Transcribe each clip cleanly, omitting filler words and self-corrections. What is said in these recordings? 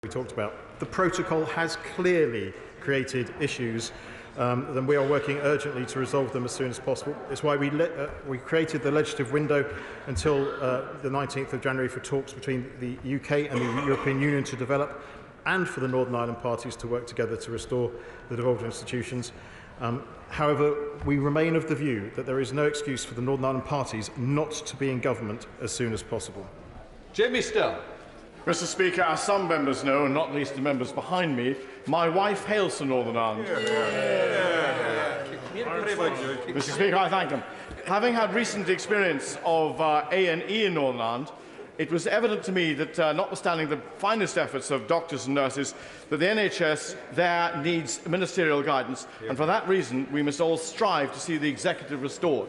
we talked about. The protocol has clearly created issues, and we are working urgently to resolve them as soon as possible. It's why we created the legislative window until the 19th of January for talks between the UK and the European Union to develop, and for the Northern Ireland parties to work together to restore the devolved institutions. However, we remain of the view that there is no excuse for the Northern Ireland parties not to be in government as soon as possible. Jimmy Still. Mr Speaker, as some members know, and not least the members behind me, my wife hails from Northern Ireland. Mr Speaker, I thank him. Having had recent experience of A&E in Northern Ireland, it was evident to me that, notwithstanding the finest efforts of doctors and nurses, that the NHS there needs ministerial guidance, and for that reason we must all strive to see the executive restored.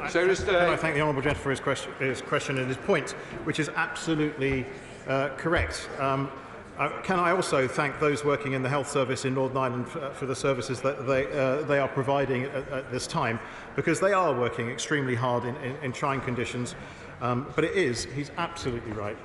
I thank the honourable gentleman for his question and his point, which is absolutely correct. Can I also thank those working in the health service in Northern Ireland for the services that they are providing at this time, because they are working extremely hard in trying conditions. But he's absolutely right.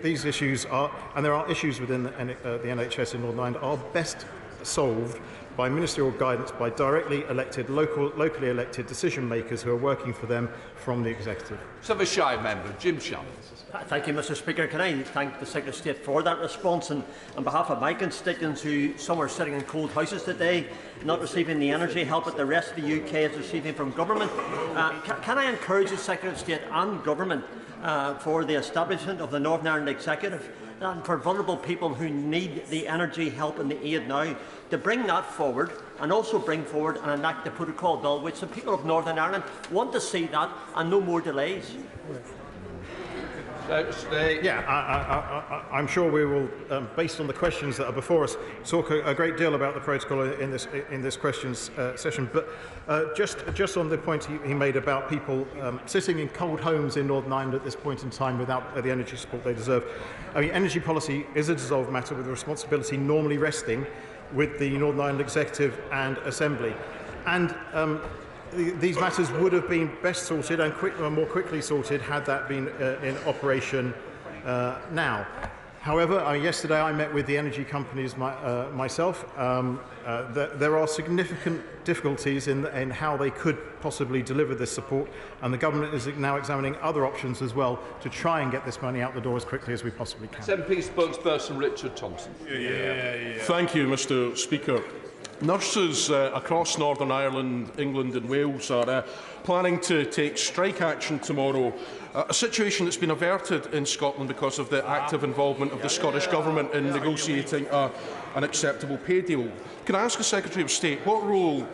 These issues are, and there are issues within the NHS in Northern Ireland, are best solved by ministerial guidance, by directly elected, locally elected decision makers who are working for them from the executive. Some a shy member, Jim Shull. Thank you, Mr Speaker. Can I thank the Secretary of State for that response, and on behalf of my constituents who some are sitting in cold houses today, not receiving the energy help that the rest of the UK is receiving from government, can I encourage the Secretary of State and government for the establishment of the Northern Ireland Executive, and for vulnerable people who need the energy help and the aid now, to bring that forward, and also bring forward and enact the protocol bill, which the people of Northern Ireland want to see that, and no more delays. I'm sure we will, based on the questions that are before us, talk a great deal about the protocol in this questions session. But just on the point he made about people sitting in cold homes in Northern Ireland at this point in time without the energy support they deserve. I mean, energy policy is a dissolved matter with the responsibility normally resting with the Northern Ireland Executive and Assembly, and these matters would have been best sorted and more quickly sorted had that been in operation now. However, yesterday I met with the energy companies myself. There are significant difficulties in how they could possibly deliver this support, and the government is now examining other options as well to try and get this money out the door as quickly as we possibly can. SNP spokesperson Richard Thompson. Thank you, Mr Speaker. Nurses across Northern Ireland, England and Wales are planning to take strike action tomorrow, a situation that's been averted in Scotland because of the active involvement of the Scottish Government in negotiating an acceptable pay deal. Can I ask the Secretary of State what role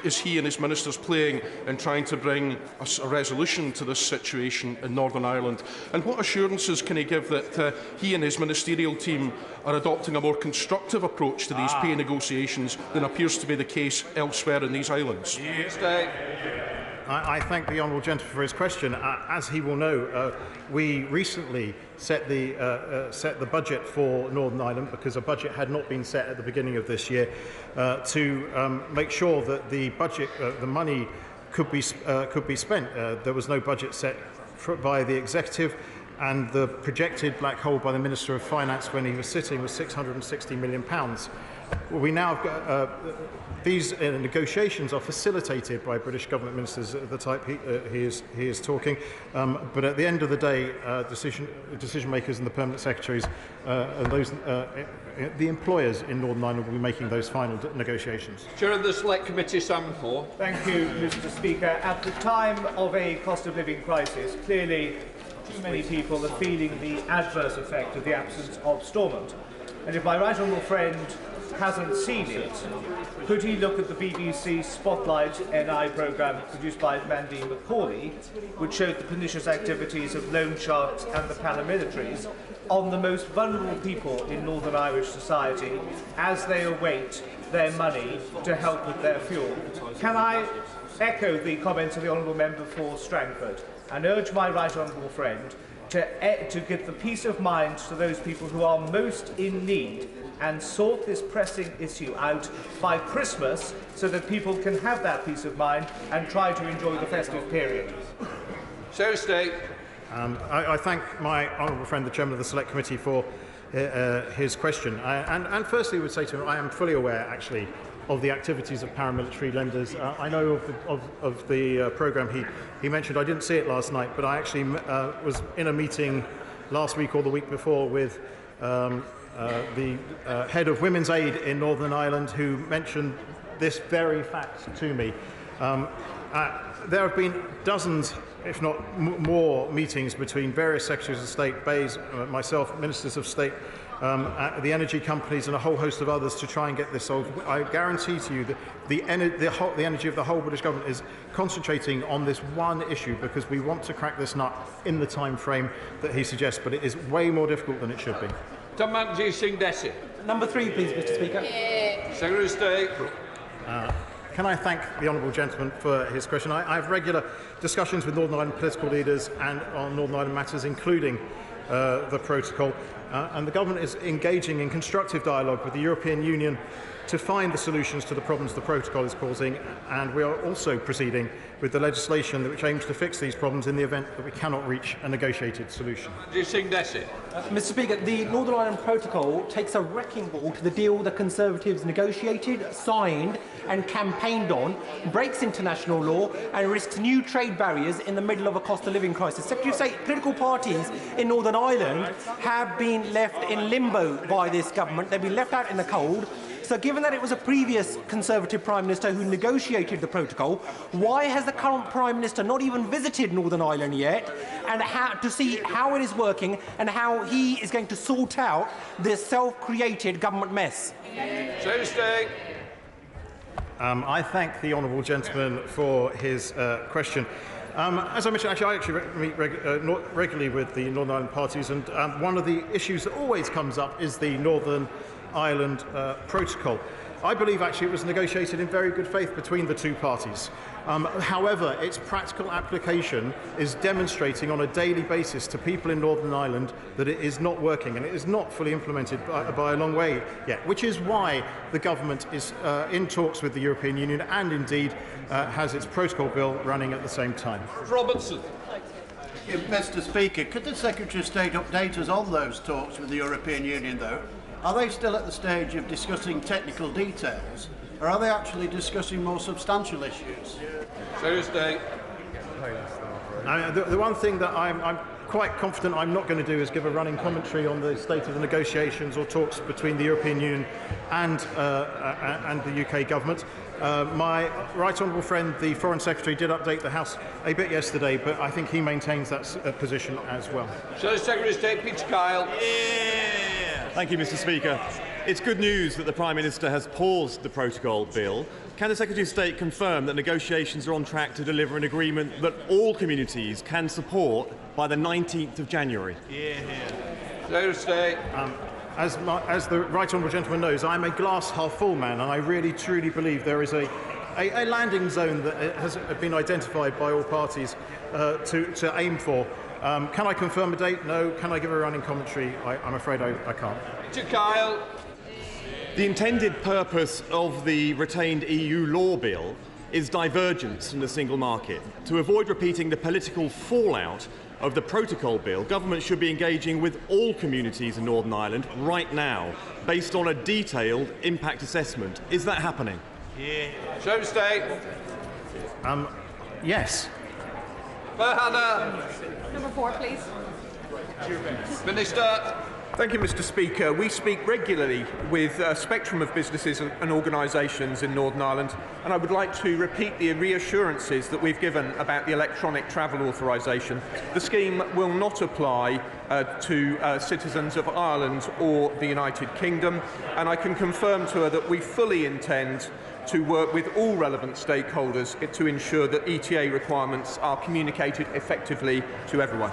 is he and his ministers playing in trying to bring a resolution to this situation in Northern Ireland? And what assurances can he give that he and his ministerial team are adopting a more constructive approach to these pay negotiations than appears to be the case elsewhere in these islands? I thank the honourable gentleman for his question. As he will know, we recently set the budget for Northern Ireland, because a budget had not been set at the beginning of this year, to make sure that the budget, the money could be spent. There was no budget set by the executive, and the projected black hole by the Minister of Finance when he was sitting was £660 million. We now have got, these negotiations are facilitated by British government ministers of the type he is talking, but at the end of the day, decision makers and the permanent secretaries and those the employers in Northern Ireland will be making those final negotiations. Chair of the Select Committee, Sam Moore. Thank you, Mr Speaker. At the time of a cost of living crisis, clearly too many people are feeling the adverse effect of the absence of Stormont. And if my right honourable friend hasn't seen it, could he look at the BBC Spotlight NI programme produced by Mandy Macaulay, which showed the pernicious activities of loan sharks and the paramilitaries on the most vulnerable people in Northern Irish society as they await their money to help with their fuel? Can I echo the comments of the honourable member for Strangford and urge my right honourable friend to give the peace of mind to those people who are most in need and sort this pressing issue out by Christmas so that people can have that peace of mind and try to enjoy the festive period. Secretary of State. I thank my honourable friend, the chairman of the Select Committee, for his question. And firstly, I would say to him, I am fully aware, actually, of the activities of paramilitary lenders. I know of the programme he mentioned. I didn't see it last night, but I actually was in a meeting last week or the week before with the head of Women's Aid in Northern Ireland, who mentioned this very fact to me. There have been dozens, if not more, meetings between various secretaries of state, Bays, myself, ministers of state, the energy companies, and a whole host of others to try and get this solved. I guarantee to you that the energy of the whole British government is concentrating on this one issue because we want to crack this nut in the time frame that he suggests, but it is way more difficult than it should be. Tamanji Singh Desi. Number 3, please, Mr Speaker. Secretary of State. Can I thank the honourable gentleman for his question? I have regular discussions with Northern Ireland political leaders and on Northern Ireland matters, including the protocol. And the government is engaging in constructive dialogue with the European Union to find the solutions to the problems the protocol is causing, and we are also proceeding with the legislation which aims to fix these problems in the event that we cannot reach a negotiated solution. Mr Speaker, the Northern Ireland Protocol takes a wrecking ball to the deal the Conservatives negotiated, signed and campaigned on, breaks international law and risks new trade barriers in the middle of a cost of living crisis. Secretary of State, political parties in Northern Ireland have been left in limbo by this government. They've been left out in the cold. So given that it was a previous Conservative Prime Minister who negotiated the protocol, why has the current Prime Minister not even visited Northern Ireland yet and to see how it is working and how he is going to sort out this self-created government mess? I thank the honourable gentleman for his question. As I mentioned, I actually meet regularly with the Northern Ireland parties, and one of the issues that always comes up is the Northern Ireland Protocol. I believe actually it was negotiated in very good faith between the two parties. However, its practical application is demonstrating on a daily basis to people in Northern Ireland that it is not working, and it is not fully implemented by a long way yet, which is why the government is in talks with the European Union and indeed has its protocol bill running at the same time. Robertson. Mr Speaker, could the Secretary of State update us on those talks with the European Union, though? Are they still at the stage of discussing technical details, or are they actually discussing more substantial issues? Thursday. The one thing that I'm quite confident I'm not going to do is give a running commentary on the state of the negotiations or talks between the European Union and the UK government. My right honourable friend, the Foreign Secretary, did update the House a bit yesterday, but I think he maintains that position as well. Secretary of State Peter Kyle. Thank you, Mr Speaker. It's good news that the Prime Minister has paused the protocol bill. Can the Secretary of State confirm that negotiations are on track to deliver an agreement that all communities can support by the 19th of January? Secretary of State. As the right honourable gentleman knows, I'm a glass half full man, and I really truly believe there is a landing zone that has been identified by all parties to aim for. Can I confirm a date? No. Can I give a running commentary? I'm afraid I can't. Kyle. The intended purpose of the retained EU law bill is divergence from the single market. To avoid repeating the political fallout of the protocol bill, government should be engaging with all communities in Northern Ireland right now, based on a detailed impact assessment. Is that happening? Secretary of State. Yes. Number 4, please. Minister. Thank you, Mr Speaker. We speak regularly with a spectrum of businesses and organisations in Northern Ireland, and I would like to repeat the reassurances that we've given about the electronic travel authorisation. The scheme will not apply to citizens of Ireland or the United Kingdom, and I can confirm to her that we fully intend to work with all relevant stakeholders to ensure that ETA requirements are communicated effectively to everyone.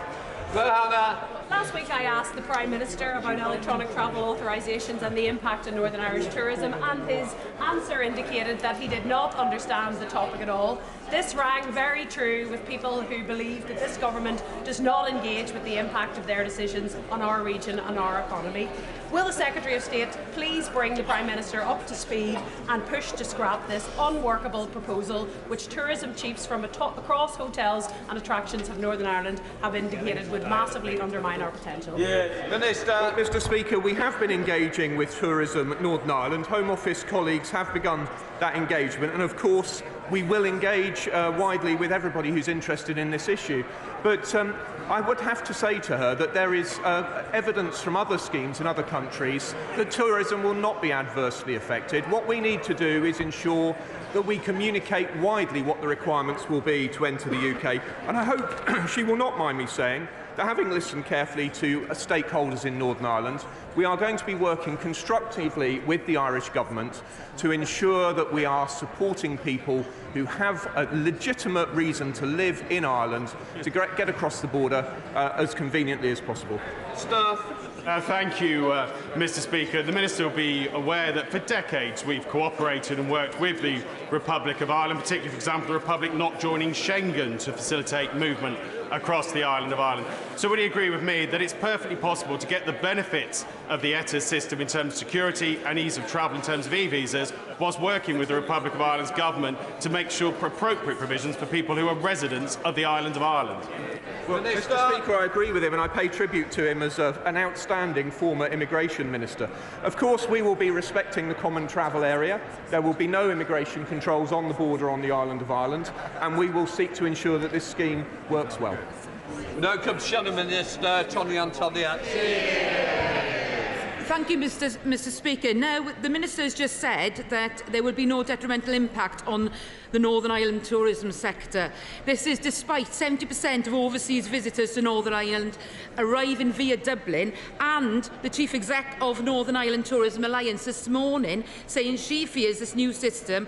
Last week I asked the Prime Minister about electronic travel authorisations and the impact on Northern Irish tourism, and his answer indicated that he did not understand the topic at all. This rang very true with people who believe that this government does not engage with the impact of their decisions on our region and our economy. Will the Secretary of State please bring the Prime Minister up to speed and push to scrap this unworkable proposal, which tourism chiefs from across hotels and attractions of Northern Ireland have indicated would massively undermine our potential? Minister. Mr Speaker, we have been engaging with tourism at Northern Ireland. Home Office colleagues have begun that engagement, and of course we will engage widely with everybody who's interested in this issue. But I would have to say to her that there is evidence from other schemes in other countries that tourism will not be adversely affected. What we need to do is ensure that we communicate widely what the requirements will be to enter the UK. And I hope she will not mind me saying that, having listened carefully to stakeholders in Northern Ireland, we are going to be working constructively with the Irish Government to ensure that we are supporting people who have a legitimate reason to live in Ireland to get across the border as conveniently as possible. Thank you, Mr Speaker. The Minister will be aware that for decades we've cooperated and worked with the Republic of Ireland, particularly, for example, the Republic not joining Schengen to facilitate movement across the island of Ireland. So would he agree with me that it's perfectly possible to get the benefits of the ETIAS system in terms of security and ease of travel in terms of e-visas, whilst working with the Republic of Ireland's government to make sure appropriate provisions for people who are residents of the island of Ireland? Well, Mr Speaker, I agree with him, and I pay tribute to him as an outstanding former immigration minister. Of course, we will be respecting the common travel area. There will be no immigration controls on the border on the island of Ireland, and we will seek to ensure that this scheme works well. No Commissioner Minister Tony Antoniak. Thank you, Mr Speaker. Now, the Minister has just said that there will be no detrimental impact on the Northern Ireland tourism sector. This is despite 70% of overseas visitors to Northern Ireland arriving via Dublin, and the Chief Exec of Northern Ireland Tourism Alliance this morning saying she fears this new system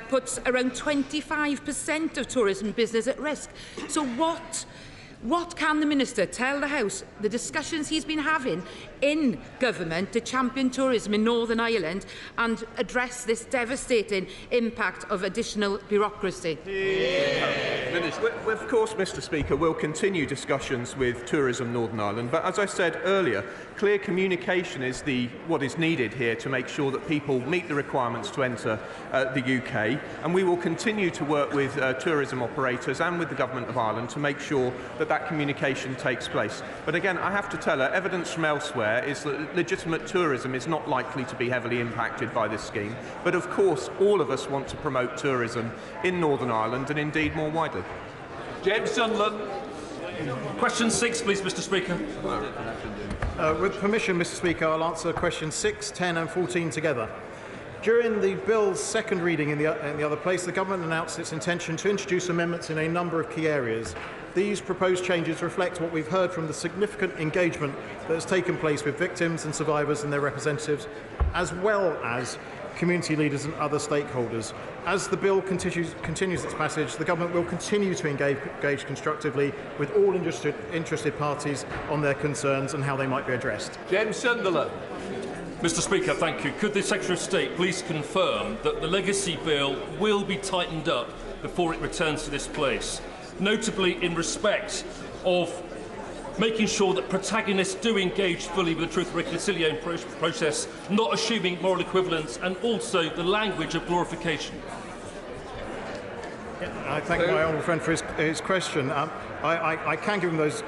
puts around 25% of tourism business at risk. So what can the Minister tell the House the discussions he's been having in government to champion tourism in Northern Ireland and address this devastating impact of additional bureaucracy? Of course, Mr Speaker, we'll continue discussions with Tourism Northern Ireland, but as I said earlier, clear communication is what is needed here to make sure that people meet the requirements to enter the UK, and we will continue to work with tourism operators and with the Government of Ireland to make sure that communication takes place. But again, I have to tell her, evidence from elsewhere is that legitimate tourism is not likely to be heavily impacted by this scheme. But of course, all of us want to promote tourism in Northern Ireland and indeed more widely. James Sunderland. Question 6, please, Mr Speaker. With permission, Mr Speaker, I'll answer questions 6, 10 and 14 together. During the bill's second reading in the other place, the Government announced its intention to introduce amendments in a number of key areas. These proposed changes reflect what we've heard from the significant engagement that has taken place with victims and survivors and their representatives, as well as community leaders and other stakeholders. As the bill continues its passage, the Government will continue to engage constructively with all interested parties on their concerns and how they might be addressed. James Sunderland. Mr Speaker, thank you. Could the Secretary of State please confirm that the legacy bill will be tightened up before it returns to this place, notably in respect of making sure that protagonists do engage fully with the Truth and Reconciliation process, not assuming moral equivalence, and also the language of glorification? I thank my honourable friend for his question. I can give him those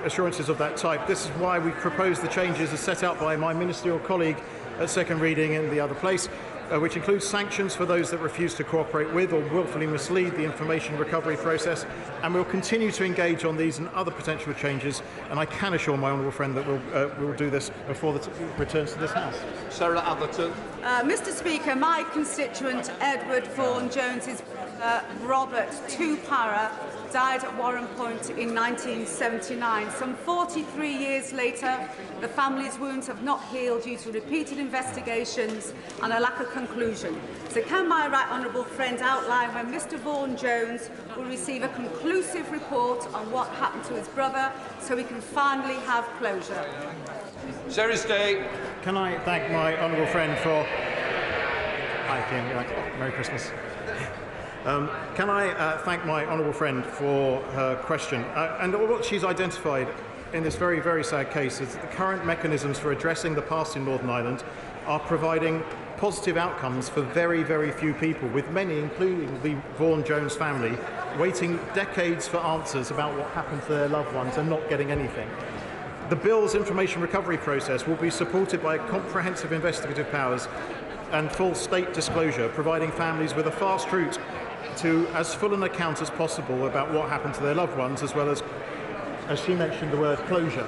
assurances of that type. This is why we proposed the changes as set out by my ministerial colleague at second reading in the other place, which includes sanctions for those that refuse to cooperate with or willfully mislead the information recovery process, and we'll continue to engage on these and other potential changes, and I can assure my honourable friend that we'll do this before it returns to this House. Sarah Atherton. Mr Speaker, my constituent Edward Vaughan-Jones's Robert Tupara died at Warren Point in 1979. Some 43 years later, the family's wounds have not healed due to repeated investigations and a lack of conclusion. So can my right honourable friend outline when Mr Vaughan-Jones will receive a conclusive report on what happened to his brother so we can finally have closure? Sarah State. Can I thank my honourable friend for... Merry Christmas. Can I thank my honourable friend for her question? And what she's identified in this very, very sad case is that the current mechanisms for addressing the past in Northern Ireland are providing positive outcomes for very, very few people, with many, including the Vaughan-Jones family, waiting decades for answers about what happened to their loved ones and not getting anything. The Bill's information recovery process will be supported by comprehensive investigative powers and full state disclosure, providing families with a fast route to as full an account as possible about what happened to their loved ones, as well as she mentioned the word closure,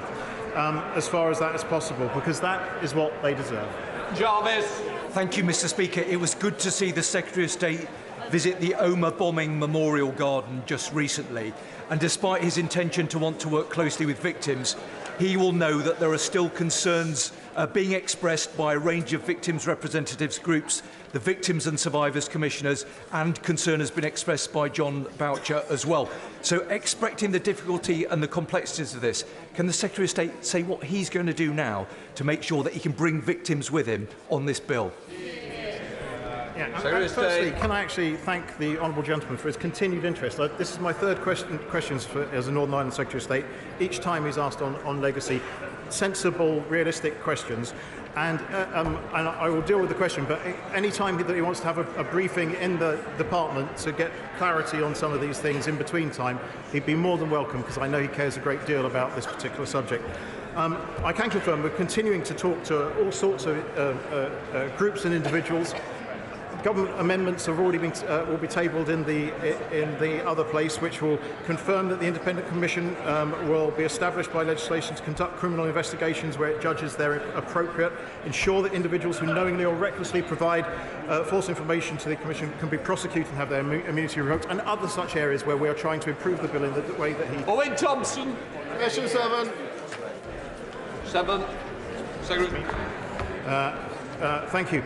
as far as that is possible, because that is what they deserve. Jarvis. Thank you, Mr Speaker. It was good to see the Secretary of State visit the Omagh bombing memorial garden just recently, and despite his intention to want to work closely with victims, he will know that there are still concerns being expressed by a range of victims' representatives groups, the Victims and Survivors Commissioners, and concern has been expressed by John Boucher as well. So, expecting the difficulty and the complexities of this, can the Secretary of State say what he's going to do now to make sure that he can bring victims with him on this bill? Firstly, can I actually thank the honourable gentleman for his continued interest? This is my third question as a Northern Ireland Secretary of State. Each time he's asked on legacy, sensible, realistic questions. And I will deal with the question, but any time that he wants to have a briefing in the department to get clarity on some of these things in between time, he'd be more than welcome, because I know he cares a great deal about this particular subject. I can confirm we're continuing to talk to all sorts of groups and individuals. Government amendments have already been will be tabled in the other place, which will confirm that the independent commission will be established by legislation to conduct criminal investigations where it judges they're appropriate, ensure that individuals who knowingly or recklessly provide false information to the commission can be prosecuted and have their immunity revoked, and other such areas where we are trying to improve the bill in the way that he... Owen Thompson. Question 7. 7. Secretary. Thank you.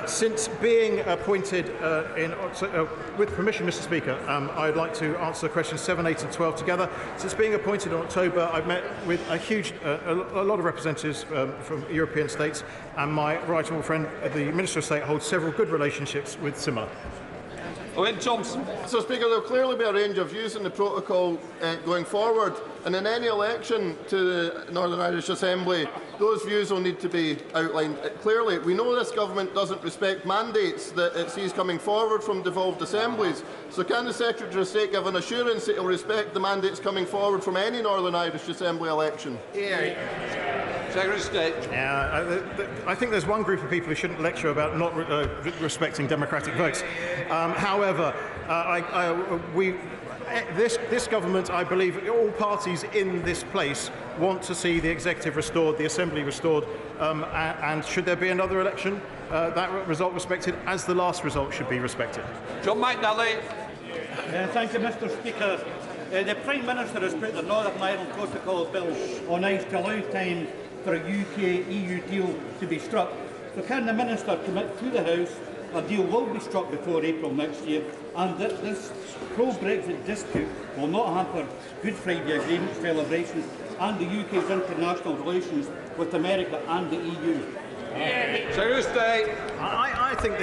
Since being appointed with permission, Mr Speaker, I'd like to answer questions 7, 8 and 12 together. Since being appointed in October, I've met with a lot of representatives from European states, and my right honourable friend, the Minister of State, holds several good relationships with similar. Owen Thompson. So, Speaker, there will clearly be a range of views in the protocol going forward, and in any election to the Northern Irish Assembly, those views will need to be outlined clearly. We know this government doesn't respect mandates that it sees coming forward from devolved assemblies. So can the Secretary of State give an assurance that he will respect the mandates coming forward from any Northern Irish Assembly election? Secretary of State. I think there's one group of people who shouldn't lecture about not respecting democratic votes. However, this government, I believe, all parties in this place want to see the executive restored, the assembly restored, and should there be another election, that result respected, as the last result should be respected. John McNally. Thank you, Mr Speaker. The Prime Minister has put the Northern Ireland Protocol Bill on ice to allow time for a UK-EU deal to be struck. So can the Minister commit to the House a deal will be struck before April next year, and that this pro-Brexit dispute will not hamper Good Friday Agreement celebrations and the UK's international relations with America and the EU? Secretary of State. I think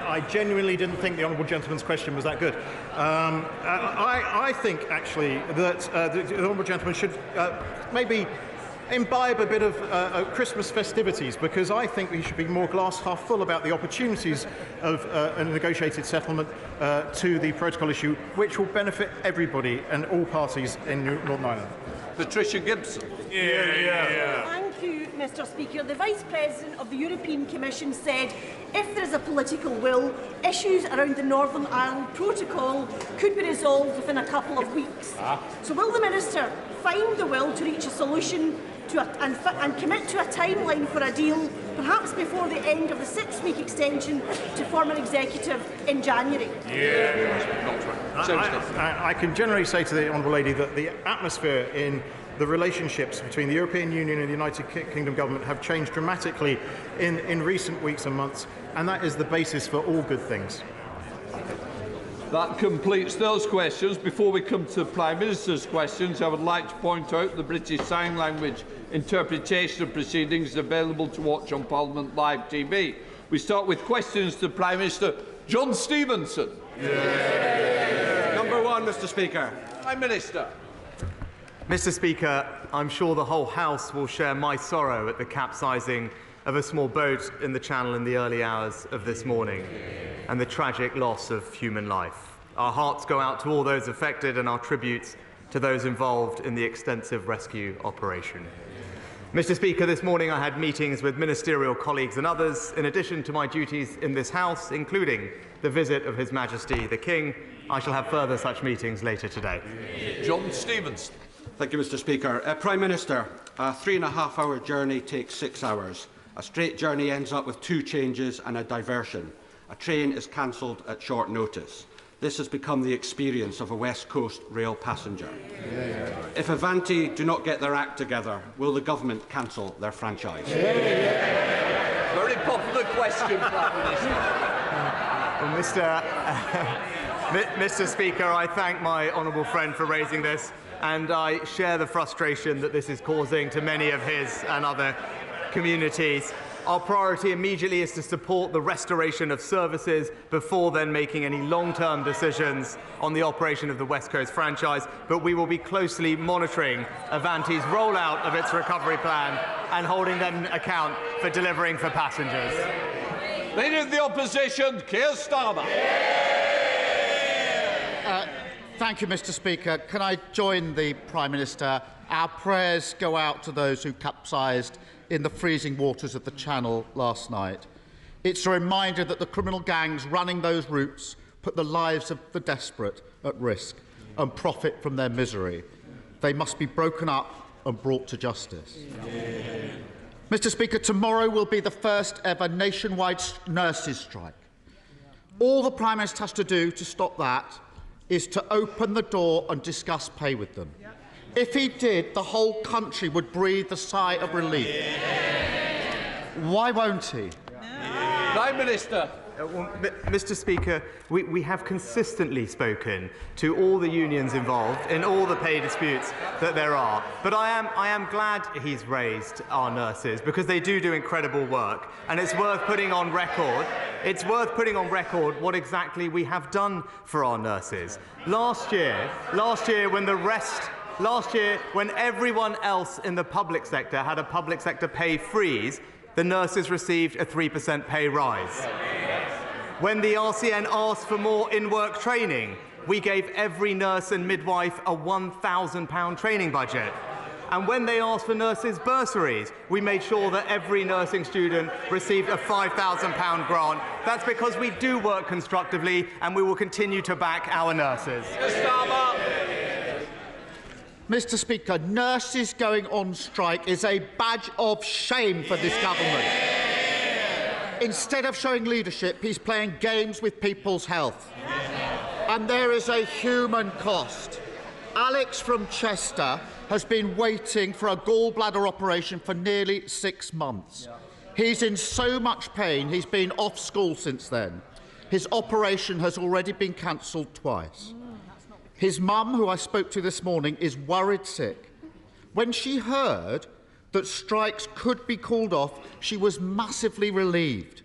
I genuinely didn't think the honourable gentleman's question was that good. I think, actually, that the honourable gentleman should maybe imbibe a bit of Christmas festivities, because I think we should be more glass half full about the opportunities of a negotiated settlement to the protocol issue, which will benefit everybody and all parties in Northern Ireland. Patricia Gibson. Thank you, Mr Speaker. The Vice President of the European Commission said if there is a political will, issues around the Northern Ireland Protocol could be resolved within a couple of weeks. So will the Minister find the will to reach a solution and commit to a timeline for a deal, perhaps before the end of the 6-week extension to form an executive in January? I can generally say to the Honourable Lady that the atmosphere in the relationships between the European Union and the United Kingdom government have changed dramatically in recent weeks and months, and that is the basis for all good things. That completes those questions. Before we come to the Prime Minister's questions, I would like to point out the British Sign Language interpretation of proceedings is available to watch on Parliament Live TV. We start with questions to Prime Minister John Stevenson. Number one, Mr Speaker. Prime Minister. Mr Speaker, I'm sure the whole House will share my sorrow at the capsizing of a small boat in the Channel in the early hours of this morning and the tragic loss of human life. Our hearts go out to all those affected and our tributes to those involved in the extensive rescue operation. Mr Speaker, this morning I had meetings with ministerial colleagues and others, in addition to my duties in this House, including the visit of His Majesty the King. I shall have further such meetings later today. John Stevenson. Thank you, Mr Speaker. Prime Minister, a 3.5-hour journey takes 6 hours. A straight journey ends up with 2 changes and a diversion. A train is cancelled at short notice. This has become the experience of a West Coast rail passenger. If Avanti do not get their act together, will the government cancel their franchise? Very popular question, Prime Minister. Well, Mr Speaker, I thank my honourable friend for raising this, and I share the frustration that this is causing to many of his and other communities. Our priority immediately is to support the restoration of services before then making any long-term decisions on the operation of the West Coast franchise, but we will be closely monitoring Avanti's rollout of its recovery plan and holding them account for delivering for passengers. Leader of the Opposition, Keir Starmer. Thank you, Mr Speaker. Can I join the Prime Minister? Our prayers go out to those who capsized in the freezing waters of the Channel last night. It's a reminder that the criminal gangs running those routes put the lives of the desperate at risk and profit from their misery. They must be broken up and brought to justice. Mr Speaker, tomorrow will be the first ever nationwide nurses' strike. All the Prime Minister has to do to stop that is to open the door and discuss pay with them. If he did, the whole country would breathe a sigh of relief. Why won't he? Prime Minister. Well, Mr Speaker, we have consistently spoken to all the unions involved in all the pay disputes that there are. But I am glad he's raised our nurses, because they do incredible work, and it's worth putting on record. It's worth putting on record what exactly we have done for our nurses. Last year, when everyone else in the public sector had a public sector pay freeze, the nurses received a 3% pay rise. When the RCN asked for more in-work training, we gave every nurse and midwife a £1,000 training budget. And when they asked for nurses' bursaries, we made sure that every nursing student received a £5,000 grant. That's because we do work constructively, and we will continue to back our nurses. Mr Speaker, nurses going on strike is a badge of shame for this government. Instead of showing leadership, he's playing games with people's health. And there is a human cost. Alex from Chester has been waiting for a gallbladder operation for nearly 6 months. He's in so much pain, he's been off school since then. His operation has already been cancelled twice. His mum, who I spoke to this morning, is worried sick. When she heard that strikes could be called off, she was massively relieved.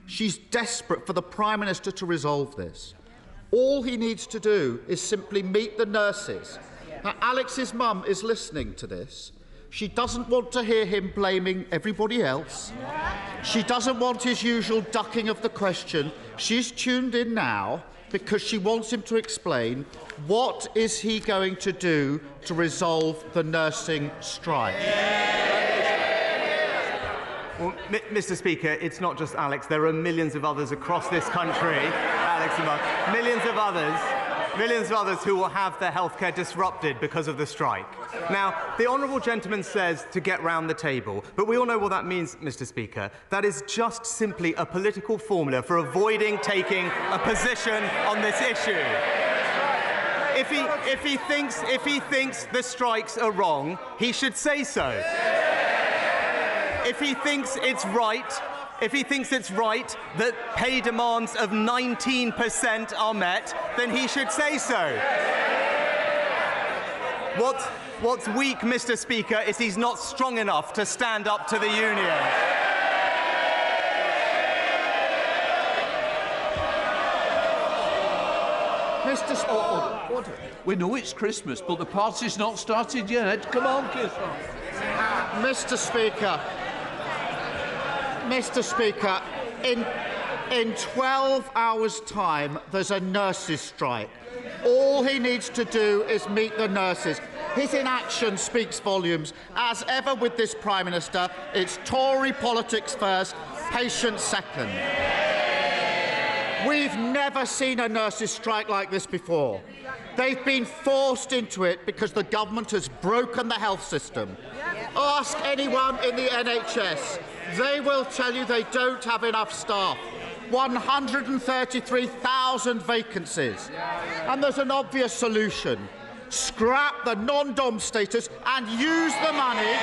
She's desperate for the Prime Minister to resolve this. All he needs to do is simply meet the nurses. Now, Alex's mum is listening to this. She doesn't want to hear him blaming everybody else. She doesn't want his usual ducking of the question. She's tuned in now because she wants him to explain what is he going to do to resolve the nursing strike. Well, Mr Speaker, it's not just Alex. There are millions of others across this country, Alex and Mark, millions of others who will have their healthcare disrupted because of the strike. Now, the honourable gentleman says to get round the table, but we all know what that means, Mr Speaker. That is just simply a political formula for avoiding taking a position on this issue. If he thinks the strikes are wrong, he should say so. If he thinks it's right, if he thinks it's right that pay demands of 19% are met, then he should say so. What's weak, Mr. Speaker, is he's not strong enough to stand up to the union. Mr. Speaker, we know it's Christmas, but the party's not started yet. Come on, Keir Starmer. Mr. Speaker, in 12 hours' time, there's a nurses' strike. All he needs to do is meet the nurses. His inaction speaks volumes. As ever with this Prime Minister, it's Tory politics first, patience second. We've never seen a nurses' strike like this before. They've been forced into it because the government has broken the health system. Ask anyone in the NHS. They will tell you they don't have enough staff. 133,000 vacancies. And there's an obvious solution. Scrap the non-dom status and use the money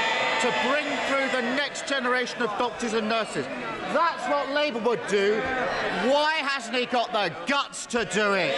to bring through the next generation of doctors and nurses. That's what Labour would do. Why hasn't he got the guts to do it?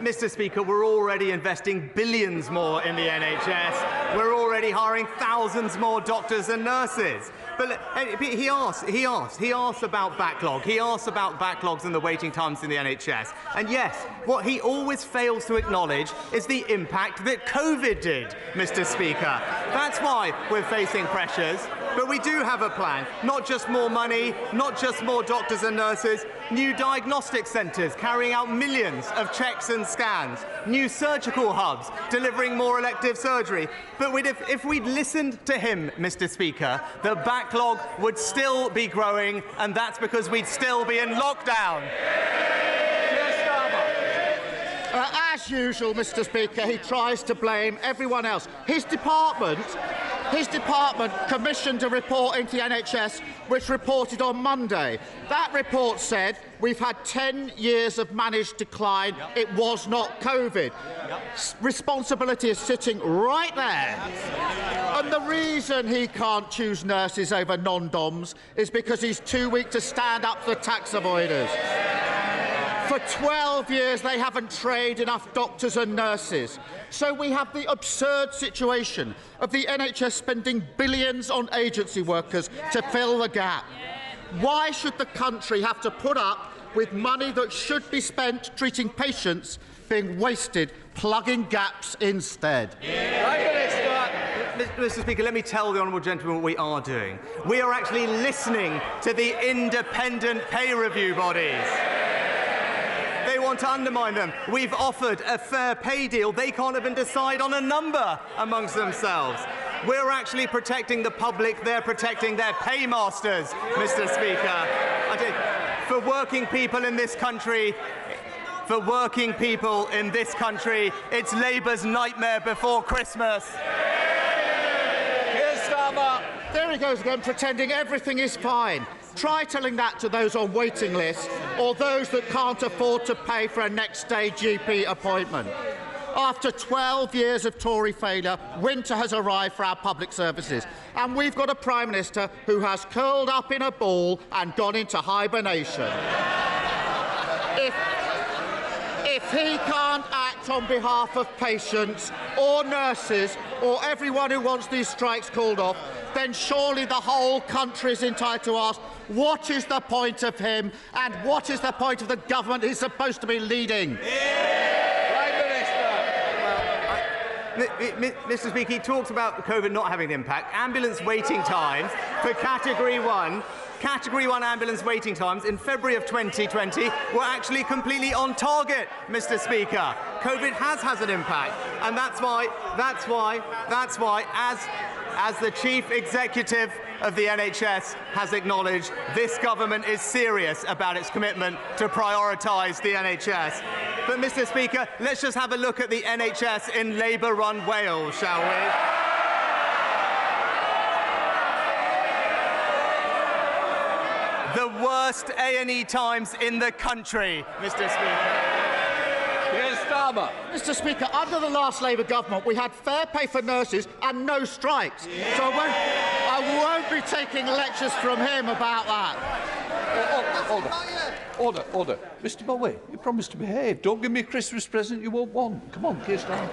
Mr. Speaker, we're already investing billions more in the NHS. We're already hiring thousands more doctors and nurses. But he asked about backlog. He asked about backlogs and the waiting times in the NHS. And yes, what he always fails to acknowledge is the impact that COVID did, Mr. Speaker. That's why we're facing pressures. But we do have a plan. Not just more money, not just more doctors and nurses, new diagnostic centres carrying out millions of checks and scans, new surgical hubs delivering more elective surgery. But if we'd listened to him, Mr. Speaker, the backlog would still be growing, and that's because we'd still be in lockdown. As usual, Mr. Speaker, he tries to blame everyone else. His department commissioned a report into the NHS which reported on Monday. That report said we've had 10 years of managed decline. It was not COVID. Responsibility is sitting right there. And the reason he can't choose nurses over non-doms is because he's too weak to stand up to the tax avoiders. For 12 years, they haven't trained enough doctors and nurses. So we have the absurd situation of the NHS spending billions on agency workers to fill the gap. Why should the country have to put up with money that should be spent treating patients being wasted plugging gaps instead? Mr. Speaker, let me tell the honourable gentleman what we are doing. We are actually listening to the independent pay review bodies. They want to undermine them. We've offered a fair pay deal. They can't even decide on a number amongst themselves. We're actually protecting the public. They're protecting their paymasters, Mr. Speaker. For working people in this country, it's Labour's nightmare before Christmas. Keir Starmer. There he goes again, pretending everything is fine. Try telling that to those on waiting lists or those that can't afford to pay for a next-day GP appointment. After 12 years of Tory failure, winter has arrived for our public services, and we've got a Prime Minister who has curled up in a ball and gone into hibernation. If he can't act on behalf of patients or nurses or everyone who wants these strikes called off, then surely the whole country is entitled to ask, what is the point of him and what is the point of the government he's supposed to be leading? Mr. Speaker, he talks about COVID not having an impact. Ambulance waiting times for Category 1 ambulance waiting times in February of 2020 were actually completely on target, Mr. Speaker. COVID has an impact, and that's why, as the Chief Executive of the NHS has acknowledged, this government is serious about its commitment to prioritise the NHS. But, Mr. Speaker, let's just have a look at the NHS in Labour-run Wales, shall we? The worst A&E times in the country, Mr. Speaker. Keir Starmer. Mr. Speaker, under the last Labour government, we had fair pay for nurses and no strikes. So I I won't be taking lectures from him about that. Order. Mr Bowie, you promised to behave. Don't give me a Christmas present you won't want. Come on, Keir Starmer.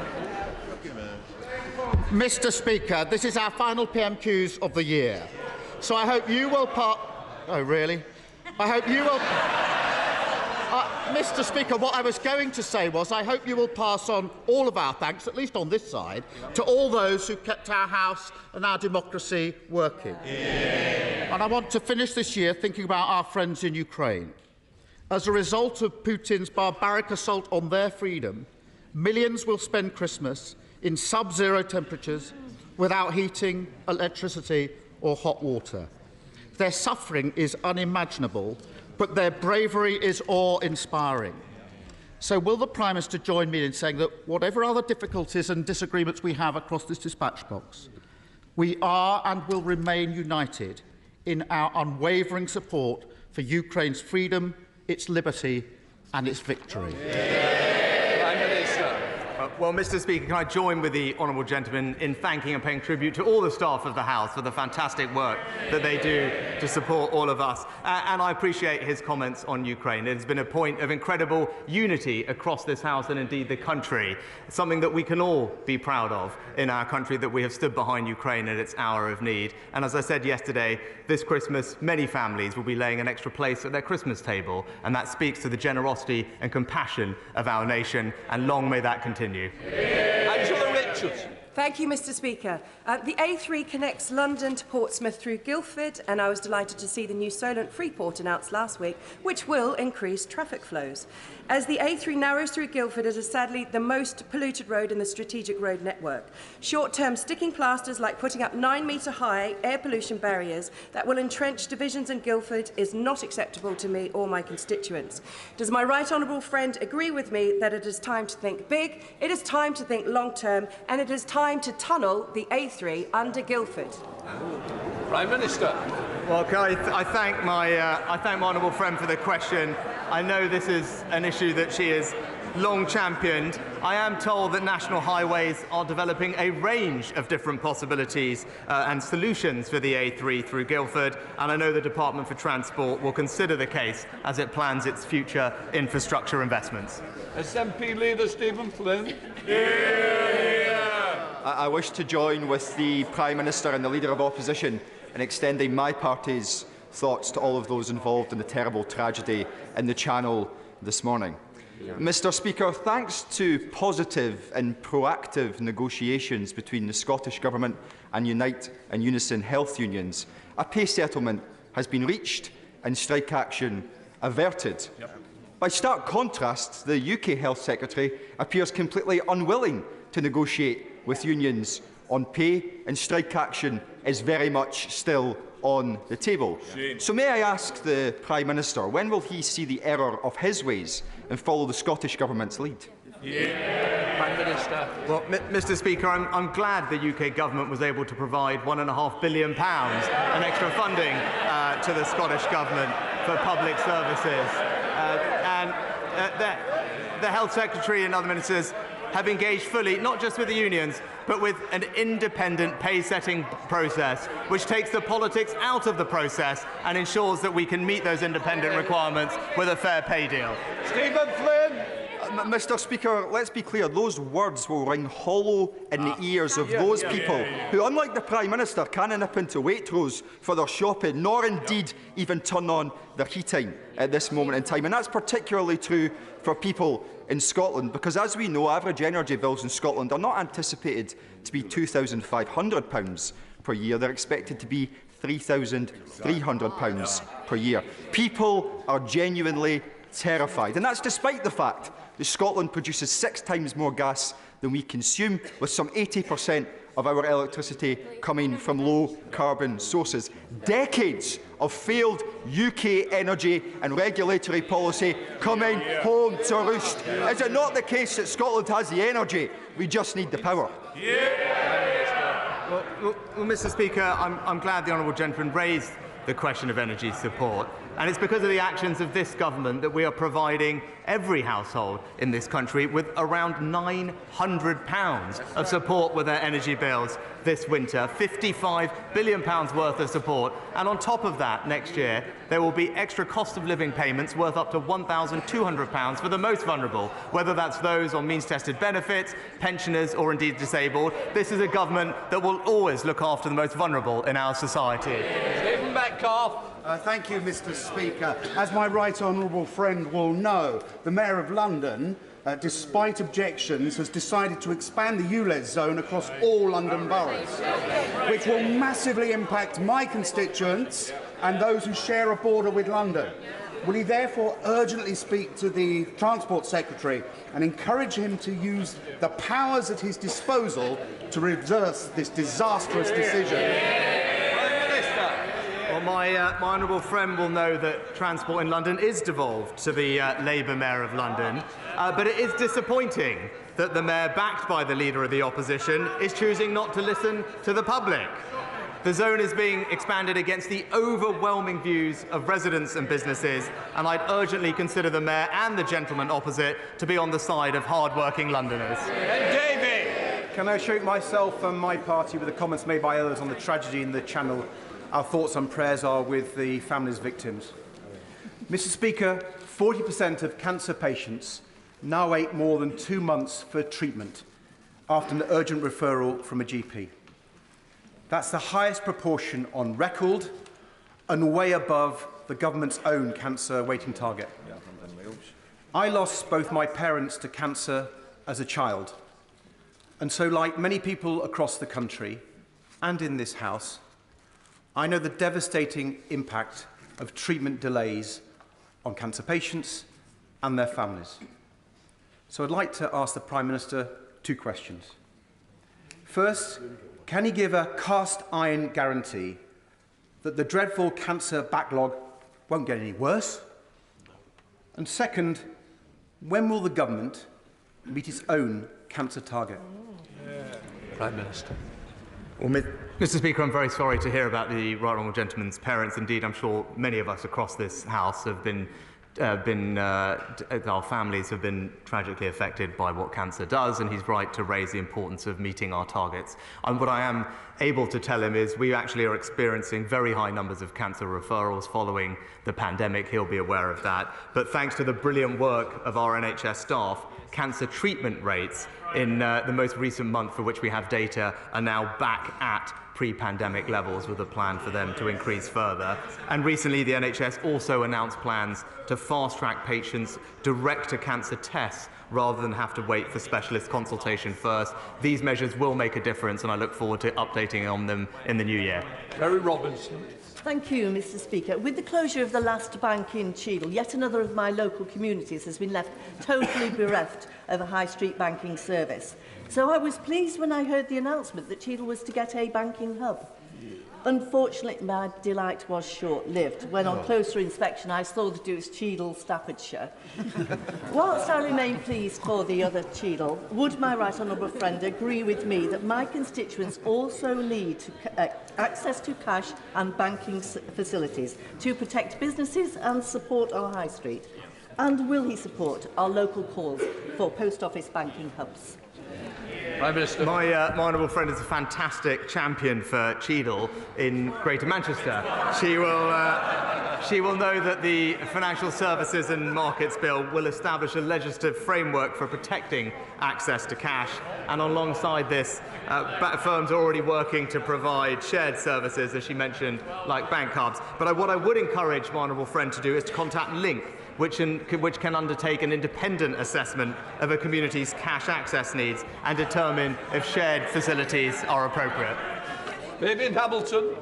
Mr Speaker, this is our final PMQs of the year. So I hope you will Oh, really? I hope you will... Mr Speaker, what I was going to say was I hope you will pass on all of our thanks, at least on this side, to all those who kept our House and our democracy working. Yeah. And I want to finish this year thinking about our friends in Ukraine. As a result of Putin's barbaric assault on their freedom, millions will spend Christmas in sub-zero temperatures without heating, electricity or hot water. Their suffering is unimaginable, but their bravery is awe-inspiring. So will the Prime Minister join me in saying that whatever other difficulties and disagreements we have across this dispatch box, we are and will remain united in our unwavering support for Ukraine's freedom, its liberty and its victory? Well, Mr Speaker, can I join with the honourable gentleman in thanking and paying tribute to all the staff of the House for the fantastic work that they do to support all of us. And I appreciate his comments on Ukraine. It has been a point of incredible unity across this House and indeed the country, something that we can all be proud of in our country, that we have stood behind Ukraine at its hour of need. And as I said yesterday, this Christmas, many families will be laying an extra place at their Christmas table, and that speaks to the generosity and compassion of our nation, and long may that continue. Angela Richards. Thank you, Mr Speaker. The A3 connects London to Portsmouth through Guildford, and I was delighted to see the new Solent Freeport announced last week, which will increase traffic flows. As the A3 narrows through Guildford, it is sadly the most polluted road in the strategic road network. Short-term sticking plasters like putting up 9-metre-high air pollution barriers that will entrench divisions in Guildford is not acceptable to me or my constituents. Does my right honourable friend agree with me that it is time to think big, it is time to think long-term, and it is time to tunnel the A3 under Guildford? Prime Minister. Well, I thank my honourable friend for the question. I know this is an issue that she has long championed. I am told that National Highways are developing a range of different possibilities and solutions for the A3 through Guildford, and I know the Department for Transport will consider the case as it plans its future infrastructure investments. SNP leader Stephen Flynn. I wish to join with the Prime Minister and the Leader of Opposition in extending my party's thoughts to all of those involved in the terrible tragedy in the Channel this morning. Mr Speaker, thanks to positive and proactive negotiations between the Scottish Government and Unite and Unison health unions, a pay settlement has been reached and strike action averted. By stark contrast, the UK Health Secretary appears completely unwilling to negotiate with unions on pay, and strike action is very much still on the table. So may I ask the Prime Minister, when will he see the error of his ways and follow the Scottish Government's lead? Prime Minister. Well, Mr Speaker, I'm glad the UK Government was able to provide £1.5 billion in extra funding to the Scottish Government for public services. The Health Secretary and other ministers have engaged fully, not just with the unions, but with an independent pay-setting process, which takes the politics out of the process and ensures that we can meet those independent requirements with a fair pay deal. Stephen Flynn. Mr Speaker, let's be clear, those words will ring hollow in the ears of those people who, unlike the Prime Minister, can't nip into Waitrose for their shopping, nor indeed even turn on their heating at this moment in time. And that's particularly true for people in Scotland, because as we know, average energy bills in Scotland are not anticipated to be £2,500 per year. They're expected to be £3,300 per year. People are genuinely terrified, and that's despite the fact that Scotland produces 6 times more gas than we consume, with some 80% of our electricity coming from low-carbon sources. Decades of failed UK energy and regulatory policy coming home to roost. Is it not the case that Scotland has the energy? We just need the power. Well, Mr Speaker, I'm glad the honourable gentleman raised the question of energy support. And it's because of the actions of this government that we are providing every household in this country with around £900 of support with their energy bills this winter, £55 billion worth of support. And on top of that, next year, there will be extra cost of living payments worth up to £1,200 for the most vulnerable, whether that's those on means-tested benefits, pensioners, or indeed disabled. This is a government that will always look after the most vulnerable in our society. Stephen Metcalfe. Thank you, Mr Speaker. As my right honourable friend will know, the Mayor of London, despite objections, has decided to expand the ULEZ zone across all London boroughs, which will massively impact my constituents and those who share a border with London. Will he therefore urgently speak to the Transport Secretary and encourage him to use the powers at his disposal to reverse this disastrous decision? Well, my honourable friend will know that transport in London is devolved to the Labour Mayor of London, but it is disappointing that the Mayor, backed by the Leader of the Opposition, is choosing not to listen to the public. The zone is being expanded against the overwhelming views of residents and businesses, and I'd urgently consider the Mayor and the gentleman opposite to be on the side of hard-working Londoners. David! Can I associate myself and my party with the comments made by others on the tragedy in the Channel? Our thoughts and prayers are with the families' victims. Mr Speaker, 40% of cancer patients now wait more than 2 months for treatment after an urgent referral from a GP. That's the highest proportion on record and way above the government's own cancer waiting target. I lost both my parents to cancer as a child, and so, like many people across the country and in this House, I know the devastating impact of treatment delays on cancer patients and their families. So I'd like to ask the Prime Minister 2 questions. First, can he give a cast-iron guarantee that the dreadful cancer backlog won't get any worse? And second, when will the government meet its own cancer target? Prime Minister. Well, Mr Speaker, I'm very sorry to hear about the right honourable gentleman's parents. Indeed, I'm sure many of us across this House have our families have been tragically affected by what cancer does, and he's right to raise the importance of meeting our targets. And what I am able to tell him is we actually are experiencing very high numbers of cancer referrals following the pandemic. He'll be aware of that. But thanks to the brilliant work of our NHS staff, cancer treatment rates in the most recent month for which we have data are now back at pre-pandemic levels, with a plan for them to increase further. And recently the NHS also announced plans to fast-track patients direct to cancer tests rather than have to wait for specialist consultation first. These measures will make a difference, and I look forward to updating on them in the new year. Mary Robinson. Thank you, Mr Speaker. With the closure of the last bank in Cheadle, yet another of my local communities has been left totally bereft of a high street banking service. So I was pleased when I heard the announcement that Cheadle was to get a banking hub. Unfortunately, my delight was short-lived. When on closer inspection I saw that it was Cheadle, Staffordshire. Whilst I remain pleased for the other Cheadle, would my right honourable friend agree with me that my constituents also need access to cash and banking facilities to protect businesses and support our high street? And will he support our local calls for post office banking hubs? Prime Minister. My honourable friend is a fantastic champion for Cheadle in Greater Manchester. She will know that the Financial Services and Markets Bill will establish a legislative framework for protecting access to cash, and alongside this, firms are already working to provide shared services, as she mentioned, like bank hubs. But what I would encourage my honourable friend to do is to contact Link, which can undertake an independent assessment of a community's cash access needs and determine if shared facilities are appropriate. David Hamilton.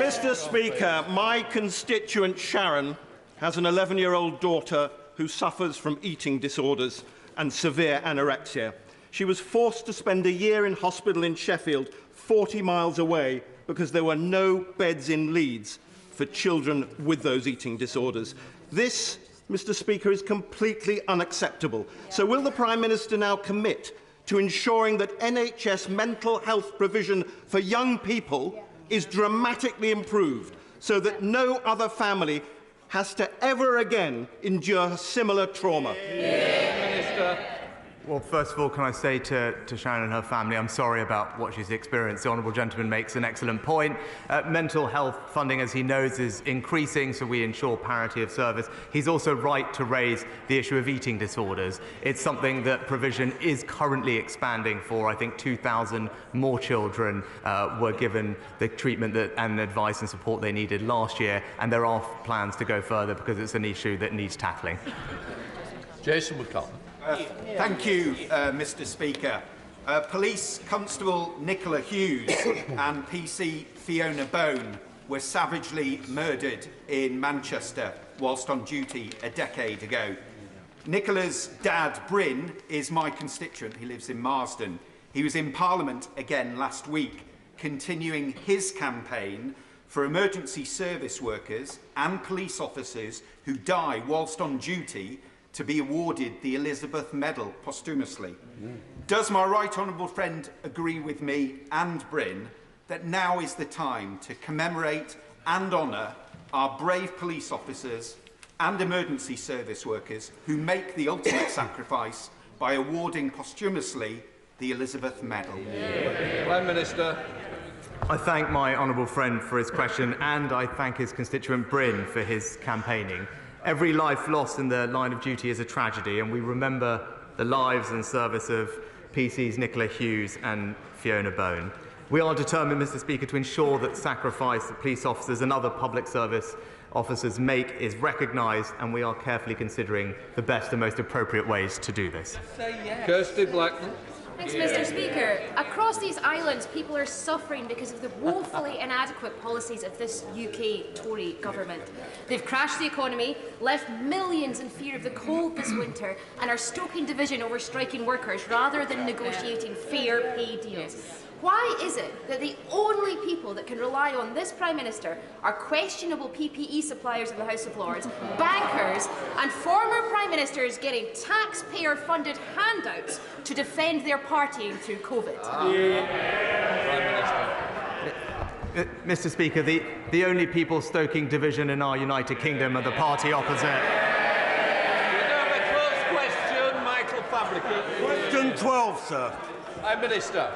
Mr Speaker, my constituent Sharon has an 11-year-old daughter who suffers from eating disorders and severe anorexia. She was forced to spend a year in hospital in Sheffield, 40 miles away, because there were no beds in Leeds for children with those eating disorders. This, Mr Speaker, is completely unacceptable. So will the Prime Minister now commit to ensuring that NHS mental health provision for young people is dramatically improved, so that no other family has to ever again endure similar trauma? Minister. Well, first of all, can I say to Sharon and her family, I'm sorry about what she's experienced. The honourable gentleman makes an excellent point. Mental health funding, as he knows, is increasing, so we ensure parity of service. He's also right to raise the issue of eating disorders. It's something that provision is currently expanding for. I think 2,000 more children were given the treatment and advice and support they needed last year, and there are plans to go further because it's an issue that needs tackling. Jason McCullough. Thank you, Mr Speaker. Police Constable Nicola Hughes and PC Fiona Bone were savagely murdered in Manchester whilst on duty a decade ago. Nicola's dad, Bryn, is my constituent. He lives in Marsden. He was in Parliament again last week, continuing his campaign for emergency service workers and police officers who die whilst on duty to be awarded the Elizabeth Medal posthumously. Does my right honourable friend agree with me and Bryn that now is the time to commemorate and honour our brave police officers and emergency service workers who make the ultimate sacrifice by awarding posthumously the Elizabeth Medal? Prime Minister. I thank my honourable friend for his question, and I thank his constituent Bryn for his campaigning. Every life lost in the line of duty is a tragedy, and we remember the lives and service of PCs Nicola Hughes and Fiona Bone. We are determined, Mr Speaker, to ensure that sacrifice that police officers and other public service officers make is recognised, and we are carefully considering the best and most appropriate ways to do this. Kirsty Blackman. Thanks, Mr Speaker. Across these islands, people are suffering because of the woefully inadequate policies of this UK Tory government. They've crashed the economy, left millions in fear of the cold this winter, and are stoking division over striking workers rather than negotiating fair pay deals. Why is it that the only people that can rely on this Prime Minister are questionable PPE suppliers in the House of Lords, bankers and former Prime Ministers getting taxpayer-funded handouts to defend their partying through COVID? Mr Speaker, the only people stoking division in our United Kingdom are the party opposite. A close question, Michael Fabricant. Question 12, sir. Prime Minister.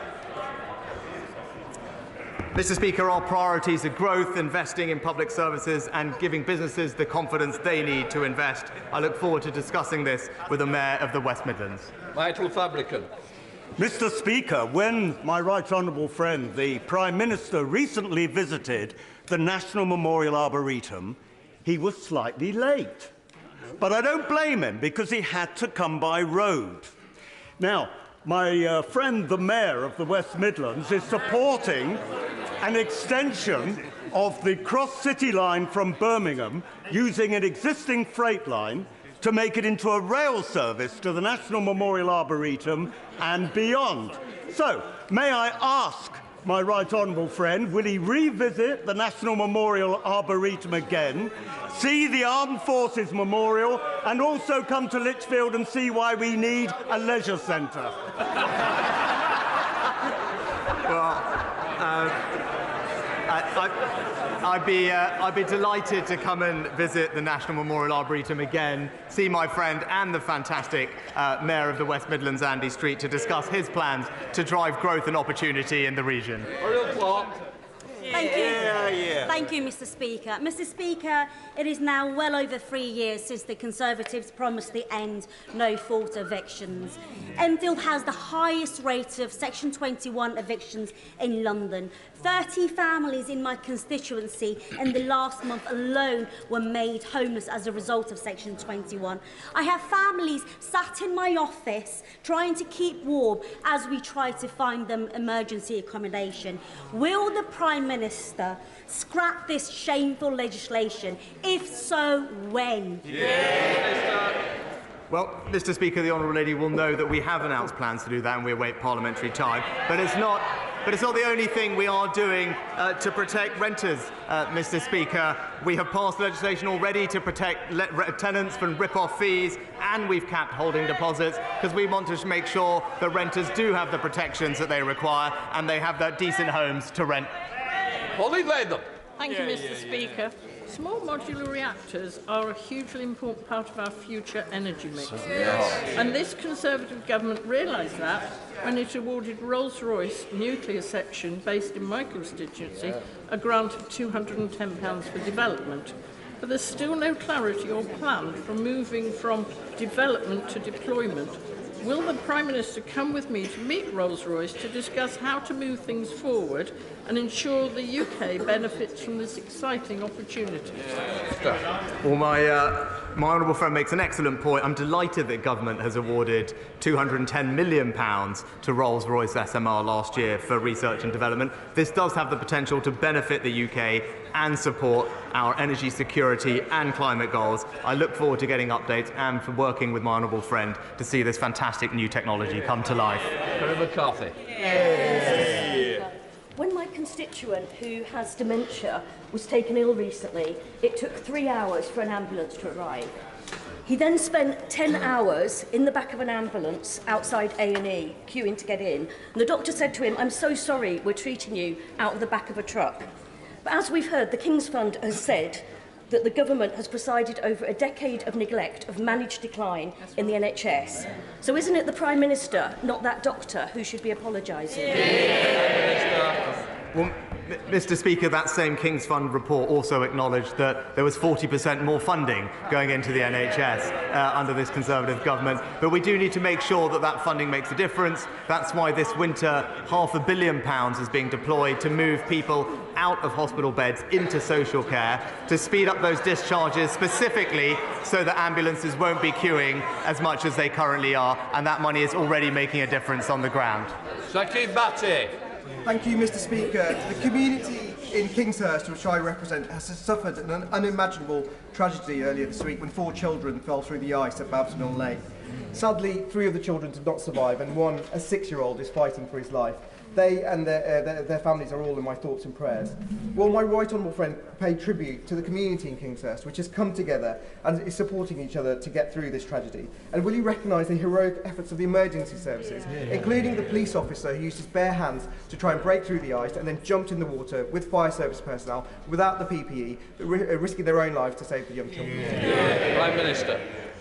Mr Speaker, our priorities are growth, investing in public services and giving businesses the confidence they need to invest. I look forward to discussing this with the Mayor of the West Midlands. Michael Fabricant. Mr Speaker, when my right honourable friend, the Prime Minister, recently visited the National Memorial Arboretum, he was slightly late. But I don't blame him, because he had to come by road. Now, my friend, the Mayor of the West Midlands, is supporting an extension of the cross-city line from Birmingham using an existing freight line to make it into a rail service to the National Memorial Arboretum and beyond. So, may I ask my right honourable friend, will he revisit the National Memorial Arboretum again, see the Armed Forces Memorial, and also come to Lichfield and see why we need a leisure centre? I'd be delighted to come and visit the National Memorial Arboretum again, see my friend and the fantastic Mayor of the West Midlands, Andy Street, to discuss his plans to drive growth and opportunity in the region. Thank you. Thank you, Mr Speaker. Mr Speaker, it is now well over 3 years since the Conservatives promised the end no-fault evictions. Enfield has the highest rate of Section 21 evictions in London. 30 families in my constituency in the last month alone were made homeless as a result of Section 21. I have families sat in my office trying to keep warm as we try to find them emergency accommodation. Will the Prime Minister scrap this shameful legislation? If so, when? Well, Mr Speaker, the Honourable Lady will know that we have announced plans to do that and we await parliamentary time. But it's not the only thing we are doing to protect renters, Mr Speaker. We have passed legislation already to protect tenants from rip-off fees, and we've capped holding deposits because we want to make sure that renters do have the protections that they require and they have their decent homes to rent. Holly Latham. Thank you, Mr. Speaker. Small modular reactors are a hugely important part of our future energy mix. And this Conservative government realised that when it awarded Rolls-Royce nuclear section, based in my constituency, a grant of £210 for development. But there's still no clarity or plan for moving from development to deployment. Will the Prime Minister come with me to meet Rolls-Royce to discuss how to move things forward and ensure the UK benefits from this exciting opportunity? Well, my honourable friend makes an excellent point. I'm delighted that government has awarded £210 million to Rolls-Royce SMR last year for research and development. This does have the potential to benefit the UK and support our energy security and climate goals. I look forward to getting updates and for working with my honourable friend to see this fantastic new technology come to life. Senator McCarthy. When my constituent who has dementia was taken ill recently, it took 3 hours for an ambulance to arrive. He then spent 10 hours in the back of an ambulance outside A&E, queuing to get in. And the doctor said to him, "I'm so sorry, we're treating you out of the back of a truck." But as we've heard, the King's Fund has said that the government has presided over a decade of neglect of managed decline in the NHS. So isn't it the Prime Minister, not that doctor, who should be apologising? Well, Mr. Speaker, that same King's Fund report also acknowledged that there was 40% more funding going into the NHS under this Conservative government. But we do need to make sure that that funding makes a difference. That's why this winter £500 million is being deployed to move people out of hospital beds into social care, to speed up those discharges specifically so that ambulances won't be queuing as much as they currently are. And that money is already making a difference on the ground. Sakib Bhatti. Thank you, Mr. Speaker. The community in Kingshurst, which I represent, has suffered an unimaginable tragedy earlier this week when 4 children fell through the ice at Babsonville Lake. Sadly, 3 of the children did not survive, and one, a 6-year-old, is fighting for his life. They and their families are all in my thoughts and prayers. Will my right honourable friend pay tribute to the community in Kingshurst, which has come together and is supporting each other to get through this tragedy? And will he recognise the heroic efforts of the emergency services, including the police officer who used his bare hands to try and break through the ice and then jumped in the water with fire service personnel without the PPE, risking their own lives to save the young children? Prime Minister.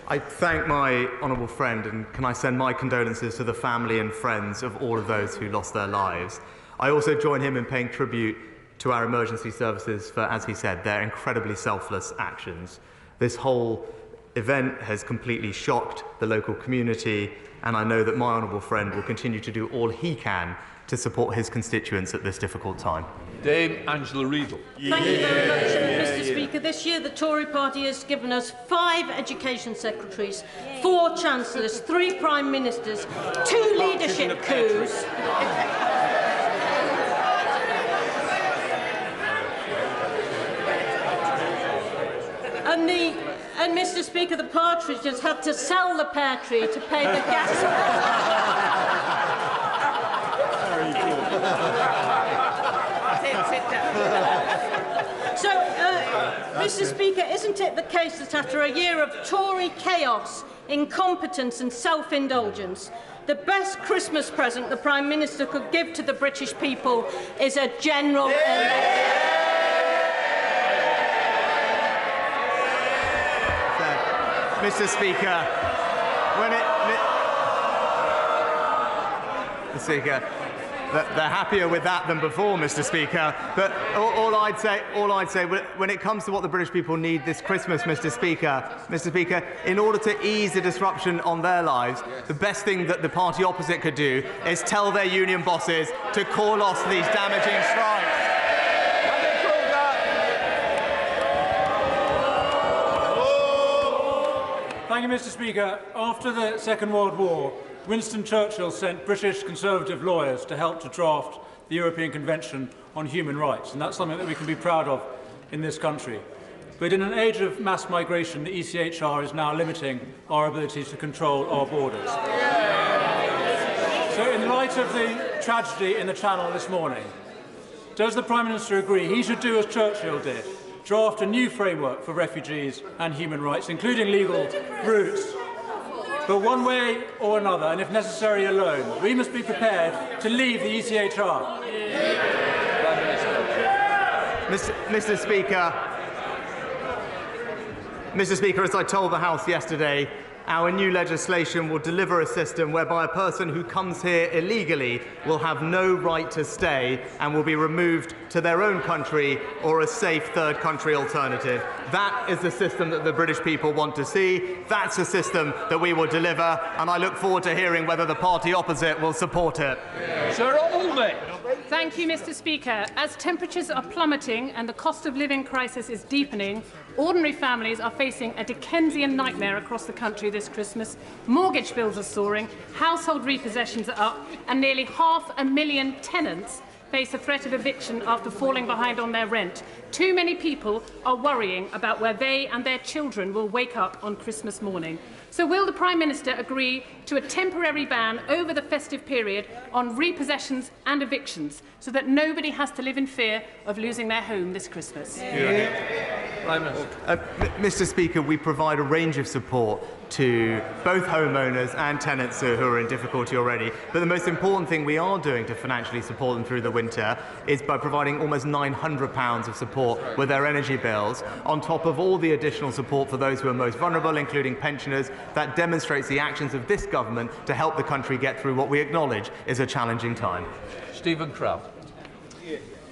I thank my honourable friend, and can I send my condolences to the family and friends of all of those who lost their lives. I also join him in paying tribute to our emergency services for, as he said, their incredibly selfless actions. This whole event has completely shocked the local community, and I know that my honourable friend will continue to do all he can to support his constituents at this difficult time. Dame Angela Riedel. Thank you very much, Mr. Speaker. This year the Tory party has given us 5 education secretaries, 4 chancellors, 3 prime ministers, 2 leadership coups. And Mr. Speaker, the Partridges had to sell the pear tree to pay the gas. So, Mr. Speaker, isn't it the case that after a year of Tory chaos, incompetence and self-indulgence, the best Christmas present the Prime Minister could give to the British people is a general election? Mr. Speaker, Mr. Speaker, they're happier with that than before, Mr. Speaker. But all I'd say, when it comes to what the British people need this Christmas, Mr. Speaker, in order to ease the disruption on their lives, the best thing that the party opposite could do is tell their union bosses to call off these damaging strikes. Thank you, Mr. Speaker. After the Second World War, Winston Churchill sent British Conservative lawyers to help to draft the European Convention on Human Rights, and that's something that we can be proud of in this country. But in an age of mass migration, the ECHR is now limiting our ability to control our borders. So in light of the tragedy in the Channel this morning, does the Prime Minister agree he should do as Churchill did, draft a new framework for refugees and human rights, including legal routes, but one way or another, and if necessary alone, we must be prepared to leave the ECHR? Mr. Speaker, as I told the House yesterday, our new legislation will deliver a system whereby a person who comes here illegally will have no right to stay and will be removed to their own country or a safe third country alternative. That is the system that the British people want to see. That's a system that we will deliver, and I look forward to hearing whether the party opposite will support it. Sir Olney. Thank you, Mr. Speaker. As temperatures are plummeting and the cost of living crisis is deepening, ordinary families are facing a Dickensian nightmare across the country this Christmas. Mortgage bills are soaring, household repossessions are up, and nearly 500,000 tenants face a threat of eviction after falling behind on their rent. Too many people are worrying about where they and their children will wake up on Christmas morning. So will the Prime Minister agree to a temporary ban over the festive period on repossessions and evictions so that nobody has to live in fear of losing their home this Christmas? Mr. Speaker, we provide a range of support to both homeowners and tenants who are in difficulty already. But the most important thing we are doing to financially support them through the winter is by providing almost £900 of support with their energy bills, on top of all the additional support for those who are most vulnerable, including pensioners. That demonstrates the actions of this government to help the country get through what we acknowledge is a challenging time. Stephen Crow.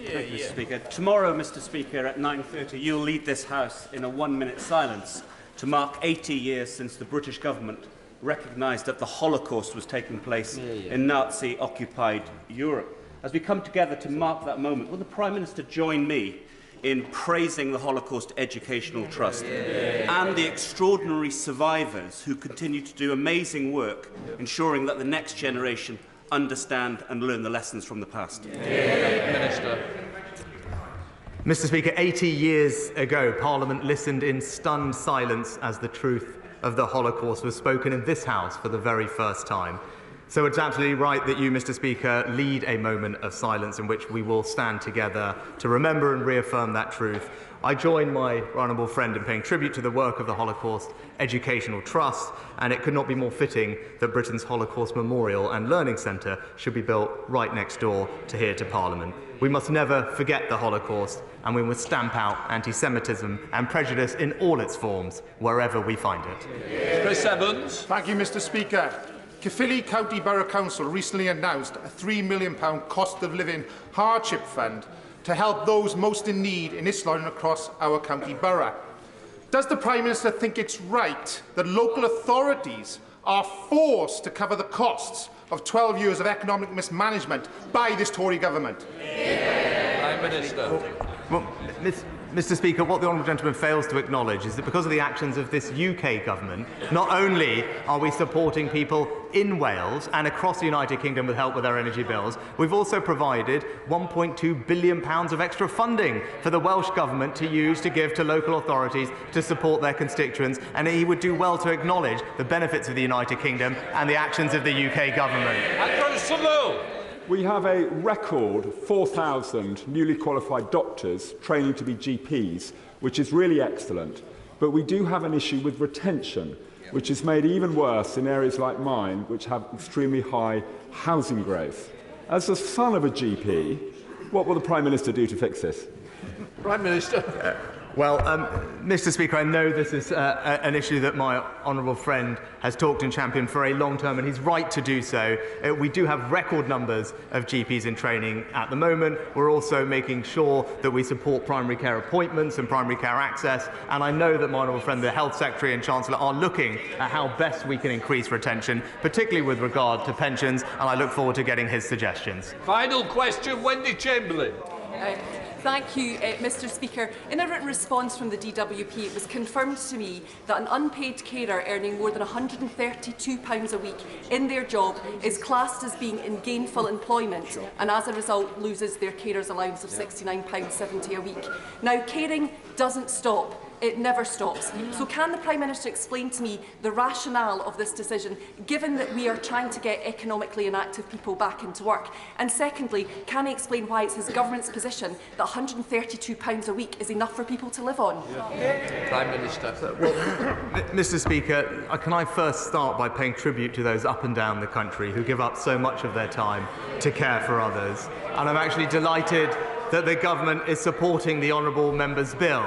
Thank you, Mr. Speaker. Tomorrow, Mr. Speaker, at 9:30, you'll lead this House in a one-minute silence to mark 80 years since the British government recognised that the Holocaust was taking place in Nazi-occupied Europe. As we come together to mark that moment, will the Prime Minister join me in praising the Holocaust Educational Trust and the extraordinary survivors who continue to do amazing work, ensuring that the next generation understand and learn the lessons from the past? Minister. Mr. Speaker, 80 years ago, Parliament listened in stunned silence as the truth of the Holocaust was spoken in this House for the very first time. So it's absolutely right that you, Mr. Speaker, lead a moment of silence in which we will stand together to remember and reaffirm that truth. I join my honourable friend in paying tribute to the work of the Holocaust Educational Trust, and it could not be more fitting that Britain's Holocaust Memorial and Learning Centre should be built right next door to here to Parliament. We must never forget the Holocaust, and we must stamp out anti-Semitism and prejudice in all its forms, wherever we find it. Chris Evans. Thank you, Mr. Speaker. Caerphilly County Borough Council recently announced a £3 million cost of living hardship fund to help those most in need in Islwyn and across our county borough. Does the Prime Minister think it's right that local authorities are forced to cover the costs of 12 years of economic mismanagement by this Tory government? Prime Minister. Well, Mr. Speaker, what the honourable gentleman fails to acknowledge is that because of the actions of this UK government, not only are we supporting people in Wales and across the United Kingdom with help with their energy bills, we've also provided £1.2 billion of extra funding for the Welsh government to use to give to local authorities to support their constituents, and he would do well to acknowledge the benefits of the United Kingdom and the actions of the UK government. We have a record 4,000 newly qualified doctors training to be GPs, which is really excellent. But we do have an issue with retention, which is made even worse in areas like mine, which have extremely high housing growth. As the son of a GP, what will the Prime Minister do to fix this? Prime Minister. Well, Mr. Speaker, I know this is an issue that my honourable friend has talked and championed for a long time, and he's right to do so. We do have record numbers of GPs in training at the moment. We're also making sure that we support primary care appointments and primary care access, and I know that my honourable friend, the Health Secretary and Chancellor, are looking at how best we can increase retention, particularly with regard to pensions, and I look forward to getting his suggestions. Final question, Wendy Chamberlain. Thank you, Mr. Speaker. In a written response from the DWP, it was confirmed to me that an unpaid carer earning more than £132 a week in their job is classed as being in gainful employment and as a result loses their carer's allowance of £69.70 a week. Now, caring doesn't stop. It never stops. So can the Prime Minister explain to me the rationale of this decision, given that we are trying to get economically inactive people back into work? And secondly, can he explain why it's his government's position that £132 a week is enough for people to live on? Prime Minister. Well, Mr. Speaker, can I first start by paying tribute to those up and down the country who give up so much of their time to care for others? And I'm actually delighted that the government is supporting the honourable member's bill,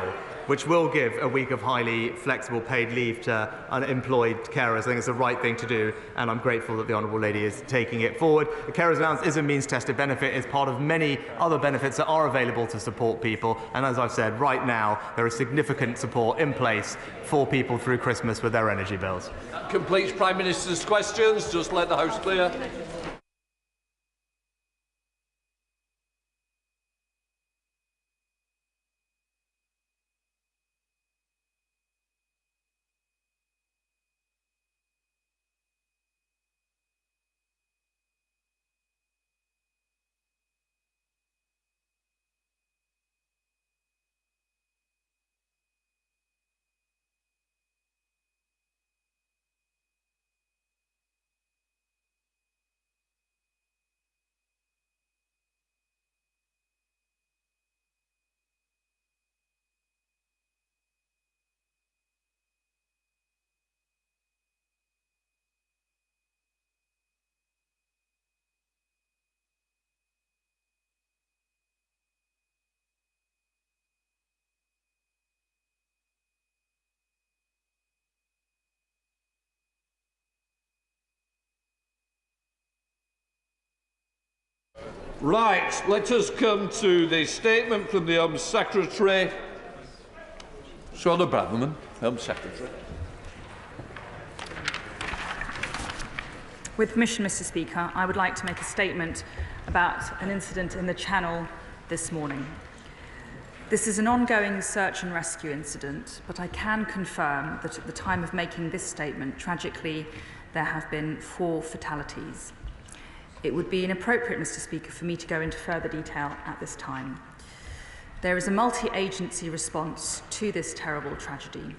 which will give a week of highly flexible paid leave to unemployed carers. I think it's the right thing to do, and I'm grateful that the honourable lady is taking it forward. The carers allowance is a means-tested benefit. It's part of many other benefits that are available to support people, and as I've said, right now there is significant support in place for people through Christmas with their energy bills. That completes Prime Minister's questions. Just let the House clear. Right, let us come to the statement from the Home Secretary. Shona Braverman, Home Secretary. With permission, Mr Speaker, I would like to make a statement about an incident in the Channel this morning. This is an ongoing search and rescue incident, but I can confirm that at the time of making this statement, tragically, there have been 4 fatalities. It would be inappropriate, Mr Speaker, for me to go into further detail at this time. There is a multi-agency response to this terrible tragedy.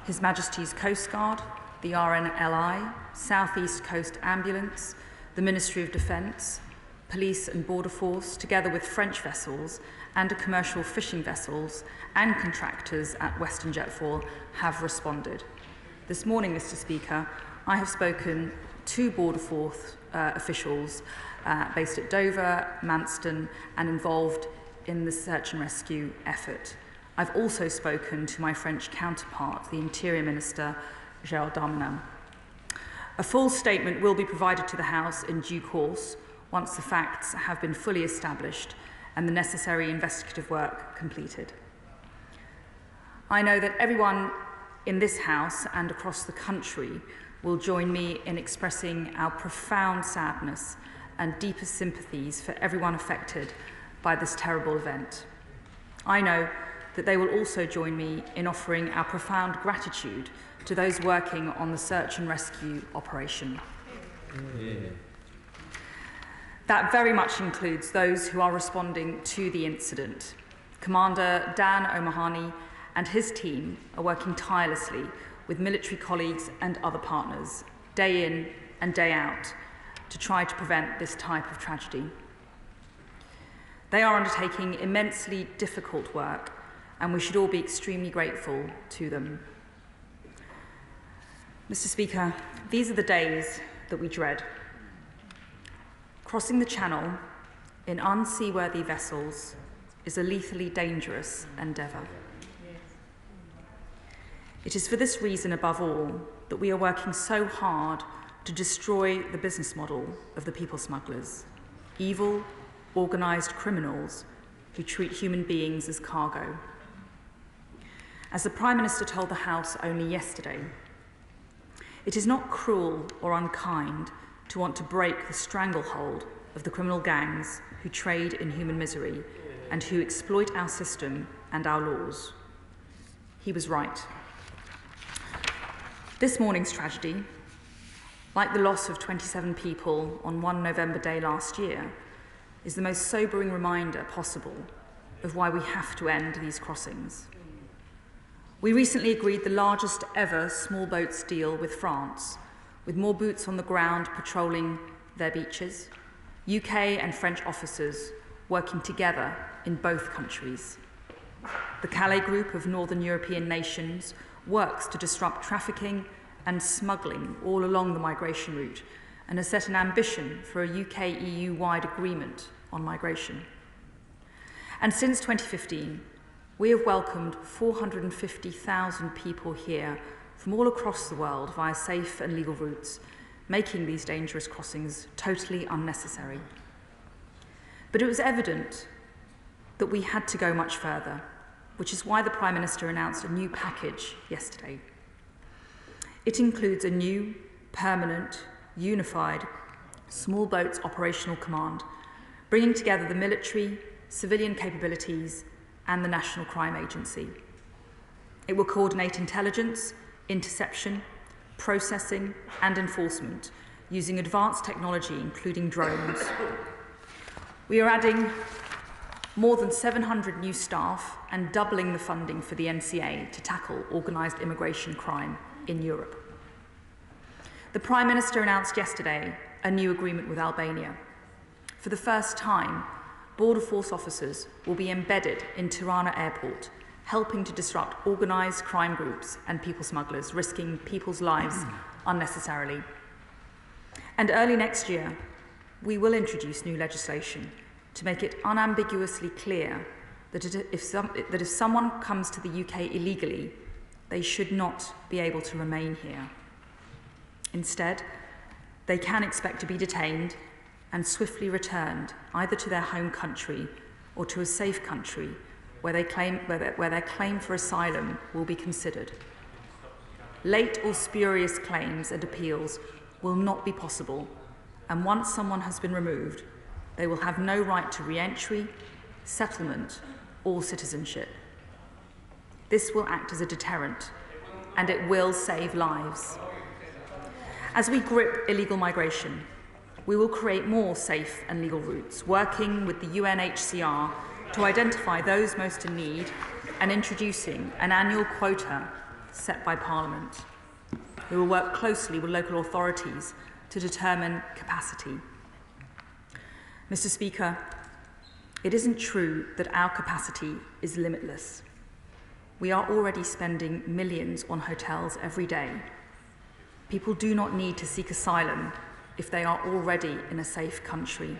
His Majesty's Coast Guard, the RNLI, South East Coast Ambulance, the Ministry of Defence, Police and Border Force, together with French vessels and commercial fishing vessels and contractors at Western Jetfall have responded. This morning, Mr Speaker, I have spoken to Border Force officials based at Dover, Manston, and involved in the search and rescue effort. I've also spoken to my French counterpart, the Interior Minister, Gérald Darmanin. A full statement will be provided to the House in due course once the facts have been fully established and the necessary investigative work completed. I know that everyone in this House and across the country will join me in expressing our profound sadness and deepest sympathies for everyone affected by this terrible event. I know that they will also join me in offering our profound gratitude to those working on the search and rescue operation. That very much includes those who are responding to the incident. Commander Dan O'Mahony and his team are working tirelessly with military colleagues and other partners, day in and day out, to try to prevent this type of tragedy. They are undertaking immensely difficult work, and we should all be extremely grateful to them. Mr Speaker, these are the days that we dread. Crossing the Channel in unseaworthy vessels is a lethally dangerous endeavour. It is for this reason, above all, that we are working so hard to destroy the business model of the people smugglers, evil, organised criminals who treat human beings as cargo. As the Prime Minister told the House only yesterday, it is not cruel or unkind to want to break the stranglehold of the criminal gangs who trade in human misery and who exploit our system and our laws. He was right. This morning's tragedy, like the loss of 27 people on 1 November day last year, is the most sobering reminder possible of why we have to end these crossings. We recently agreed the largest ever small boats deal with France, with more boots on the ground patrolling their beaches, UK and French officers working together in both countries. The Calais group of Northern European nations works to disrupt trafficking and smuggling all along the migration route and has set an ambition for a UK-EU-wide agreement on migration. And since 2015, we have welcomed 450,000 people here from all across the world via safe and legal routes, making these dangerous crossings totally unnecessary. But it was evident that we had to go much further, which is why the Prime Minister announced a new package yesterday. It includes a new, permanent, unified, small boats operational command, bringing together the military, civilian capabilities, and the National Crime Agency. It will coordinate intelligence, interception, processing, and enforcement using advanced technology, including drones. We are adding more than 700 new staff and doubling the funding for the NCA to tackle organised immigration crime in Europe. The Prime Minister announced yesterday a new agreement with Albania. For the first time, Border Force officers will be embedded in Tirana Airport, helping to disrupt organised crime groups and people smugglers, risking people's lives unnecessarily. And early next year, we will introduce new legislation to make it unambiguously clear that if someone comes to the UK illegally, they should not be able to remain here. Instead, they can expect to be detained and swiftly returned either to their home country or to a safe country where their claim for asylum will be considered. Late or spurious claims and appeals will not be possible, and once someone has been removed, they will have no right to re-entry, settlement, or citizenship. This will act as a deterrent, and it will save lives. As we grip illegal migration, we will create more safe and legal routes, working with the UNHCR to identify those most in need and introducing an annual quota set by Parliament. We will work closely with local authorities to determine capacity. Mr. Speaker, it isn't true that our capacity is limitless. We are already spending millions on hotels every day. People do not need to seek asylum if they are already in a safe country.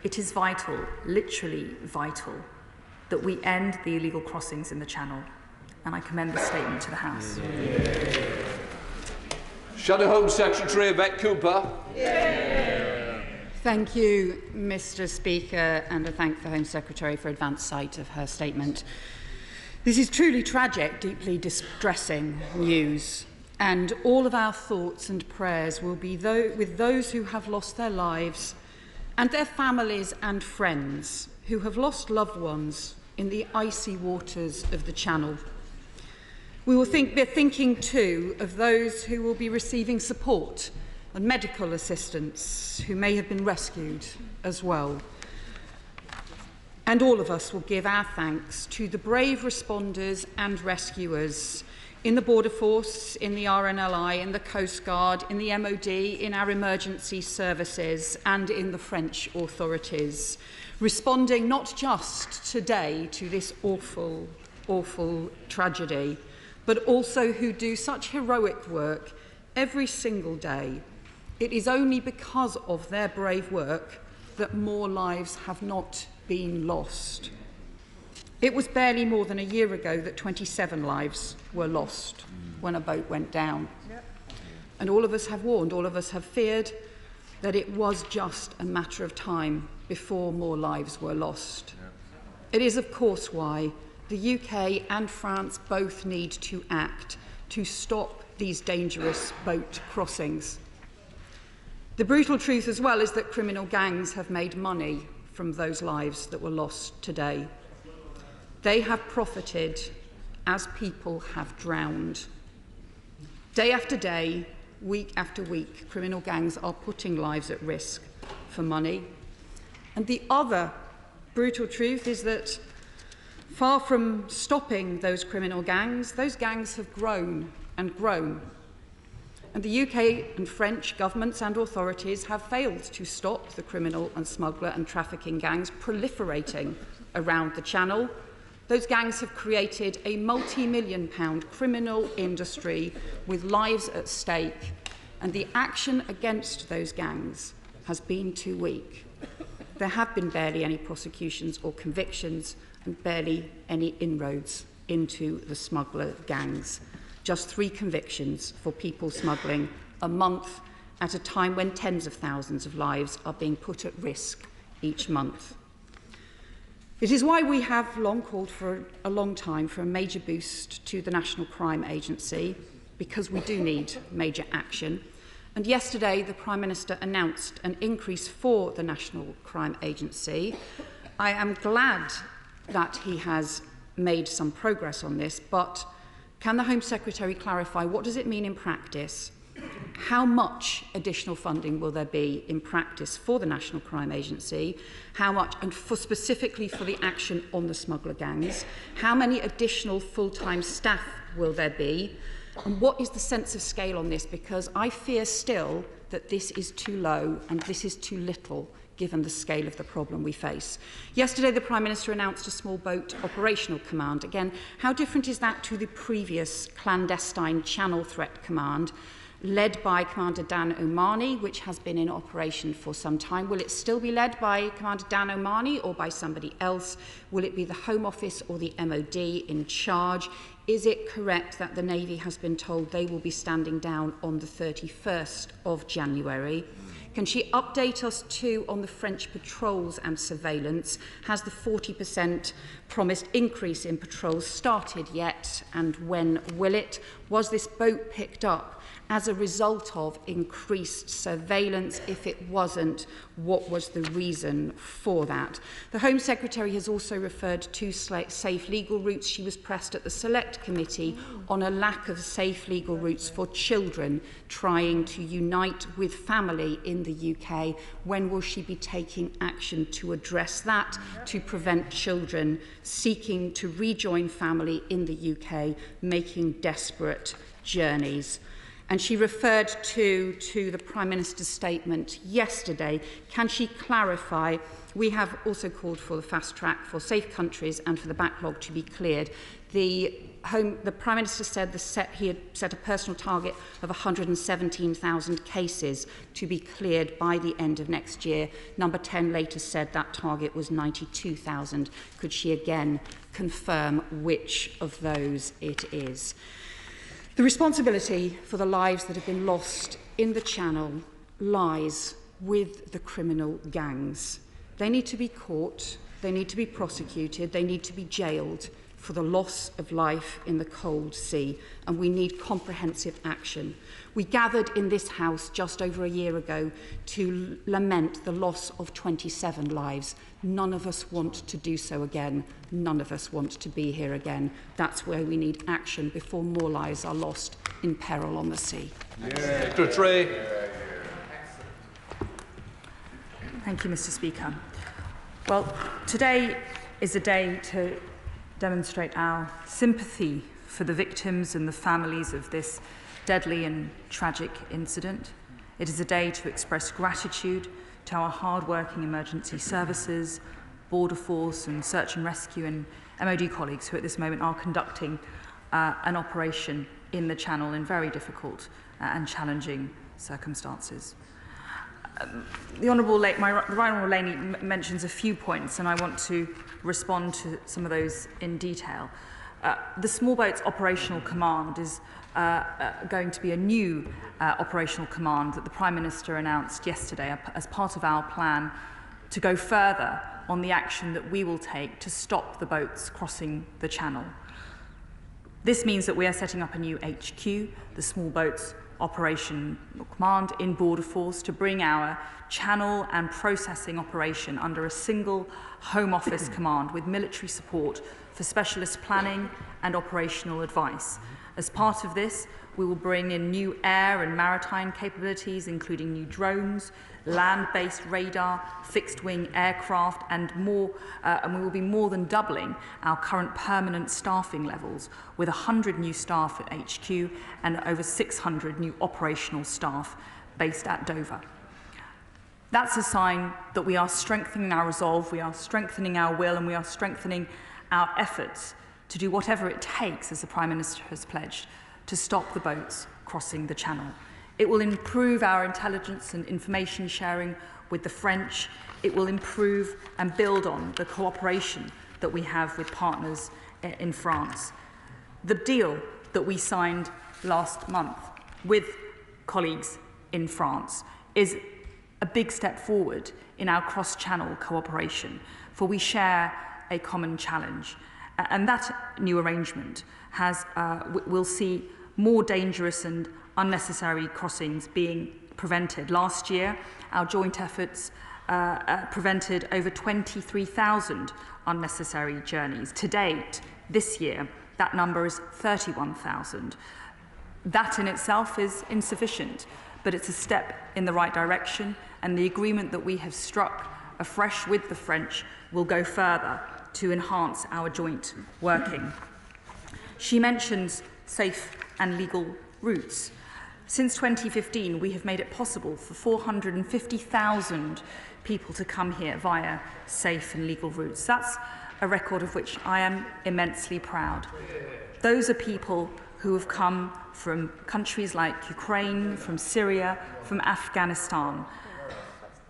It is vital, literally vital, that we end the illegal crossings in the Channel, and I commend this statement to the House. Shadow Home Secretary Yvette Cooper. Thank you, Mr. Speaker, and I thank the Home Secretary for advance sight of her statement. This is truly tragic, deeply distressing news, and all of our thoughts and prayers will be with those who have lost their lives and their families and friends who have lost loved ones in the icy waters of the Channel. We will be thinking too of those who will be receiving support and medical assistance who may have been rescued as well. And all of us will give our thanks to the brave responders and rescuers in the Border Force, in the RNLI, in the Coast Guard, in the MOD, in our emergency services and in the French authorities, responding not just today to this awful, awful tragedy, but also who do such heroic work every single day. It is only because of their brave work that more lives have not been lost. It was barely more than a year ago that 27 lives were lost when a boat went down. And all of us have warned, all of us have feared that it was just a matter of time before more lives were lost. It is, of course, why the UK and France both need to act to stop these dangerous boat crossings. The brutal truth as well is that criminal gangs have made money from those lives that were lost today. They have profited as people have drowned. Day after day, week after week, criminal gangs are putting lives at risk for money. And the other brutal truth is that far from stopping those criminal gangs, those gangs have grown and grown. And the UK and French governments and authorities have failed to stop the criminal and smuggler and trafficking gangs proliferating around the Channel. Those gangs have created a multi-million-pound criminal industry with lives at stake, and the action against those gangs has been too weak. there have been barely any prosecutions or convictions and barely any inroads into the smuggler gangs. Just 3 convictions for people smuggling a month at a time when tens of thousands of lives are being put at risk each month. It is why we have long called for a long time for a major boost to the National Crime Agency, because we do need major action. And yesterday, the Prime Minister announced an increase for the National Crime Agency. I am glad that he has made some progress on this, but can the Home Secretary clarify what does it mean in practice? How much additional funding will there be in practice for the National Crime Agency? How much, and specifically for the action on the smuggler gangs? How many additional full-time staff will there be? And what is the sense of scale on this? Because I fear still that this is too low and this is too little given the scale of the problem we face. Yesterday, the Prime Minister announced a small boat operational command. Again, how different is that to the previous clandestine Channel Threat Command, led by Commander Dan Omani, which has been in operation for some time? Will it still be led by Commander Dan Omani or by somebody else? Will it be the Home Office or the MOD in charge? Is it correct that the Navy has been told they will be standing down on the 31st of January? Can she update us too on the French patrols and surveillance? Has the 40% promised increase in patrols started yet, and when will it? Was this boat picked up as a result of increased surveillance? If it wasn't, what was the reason for that? The Home Secretary has also referred to safe legal routes. She was pressed at the Select Committee on a lack of safe legal routes for children trying to unite with family in the UK. When will she be taking action to address that, to prevent children seeking to rejoin family in the UK, making desperate journeys? And she referred to the Prime Minister's statement yesterday. Can she clarify? We have also called for the fast track for safe countries and for the backlog to be cleared. The Prime Minister said he had set a personal target of 117,000 cases to be cleared by the end of next year. Number 10 later said that target was 92,000. Could she again confirm which of those it is? The responsibility for the lives that have been lost in the Channel lies with the criminal gangs. They need to be caught, they need to be prosecuted, they need to be jailed for the loss of life in the cold sea, and we need comprehensive action. We gathered in this House just over a year ago to lament the loss of 27 lives. None of us want to do so again. None of us want to be here again. That's where we need action before more lives are lost in peril on the sea. Thank you, Mr. Speaker. Well, today is a day to demonstrate our sympathy for the victims and the families of this deadly and tragic incident. It is a day to express gratitude to our hard-working emergency services, border force and search and rescue and MOD colleagues who at this moment are conducting an operation in the Channel in very difficult and challenging circumstances. The Honourable Laney mentions a few points, and I want to respond to some of those in detail. The Small Boats Operational Command is going to be a new operational command that the Prime Minister announced yesterday as part of our plan to go further on the action that we will take to stop the boats crossing the Channel. This means that we are setting up a new HQ, the Small Boats Operational Command in Border Force, to bring our channel and processing operation under a single Home Office command with military support for specialist planning and operational advice. As part of this, we will bring in new air and maritime capabilities, including new drones, land-based radar, fixed-wing aircraft, and more. And we will be more than doubling our current permanent staffing levels, with 100 new staff at HQ and over 600 new operational staff based at Dover. That's a sign that we are strengthening our resolve, we are strengthening our will, and we are strengthening our efforts to do whatever it takes, as the Prime Minister has pledged, to stop the boats crossing the Channel. It will improve our intelligence and information sharing with the French. It will improve and build on the cooperation that we have with partners in France. The deal that we signed last month with colleagues in France is a big step forward in our cross-channel cooperation, for we share a common challenge. And that new arrangement will see more dangerous and unnecessary crossings being prevented. Last year, our joint efforts prevented over 23,000 unnecessary journeys. To date, this year, that number is 31,000. That in itself is insufficient, but it's a step in the right direction, and the agreement that we have struck afresh with the French will go further to enhance our joint working. She mentions safe and legal routes. Since 2015, we have made it possible for 450,000 people to come here via safe and legal routes. That's a record of which I am immensely proud. Those are people who have come from countries like Ukraine, from Syria, from Afghanistan.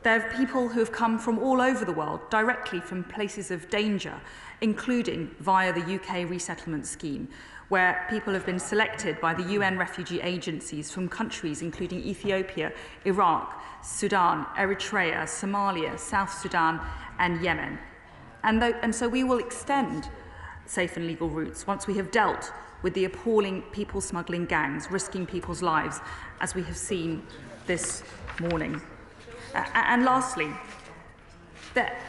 They're people who have come from all over the world, directly from places of danger, including via the UK resettlement scheme, where people have been selected by the UN refugee agencies from countries including Ethiopia, Iraq, Sudan, Eritrea, Somalia, South Sudan, and Yemen. And so we will extend safe and legal routes once we have dealt with the appalling people smuggling gangs risking people's lives, as we have seen this morning. And lastly,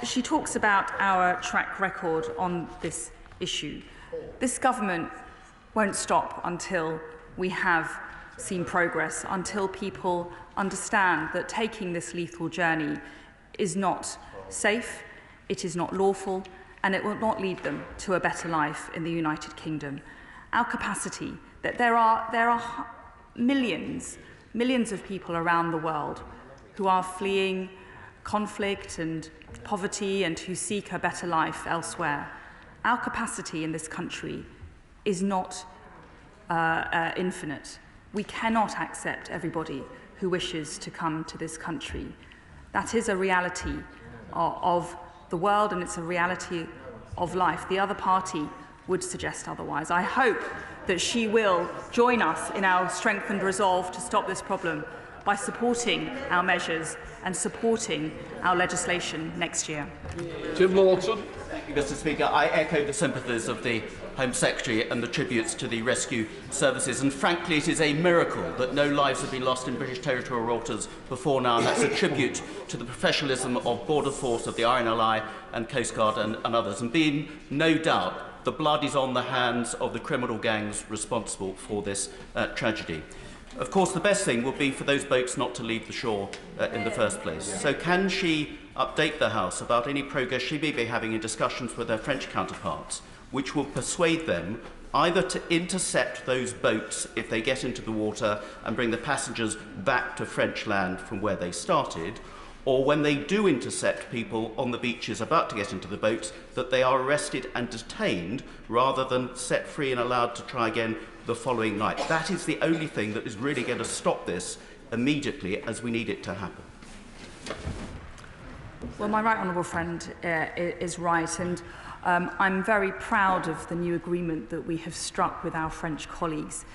she talks about our track record on this issue. This government won't stop until we have seen progress, until people understand that taking this lethal journey is not safe, it is not lawful, and it will not lead them to a better life in the United Kingdom. Our capacity, that there are millions of people around the world who are fleeing conflict and poverty and who seek a better life elsewhere. Our capacity in this country is not infinite. We cannot accept everybody who wishes to come to this country. That is a reality of the world, and it's a reality of life. The other party would suggest otherwise. I hope that she will join us in our strengthened resolve to stop this problem by supporting our measures and supporting our legislation next year. Tim Lawson. Thank you, Mr Speaker. I echo the sympathies of the Home Secretary and the tributes to the rescue services, and frankly it is a miracle that no lives have been lost in British territorial waters before now, and that's a tribute to the professionalism of Border Force, of the RNLI and Coast Guard and others, and being no doubt the blood is on the hands of the criminal gangs responsible for this tragedy. Of course, the best thing would be for those boats not to leave the shore in the first place. So can she update the House about any progress she may be having in discussions with her French counterparts, which will persuade them either to intercept those boats if they get into the water and bring the passengers back to French land from where they started, or when they do intercept people on the beaches about to get into the boats, that they are arrested and detained rather than set free and allowed to try again the following night. That is the only thing that is really going to stop this immediately, as we need it to happen. Well, my right honourable friend is right, and I'm very proud of the new agreement that we have struck with our French colleagues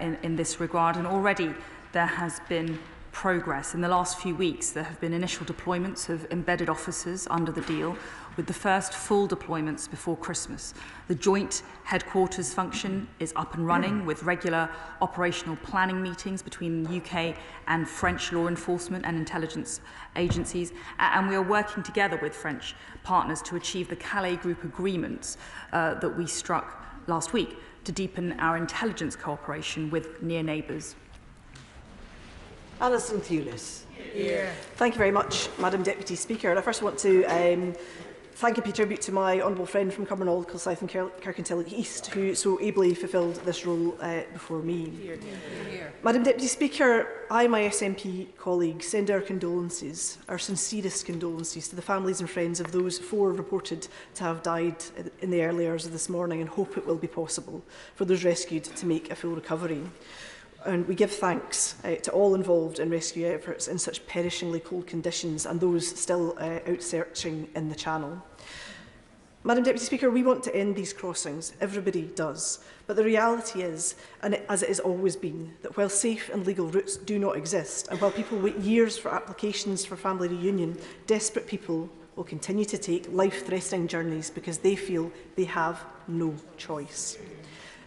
in this regard, and already there has been progress. In the last few weeks, there have been initial deployments of embedded officers under the deal, with the first full deployments before Christmas. The joint headquarters function is up and running with regular operational planning meetings between the UK and French law enforcement and intelligence agencies, and we are working together with French partners to achieve the Calais Group agreements that we struck last week to deepen our intelligence cooperation with near neighbours. Alison Thewlis. Here. Thank you very much, Madam Deputy Speaker. And I first want to thank and pay tribute to my honourable friend from Cumbernauld, South and Kirkintilloch East, who so ably fulfilled this role before me. Here. Madam Deputy Speaker, I and my SNP colleagues send our condolences, our sincerest condolences, to the families and friends of those 4 reported to have died in the early hours of this morning, and hope it will be possible for those rescued to make a full recovery. And we give thanks to all involved in rescue efforts in such perishingly cold conditions and those still out searching in the Channel. Madam Deputy Speaker, we want to end these crossings. Everybody does. But the reality is, and as it has always been, that while safe and legal routes do not exist, and while people wait years for applications for family reunion, desperate people will continue to take life-threatening journeys because they feel they have no choice.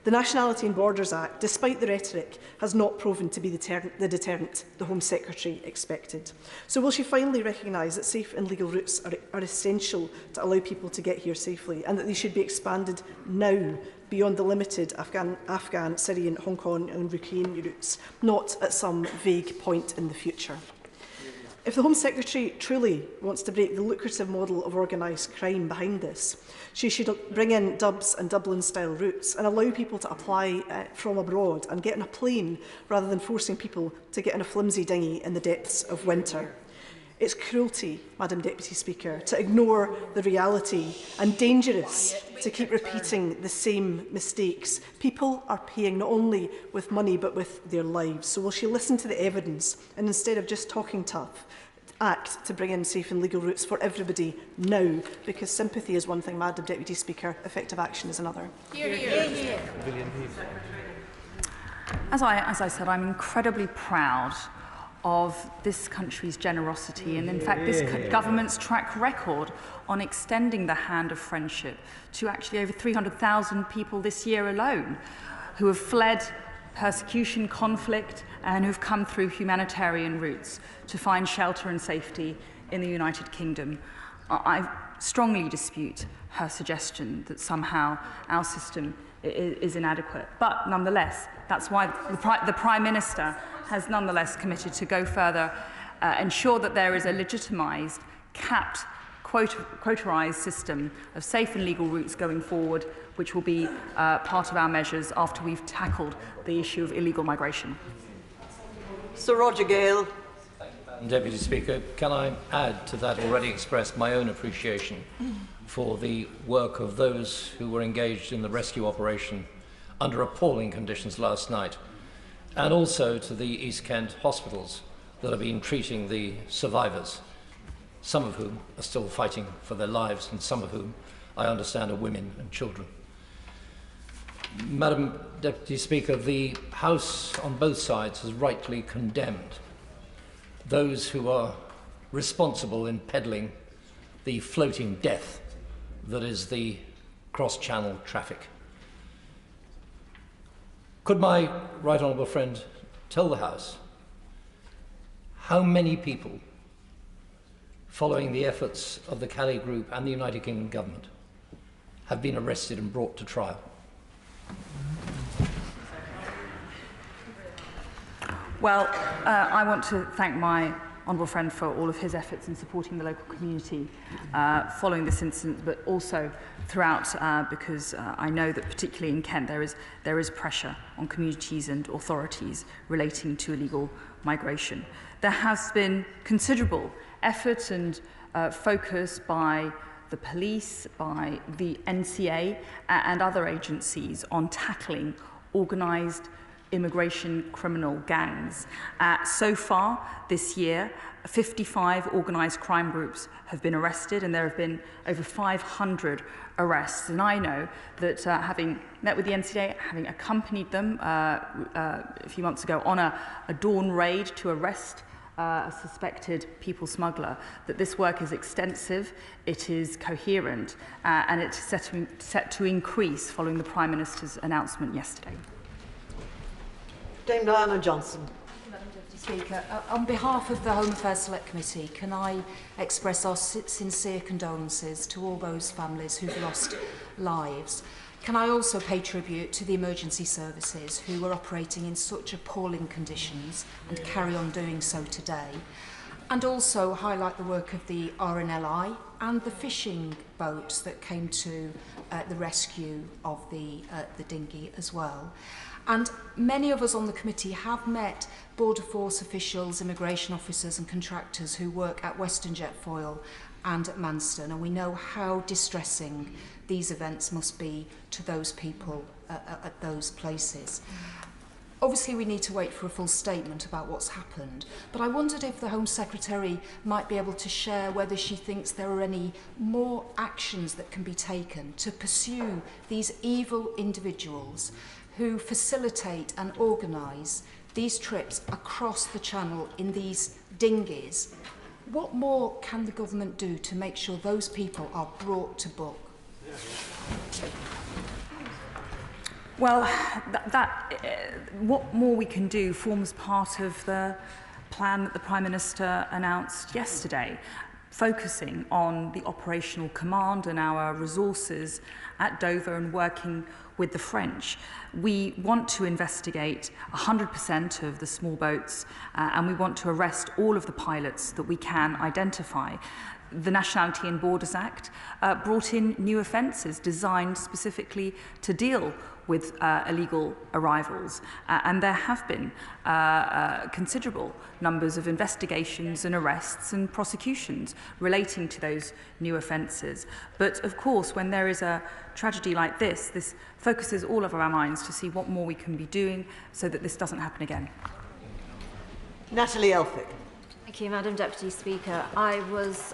The Nationality and Borders Act, despite the rhetoric, has not proven to be the deterrent the Home Secretary expected. So will she finally recognise that safe and legal routes are essential to allow people to get here safely, and that they should be expanded now beyond the limited Afghan, Syrian, Hong Kong and Ukraine routes, not at some vague point in the future? If the Home Secretary truly wants to break the lucrative model of organised crime behind this, she should bring in Dubs and Dublin-style routes and allow people to apply from abroad and get on a plane rather than forcing people to get in a flimsy dinghy in the depths of winter. It's cruelty, Madam Deputy Speaker, to ignore the reality and dangerous to keep repeating the same mistakes. People are paying not only with money but with their lives. So will she listen to the evidence and instead of just talking tough, act to bring in safe and legal routes for everybody now? Because sympathy is one thing, Madam Deputy Speaker, effective action is another. Hear, hear. Hear. As I said, I'm incredibly proud of this country's generosity and, in fact, this government's track record on extending the hand of friendship to actually over 300,000 people this year alone who have fled persecution, conflict, and who've come through humanitarian routes to find shelter and safety in the United Kingdom. I strongly dispute her suggestion that somehow our system is inadequate. But nonetheless, that's why the Prime Minister has nonetheless committed to go further, ensure that there is a legitimised, capped, quotarised system of safe and legal routes going forward, which will be part of our measures after we've tackled the issue of illegal migration. Sir Roger Gale. Deputy Speaker, can I add to that already expressed my own appreciation for the work of those who were engaged in the rescue operation under appalling conditions last night, and also to the East Kent hospitals that have been treating the survivors, some of whom are still fighting for their lives and some of whom, I understand, are women and children. Madam Deputy Speaker, the House on both sides has rightly condemned those who are responsible in peddling the floating death that is the cross-channel traffic. Could my right honourable friend tell the House how many people, following the efforts of the Calais Group and the United Kingdom government, have been arrested and brought to trial? Well, I want to thank my honourable friend for all of his efforts in supporting the local community following this incident, but also throughout, because I know that particularly in Kent there is pressure on communities and authorities relating to illegal migration. There has been considerable effort and focus by the police, by the NCA and other agencies on tackling organised immigration criminal gangs. So far this year, 55 organised crime groups have been arrested, and there have been over 500 arrests. And I know that having met with the NCA, having accompanied them a few months ago on a dawn raid to arrest a suspected people smuggler, that this work is extensive, it is coherent, and it's set to increase following the Prime Minister's announcement yesterday. Dame Diana Johnson. Madam Deputy Speaker, on behalf of the Home Affairs Select Committee, can I express our sincere condolences to all those families who've lost lives? Can I also pay tribute to the emergency services who are operating in such appalling conditions and carry on doing so today? And also highlight the work of the RNLI and the fishing boats that came to the rescue of the dinghy as well. And many of us on the committee have met Border Force officials, immigration officers and contractors who work at Western Jetfoil and at Manston, and we know how distressing these events must be to those people at those places. Obviously, we need to wait for a full statement about what's happened, but I wondered if the Home Secretary might be able to share whether she thinks there are any more actions that can be taken to pursue these evil individuals who facilitate and organise these trips across the Channel in these dinghies. What more can the government do to make sure those people are brought to book? Well, what more we can do forms part of the plan that the Prime Minister announced yesterday, focusing on the operational command and our resources at Dover and working with the French. We want to investigate 100% of the small boats and we want to arrest all of the pilots that we can identify. The Nationality and Borders Act brought in new offences designed specifically to deal with illegal arrivals, and there have been considerable numbers of investigations and arrests and prosecutions relating to those new offences. But of course, when there is a tragedy like this focuses all of our minds to see what more we can be doing so that this doesn't happen again. Natalie Elphick. Thank you, Madam Deputy Speaker. I was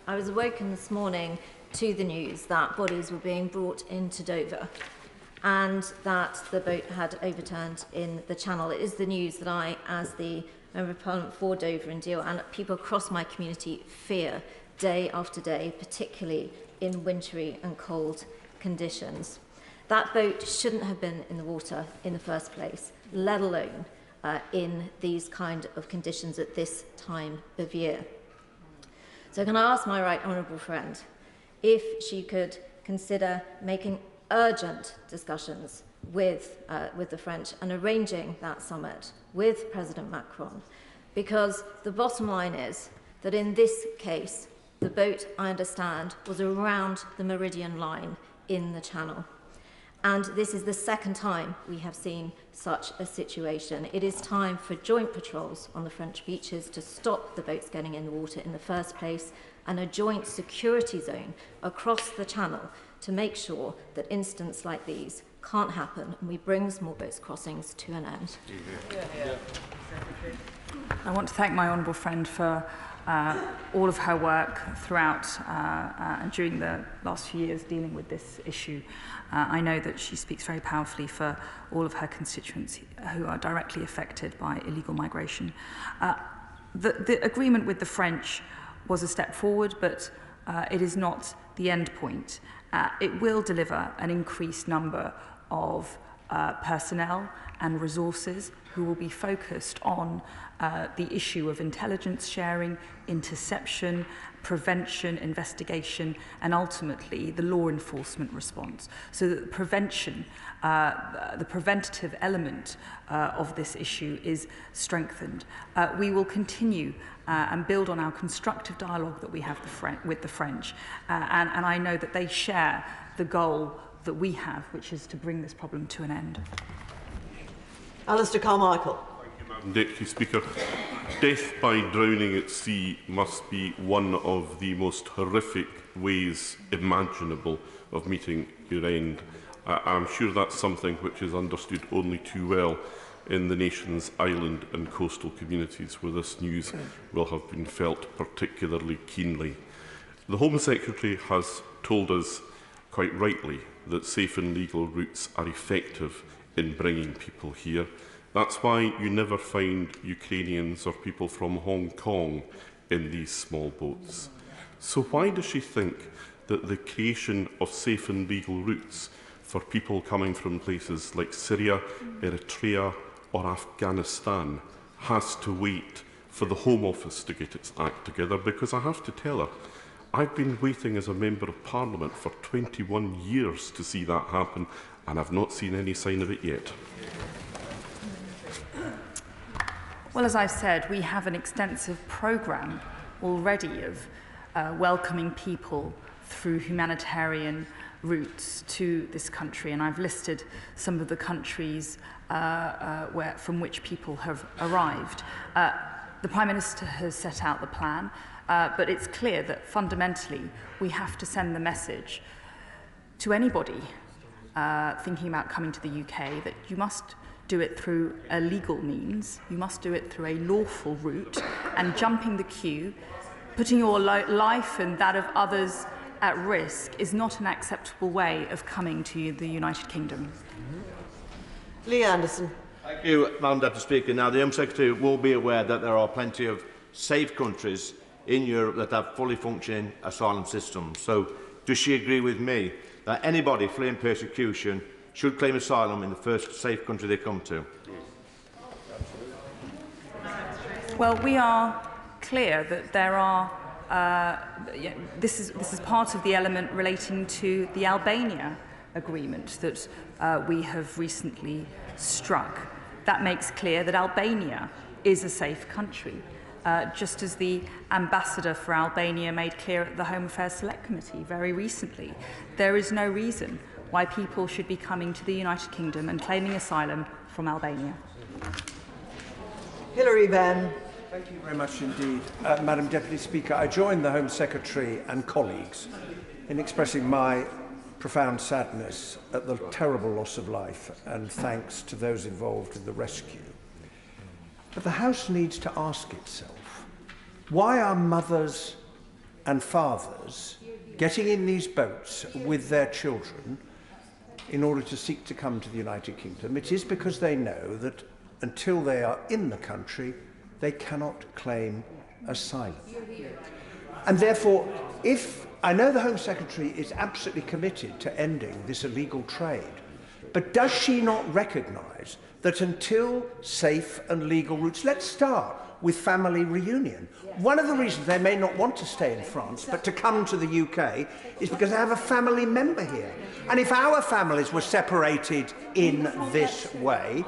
awoken this morning to the news that bodies were being brought into Dover and that the boat had overturned in the Channel. It is the news that I, as the Member of Parliament for Dover and Deal, and people across my community fear day after day, particularly in wintry and cold conditions. That boat shouldn't have been in the water in the first place, let alone in these kind of conditions at this time of year. So can I ask my right honourable friend if she could consider making urgent discussions with the French and arranging that summit with President Macron, because the bottom line is that in this case, the boat, I understand, was around the meridian line in the Channel. And this is the second time we have seen such a situation. It is time for joint patrols on the French beaches to stop the boats getting in the water in the first place, and a joint security zone across the Channel to make sure that incidents like these can't happen and we bring small boats crossings to an end. I want to thank my honourable friend for all of her work throughout and during the last few years dealing with this issue. I know that she speaks very powerfully for all of her constituents who are directly affected by illegal migration. The agreement with the French was a step forward, but it is not the end point. It will deliver an increased number of personnel and resources who will be focused on the issue of intelligence sharing, interception, prevention, investigation, and ultimately the law enforcement response, so that the prevention, the preventative element of this issue is strengthened. We will continue and build on our constructive dialogue that we have with the French, and I know that they share the goal that we have, which is to bring this problem to an end. Alistair Carmichael. Deputy Speaker, death by drowning at sea must be one of the most horrific ways imaginable of meeting your end. I'm sure that's something which is understood only too well in the nation's island and coastal communities where this news will have been felt particularly keenly. The Home Secretary has told us, quite rightly, that safe and legal routes are effective in bringing people here. That's why you never find Ukrainians or people from Hong Kong in these small boats. So why does she think that the creation of safe and legal routes for people coming from places like Syria, Eritrea or Afghanistan has to wait for the Home Office to get its act together? Because I have to tell her, I've been waiting as a Member of Parliament for 21 years to see that happen, and I've not seen any sign of it yet. Well, as I've said, we have an extensive programme already of welcoming people through humanitarian routes to this country, and I've listed some of the countries from which people have arrived. The Prime Minister has set out the plan, but it's clear that fundamentally we have to send the message to anybody thinking about coming to the UK that you must do it through a legal means. You must do it through a lawful route, and jumping the queue, putting your life and that of others at risk is not an acceptable way of coming to the United Kingdom. Lee Anderson. Thank you, Madam Deputy Speaker. Now, the Home Secretary will be aware that there are plenty of safe countries in Europe that have fully functioning asylum systems. So, does she agree with me that anybody fleeing persecution should claim asylum in the first safe country they come to? Well, we are clear that there are. This is part of the element relating to the Albania agreement that we have recently struck. That makes clear that Albania is a safe country, just as the ambassador for Albania made clear at the Home Affairs Select Committee very recently. There is no reason why people should be coming to the United Kingdom and claiming asylum from Albania. Hilary Benn. Thank you very much indeed. Madam Deputy Speaker, I join the Home Secretary and colleagues in expressing my profound sadness at the terrible loss of life, and thanks to those involved in the rescue. But the House needs to ask itself, why are mothers and fathers getting in these boats with their children in order to seek to come to the United Kingdom? It is because they know that until they are in the country, they cannot claim asylum. And therefore, if I know the Home Secretary is absolutely committed to ending this illegal trade, but does she not recognise that until safe and legal routes, let's start with family reunion. One of the reasons they may not want to stay in France, but to come to the UK, is because they have a family member here. And if our families were separated in this way,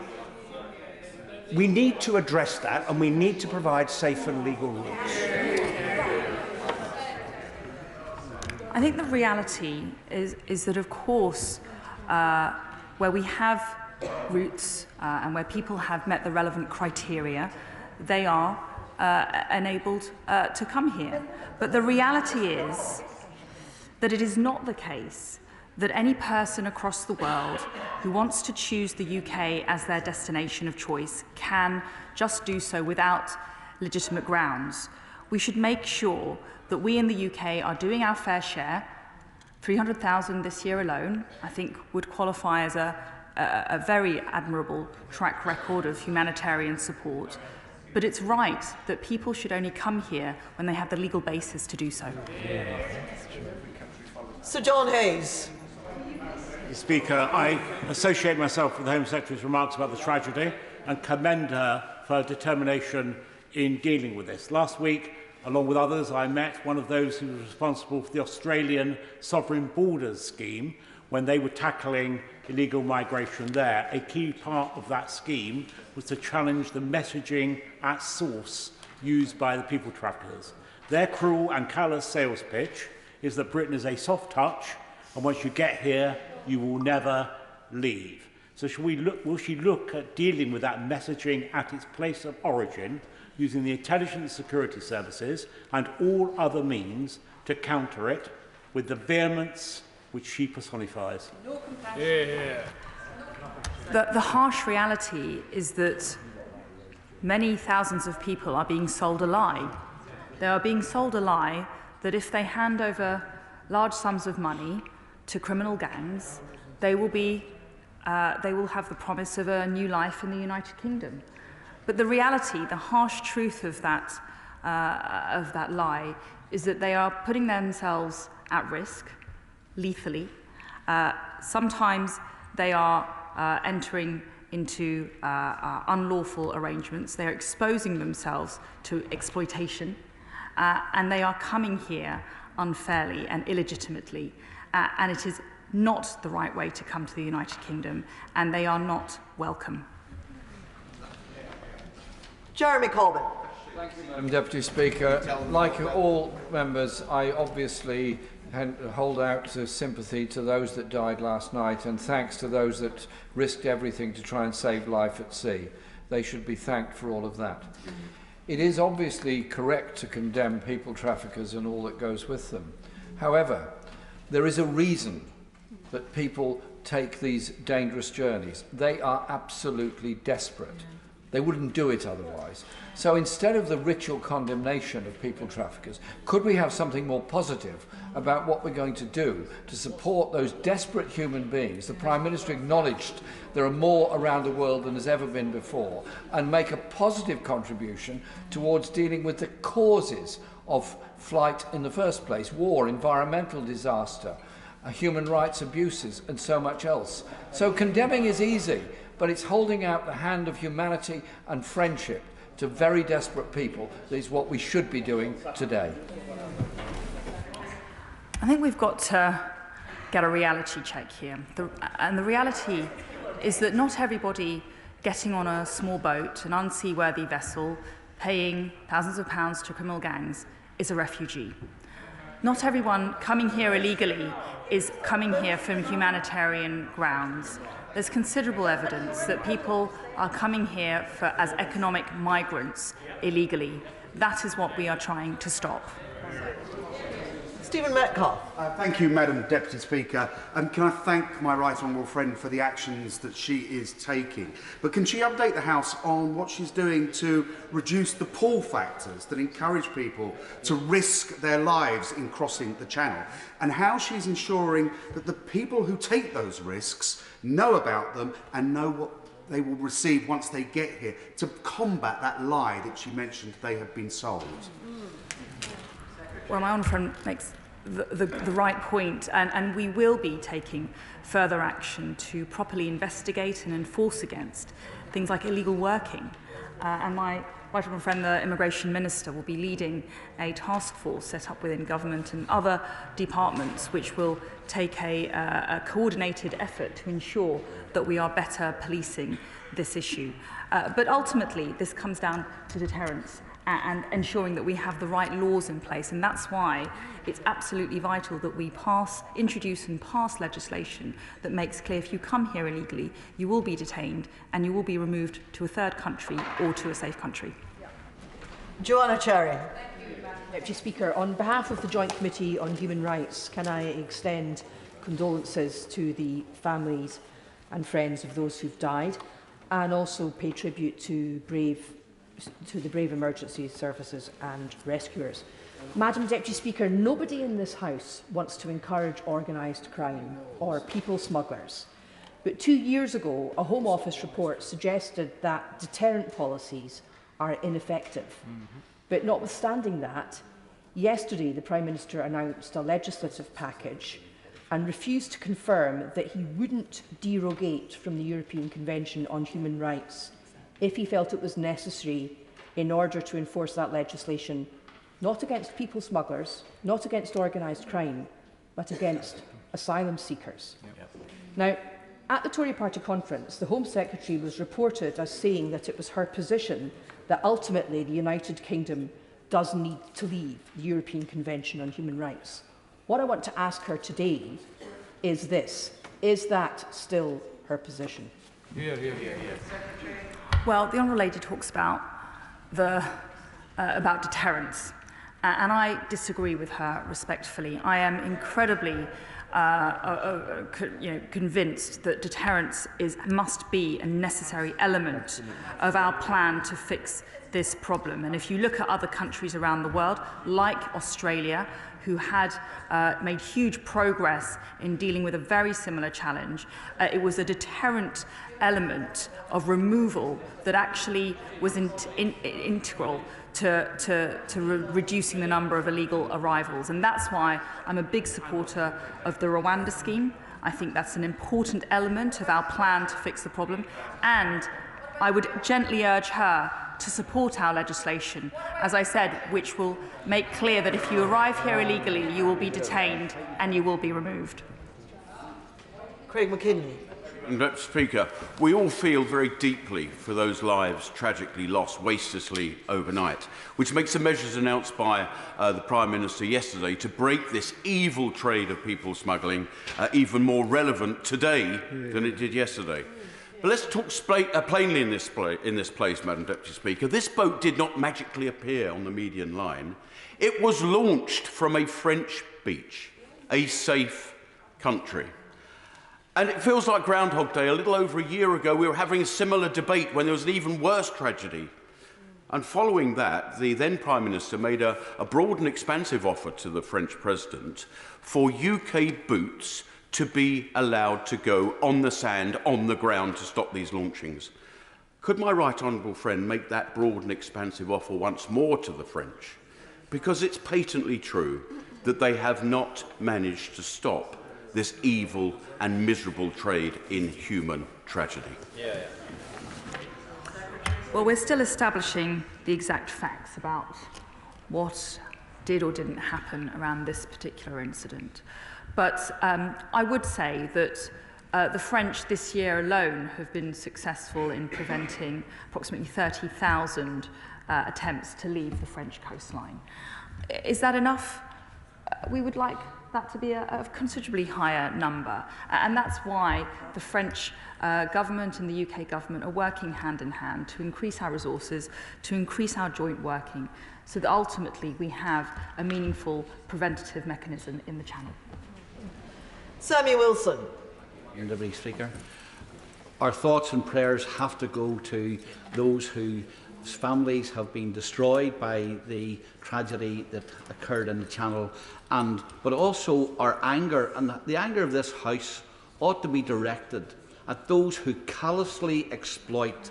we need to address that, and we need to provide safe and legal routes. I think the reality is that, of course, where we have routes and where people have met the relevant criteria, they are enabled to come here. But the reality is that it is not the case that any person across the world who wants to choose the UK as their destination of choice can just do so without legitimate grounds. We should make sure that we in the UK are doing our fair share. 300,000 this year alone, I think, would qualify as a very admirable track record of humanitarian support. But it's right that people should only come here when they have the legal basis to do so. Sir John Hayes. Speaker, I associate myself with the Home Secretary's remarks about the tragedy and commend her for her determination in dealing with this. Last week, along with others, I met one of those who was responsible for the Australian Sovereign Borders Scheme when they were tackling illegal migration there. A key part of that scheme was to challenge the messaging at source used by the people traffickers. Their cruel and callous sales pitch is that Britain is a soft touch, and once you get here, you will never leave. So will she look at dealing with that messaging at its place of origin, using the intelligence and security services and all other means to counter it with the vehemence which she personifies? The harsh reality is that many thousands of people are being sold a lie. They are being sold a lie that if they hand over large sums of money to criminal gangs, they will have the promise of a new life in the United Kingdom. But the reality, the harsh truth of that lie, is that they are putting themselves at risk, lethally. Sometimes they are entering into unlawful arrangements. They are exposing themselves to exploitation, and they are coming here unfairly and illegitimately. And it is not the right way to come to the United Kingdom, and they are not welcome. Jeremy Corbyn. Thank you, Madam Deputy Speaker. Like all members, I obviously hold out sympathy to those that died last night, and thanks to those that risked everything to try and save life at sea. They should be thanked for all of that. It is obviously correct to condemn people traffickers and all that goes with them. However, there is a reason that people take these dangerous journeys. They are absolutely desperate. They wouldn't do it otherwise. So instead of the ritual condemnation of people traffickers, could we have something more positive about what we're going to do to support those desperate human beings? The Prime Minister acknowledged there are more around the world than has ever been before, and make a positive contribution towards dealing with the causes of flight in the first place: war, environmental disaster, human rights abuses, and so much else. So condemning is easy, but it's holding out the hand of humanity and friendship to very desperate people that is what we should be doing today. I think we've got to get a reality check here. And the reality is that not everybody getting on a small boat, an unseaworthy vessel, paying thousands of pounds to criminal gangs is a refugee. Not everyone coming here illegally is coming here from humanitarian grounds. There's considerable evidence that people are coming here as economic migrants illegally. That is what we are trying to stop. Stephen Metcalfe. Thank you, Madam Deputy Speaker. Can I thank my right honourable friend for the actions that she is taking? But can she update the House on what she's doing to reduce the pull factors that encourage people to risk their lives in crossing the Channel? And how she's ensuring that the people who take those risks know about them and know what they will receive once they get here, to combat that lie that she mentioned they have been sold? Well, my honourable friend makes the right point, and we will be taking further action to properly investigate and enforce against things like illegal working. And my right honourable friend, the Immigration Minister, will be leading a task force set up within government and other departments which will take a coordinated effort to ensure that we are better policing this issue. But ultimately, this comes down to deterrence and ensuring that we have the right laws in place. And that's why it's absolutely vital that we introduce and pass legislation that makes clear if you come here illegally, you will be detained and you will be removed to a third country or to a safe country. Joanna Cherry. Deputy Speaker, on behalf of the Joint Committee on Human Rights, can I extend condolences to the families and friends of those who've died, and also pay tribute to the brave emergency services and rescuers. Madam Deputy Speaker, nobody in this House wants to encourage organised crime or people smugglers. But 2 years ago, a Home Office report suggested that deterrent policies are ineffective. But notwithstanding that, yesterday the Prime Minister announced a legislative package and refused to confirm that he wouldn't derogate from the European Convention on Human Rights if he felt it was necessary in order to enforce that legislation, not against people smugglers, not against organised crime, but against asylum seekers. Now, at the Tory Party conference, the Home Secretary was reported as saying that it was her position that ultimately the United Kingdom does need to leave the European Convention on Human Rights. What I want to ask her today is this: is that still her position? Well, the Honourable Lady talks about deterrence, and I disagree with her respectfully. I am incredibly convinced that deterrence must be a necessary element of our plan to fix this problem. And if you look at other countries around the world, like Australia, who had made huge progress in dealing with a very similar challenge, it was a deterrent element of removal that actually was integral to reducing the number of illegal arrivals. And that's why I'm a big supporter of the Rwanda scheme. I think that's an important element of our plan to fix the problem. And I would gently urge her to support our legislation, as I said, which will make clear that if you arrive here illegally, you will be detained and you will be removed. Craig McKinley. Mr Speaker, we all feel very deeply for those lives tragically lost wastelessly overnight, which makes the measures announced by the Prime Minister yesterday to break this evil trade of people smuggling even more relevant today than it did yesterday. But let's talk plainly in this place, Madam Deputy Speaker. This boat did not magically appear on the median line. It was launched from a French beach, a safe country. And it feels like Groundhog Day. A little over a year ago, we were having a similar debate when there was an even worse tragedy. And following that, the then Prime Minister made a broad and expansive offer to the French President for UK boots to be allowed to go on the sand, on the ground, to stop these launchings. Could my right honourable friend make that broad and expansive offer once more to the French? Because it's patently true that they have not managed to stop this evil and miserable trade in human tragedy. Well, we're still establishing the exact facts about what did or didn't happen around this particular incident. But I would say that the French this year alone have been successful in preventing approximately 30,000 attempts to leave the French coastline. Is that enough? We would like that to be a considerably higher number. And that's why the French government and the UK government are working hand in hand to increase our resources, to increase our joint working, so that ultimately we have a meaningful preventative mechanism in the Channel. Samuel Wilson. Deputy Speaker. Our thoughts and prayers have to go to those whose families have been destroyed by the tragedy that occurred in the Channel, but also our anger, and the anger of this House ought to be directed at those who callously exploit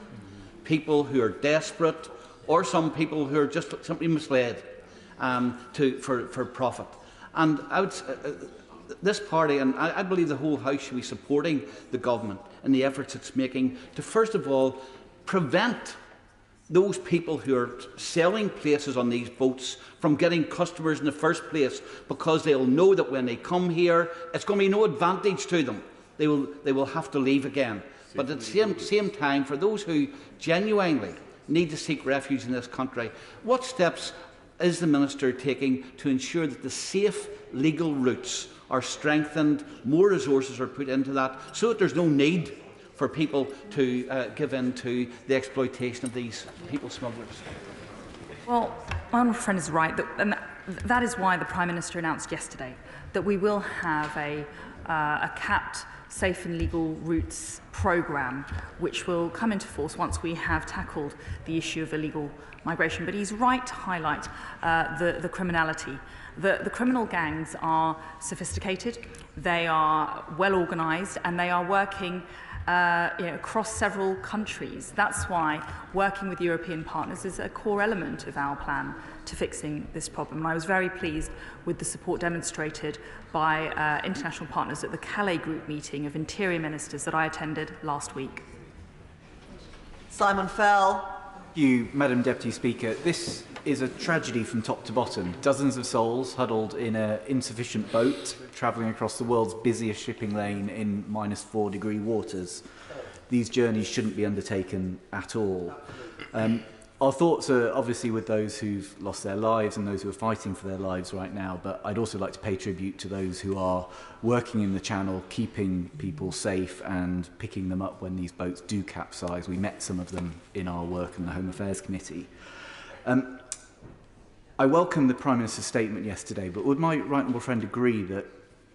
people who are desperate, or some people who are just simply misled for profit. And I would this party, and I believe the whole House, should be supporting the government in the efforts it's making to, first of all, prevent those people who are selling places on these boats from getting customers in the first place, because they'll know that when they come here, it's going to be no advantage to them. They will have to leave again. But at the same time, for those who genuinely need to seek refuge in this country, what steps is the Minister taking to ensure that the safe legal routes are strengthened, more resources are put into that, so that there's no need for people to give in to the exploitation of these people smugglers? Well, my honourable friend is right, and that is why the Prime Minister announced yesterday that we will have a capped safe and legal routes programme, which will come into force once we have tackled the issue of illegal migration. But he's right to highlight the criminality. The criminal gangs are sophisticated, they are well organised, and they are working across several countries. That's why working with European partners is a core element of our plan to fixing this problem. I was very pleased with the support demonstrated by international partners at the Calais Group meeting of Interior Ministers that I attended last week. Simon Fell. Thank you, Madam Deputy Speaker. This is a tragedy from top to bottom. Dozens of souls huddled in an insufficient boat travelling across the world's busiest shipping lane in -4-degree waters. These journeys shouldn't be undertaken at all. Our thoughts are obviously with those who've lost their lives and those who are fighting for their lives right now, but I'd also like to pay tribute to those who are working in the Channel, keeping people safe and picking them up when these boats do capsize. We met some of them in our work in the Home Affairs Committee. I welcome the Prime Minister's statement yesterday, but would my right honourable friend agree that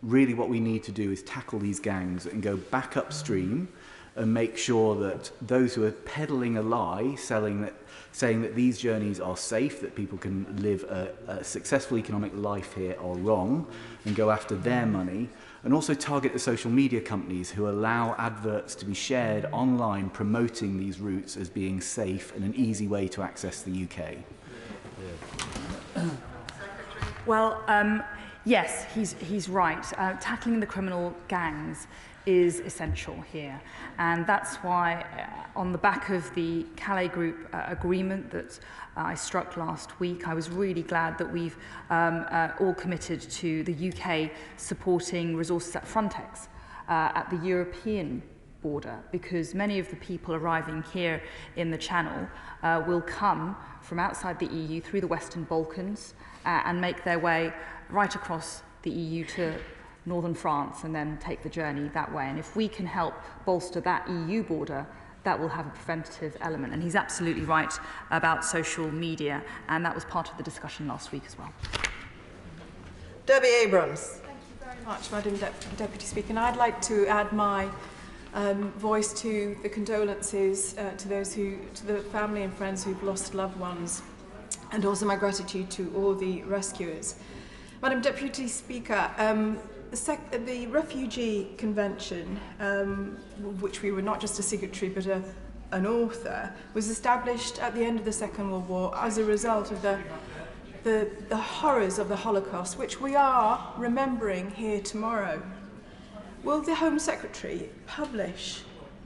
really what we need to do is tackle these gangs and go back upstream and make sure that those who are peddling a lie, saying that these journeys are safe, that people can live a successful economic life here, are wrong, and go after their money, and also target the social media companies who allow adverts to be shared online promoting these routes as being safe and an easy way to access the UK. Well, yes, he's right. Tackling the criminal gangs is essential here, and that's why on the back of the Calais Group agreement that I struck last week, I was really glad that we've all committed to the UK supporting resources at Frontex at the European border, because many of the people arriving here in the Channel will come from outside the EU through the Western Balkans and make their way right across the EU to northern France and then take the journey that way. And if we can help bolster that EU border, that will have a preventative element. And he's absolutely right about social media, and that was part of the discussion last week as well. Debbie Abrams. Thank you very much, Madam Deputy Speaker. And I'd like to add my voice to the condolences to the family and friends who've lost loved ones, and also my gratitude to all the rescuers. Madam Deputy Speaker, the Refugee Convention, which we were not just a signatory but an author, was established at the end of the Second World War as a result of the horrors of the Holocaust, which we are remembering here tomorrow. Will the Home Secretary publish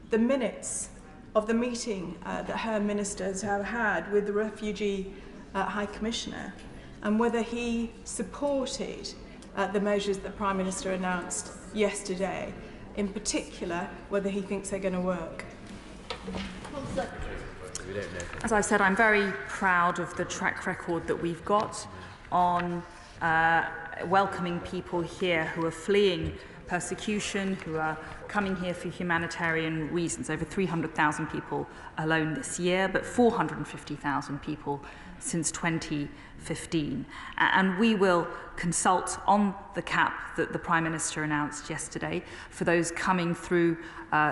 the minutes of the meeting that her ministers have had with the Refugee High Commissioner, and whether he supported the measures that the Prime Minister announced yesterday, in particular whether he thinks they're going to work? As I said, I'm very proud of the track record that we've got on welcoming people here who are fleeing persecution, who are coming here for humanitarian reasons. Over 300,000 people alone this year, but 450,000 people since 2015. And we will consult on the cap that the Prime Minister announced yesterday for those coming through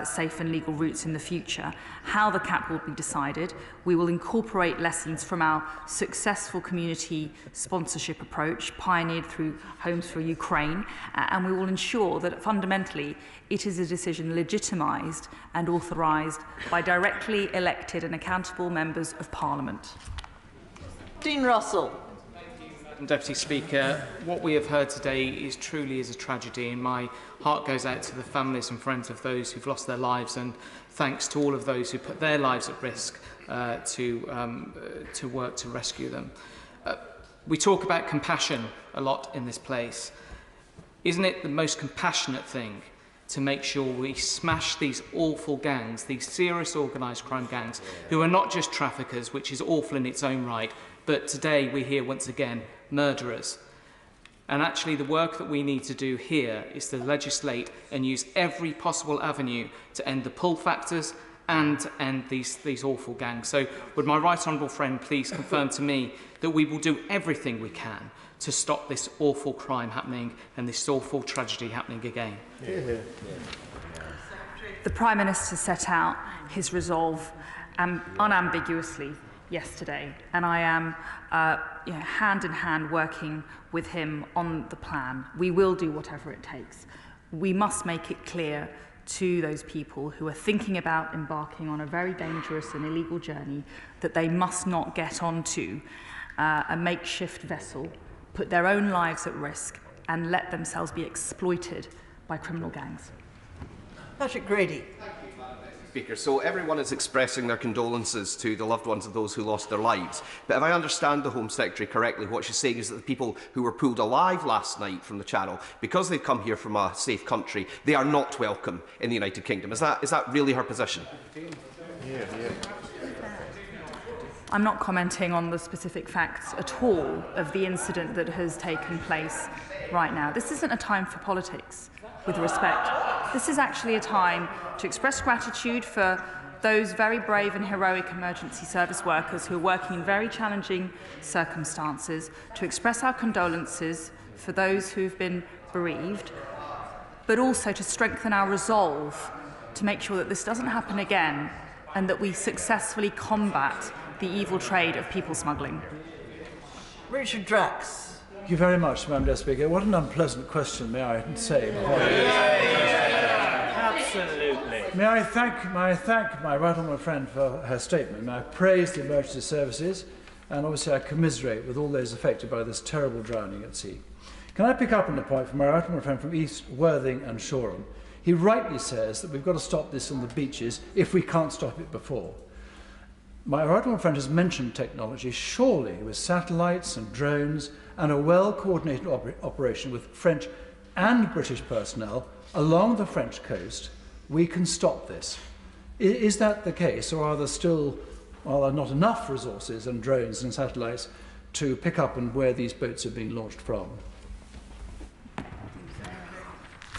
safe and legal routes in the future. How the cap will be decided, we will incorporate lessons from our successful community sponsorship approach pioneered through Homes for Ukraine, and we will ensure that fundamentally it is a decision legitimised and authorised by directly elected and accountable members of Parliament. Dean Russell. Deputy Speaker, what we have heard today is truly a tragedy, and my heart goes out to the families and friends of those who've lost their lives, and thanks to all of those who put their lives at risk to work to rescue them. We talk about compassion a lot in this place. Isn't it the most compassionate thing to make sure we smash these awful gangs, these serious organised crime gangs, who are not just traffickers, which is awful in its own right, but today we hear once again murderers. And actually the work that we need to do here is to legislate and use every possible avenue to end the pull factors and end these awful gangs. So would my right honourable friend please confirm to me that we will do everything we can to stop this awful crime happening and this awful tragedy happening again? The Prime Minister set out his resolve unambiguously yesterday, and I am hand in hand working with him on the plan. We will do whatever it takes. We must make it clear to those people who are thinking about embarking on a very dangerous and illegal journey that they must not get onto a makeshift vessel, put their own lives at risk, and let themselves be exploited by criminal gangs. Patrick Grady. Speaker. So everyone is expressing their condolences to the loved ones of those who lost their lives. But if I understand the Home Secretary correctly, what she's saying is that the people who were pulled alive last night from the Channel, because they've come here from a safe country, they are not welcome in the United Kingdom. Is that really her position? I'm not commenting on the specific facts at all of the incident that has taken place right now. This isn't a time for politics, with respect. This is actually a time to express gratitude for those very brave and heroic emergency service workers who are working in very challenging circumstances, to express our condolences for those who've been bereaved, but also to strengthen our resolve to make sure that this doesn't happen again and that we successfully combat the evil trade of people smuggling. Richard Drax. Thank you very much, Madam Deputy Speaker. What an unpleasant question, may I say. Absolutely. May I thank my right honourable friend for her statement. May I praise the emergency services, and obviously I commiserate with all those affected by this terrible drowning at sea. Can I pick up on the point from my right honourable friend from East Worthing and Shoreham? He rightly says that we've got to stop this on the beaches if we can't stop it before. My right honourable friend has mentioned technology. Surely, with satellites and drones and a well-coordinated operation with French and British personnel along the French coast, we can stop this. Is that the case, or are there not enough resources and drones and satellites to pick up on where these boats are being launched from?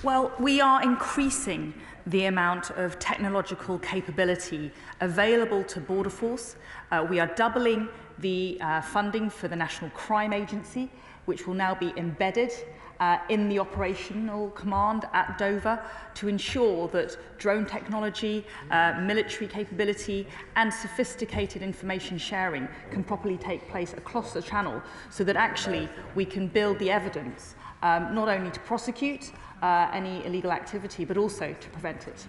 Well, we are increasing the amount of technological capability available to Border Force. We are doubling the funding for the National Crime Agency, which will now be embedded in the operational command at Dover to ensure that drone technology, military capability and sophisticated information sharing can properly take place across the channel, so that actually we can build the evidence not only to prosecute any illegal activity but also to prevent it.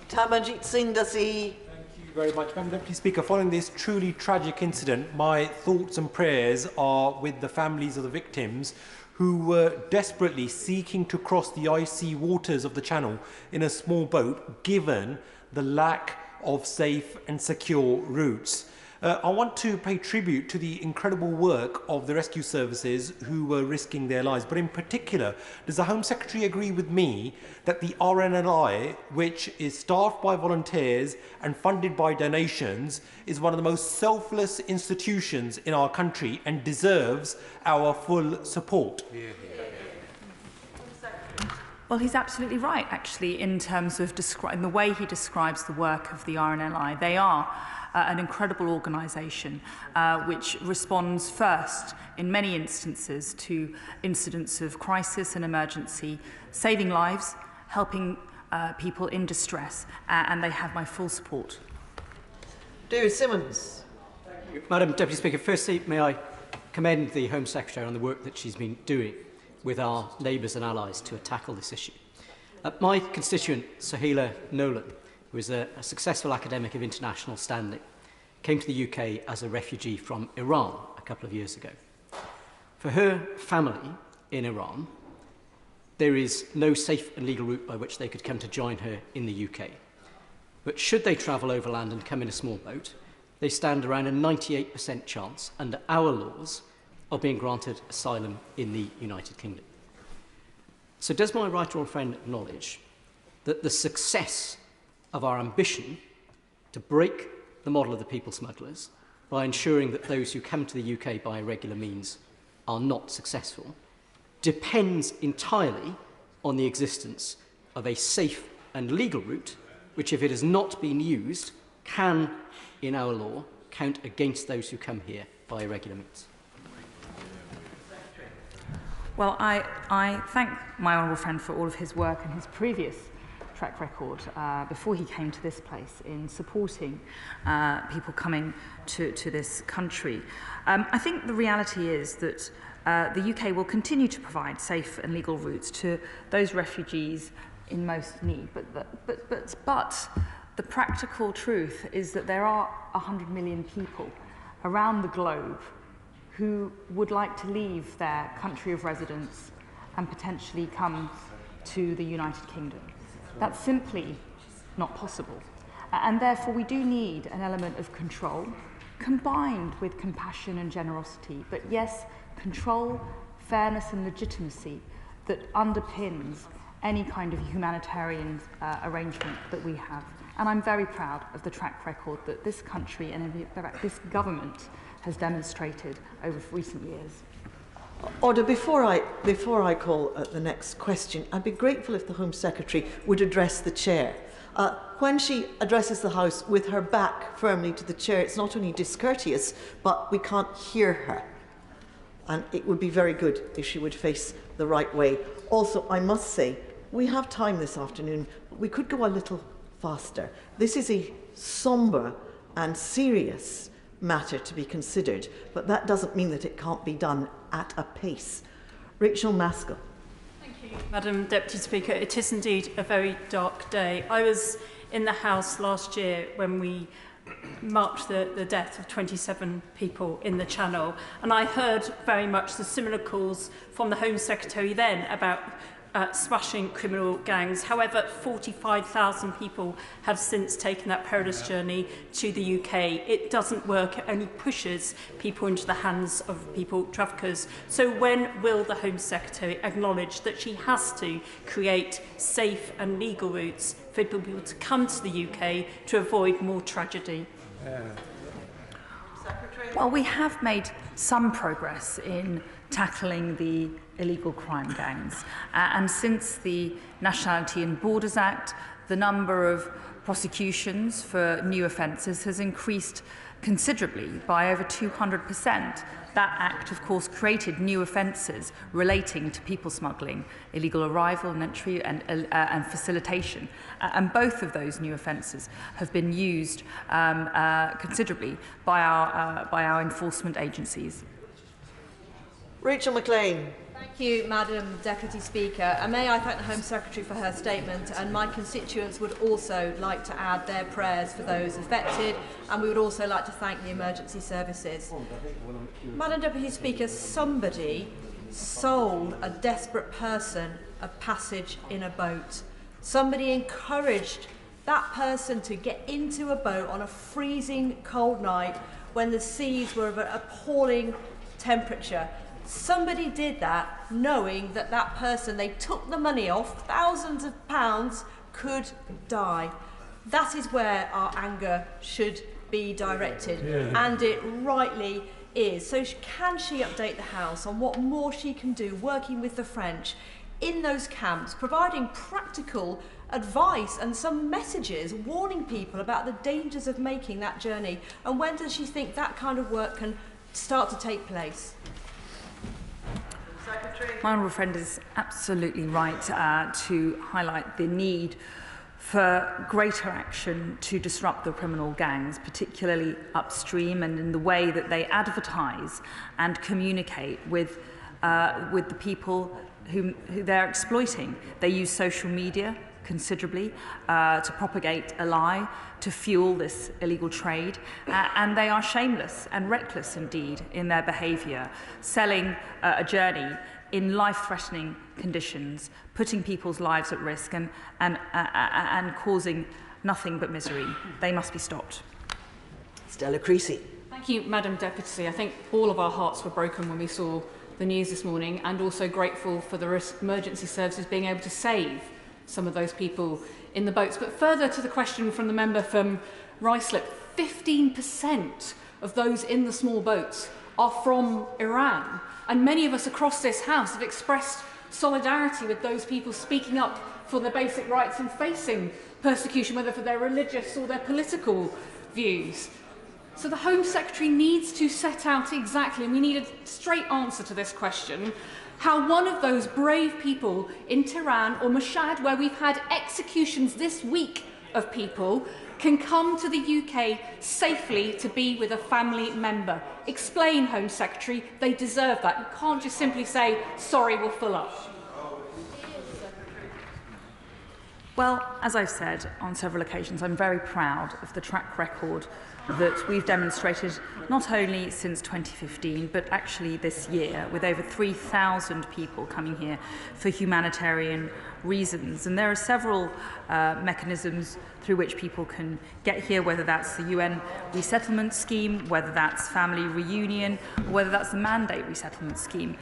Tamanjit Singh Dasi. Thank you very much, Madam Deputy Speaker. Following this truly tragic incident, my thoughts and prayers are with the families of the victims who were desperately seeking to cross the icy waters of the Channel in a small boat, given the lack of safe and secure routes. I want to pay tribute to the incredible work of the rescue services who were risking their lives, but in particular, does the Home Secretary agree with me that the RNLI, which is staffed by volunteers and funded by donations, is one of the most selfless institutions in our country and deserves our full support? Well, he's absolutely right, actually, in terms of the way he describes the work of the RNLI. They are an incredible organisation which responds first, in many instances, to incidents of crisis and emergency, saving lives, helping people in distress, and they have my full support. David Simmons. Madam Deputy Speaker, firstly, may I commend the Home Secretary on the work that she's been doing with our neighbours and allies to tackle this issue. My constituent, Sohaila Nolan, who is a successful academic of international standing, came to the UK as a refugee from Iran a couple of years ago. For her family in Iran, there is no safe and legal route by which they could come to join her in the UK. But should they travel overland and come in a small boat, they stand around a 98% chance, under our laws, of being granted asylum in the United Kingdom. So does my right honourable friend acknowledge that the success of our ambition to break the model of the people smugglers by ensuring that those who come to the UK by irregular means are not successful depends entirely on the existence of a safe and legal route, which, if it has not been used, can, in our law, count against those who come here by irregular means? Well, I thank my honourable friend for all of his work and his previous track record before he came to this place in supporting people coming to this country. I think the reality is that the UK will continue to provide safe and legal routes to those refugees in most need. But the practical truth is that there are 100 million people around the globe who would like to leave their country of residence and potentially come to the United Kingdom. That's simply not possible. And therefore we do need an element of control combined with compassion and generosity. But yes, control, fairness and legitimacy that underpins any kind of humanitarian arrangement that we have. And I'm very proud of the track record that this country and in fact this government has demonstrated over recent years. Order, before I call the next question, I'd be grateful if the Home Secretary would address the Chair. When she addresses the House with her back firmly to the Chair, it's not only discourteous, but we can't hear her. And it would be very good if she would face the right way. Also, I must say, we have time this afternoon, but we could go a little faster. This is a sombre and serious matter to be considered, but that doesn't mean that it can't be done at a pace. Rachel Maskell. Thank you, Madam Deputy Speaker. It is indeed a very dark day. I was in the House last year when we marked the death of 27 people in the Channel, and I heard very much the similar calls from the Home Secretary then about smashing criminal gangs. However, 45,000 people have since taken that perilous journey to the UK. It doesn't work, it only pushes people into the hands of people traffickers. So when will the Home Secretary acknowledge that she has to create safe and legal routes for people to come to the UK to avoid more tragedy? Well, we have made some progress in tackling the illegal crime gangs. And since the Nationality and Borders Act, the number of prosecutions for new offences has increased considerably by over 200%. that act, of course, created new offences relating to people smuggling, illegal arrival and entry, and facilitation. And both of those new offences have been used considerably by our enforcement agencies. Rachel McLean. Thank you, Madam Deputy Speaker. And may I thank the Home Secretary for her statement, and my constituents would also like to add their prayers for those affected, and we would also like to thank the emergency services. Madam Deputy Speaker, somebody sold a desperate person a passage in a boat. Somebody encouraged that person to get into a boat on a freezing cold night when the seas were of an appalling temperature. Somebody did that knowing that that person they took the money off, thousands of pounds, could die. That is where our anger should be directed, and it rightly is. So can she update the House on what more she can do working with the French in those camps, providing practical advice and some messages warning people about the dangers of making that journey? And when does she think that kind of work can start to take place? My honourable friend is absolutely right to highlight the need for greater action to disrupt the criminal gangs, particularly upstream and in the way that they advertise and communicate with the people who they're exploiting. They use social media considerably to propagate a lie, to fuel this illegal trade, and they are shameless and reckless indeed in their behaviour, selling a journey in life-threatening conditions, putting people's lives at risk and causing nothing but misery. They must be stopped. Stella Creasy. Thank you, Madam Deputy. I think all of our hearts were broken when we saw the news this morning, and also grateful for the emergency services being able to save some of those people in the boats. But further to the question from the member from Ruislip, 15% of those in the small boats are from Iran. And many of us across this House have expressed solidarity with those people speaking up for their basic rights and facing persecution, whether for their religious or their political views. So the Home Secretary needs to set out exactly, and we need a straight answer to this question, how one of those brave people in Tehran or Mashhad, where we've had executions this week of people, can come to the UK safely to be with a family member. Explain, Home Secretary, they deserve that. You can't just simply say, sorry, we're full up. Well, as I've said on several occasions, I'm very proud of the track record that we've demonstrated not only since 2015, but actually this year, with over 3,000 people coming here for humanitarian reasons. And there are several mechanisms through which people can get here, whether that's the UN resettlement scheme, whether that's family reunion, or whether that's the mandate resettlement scheme.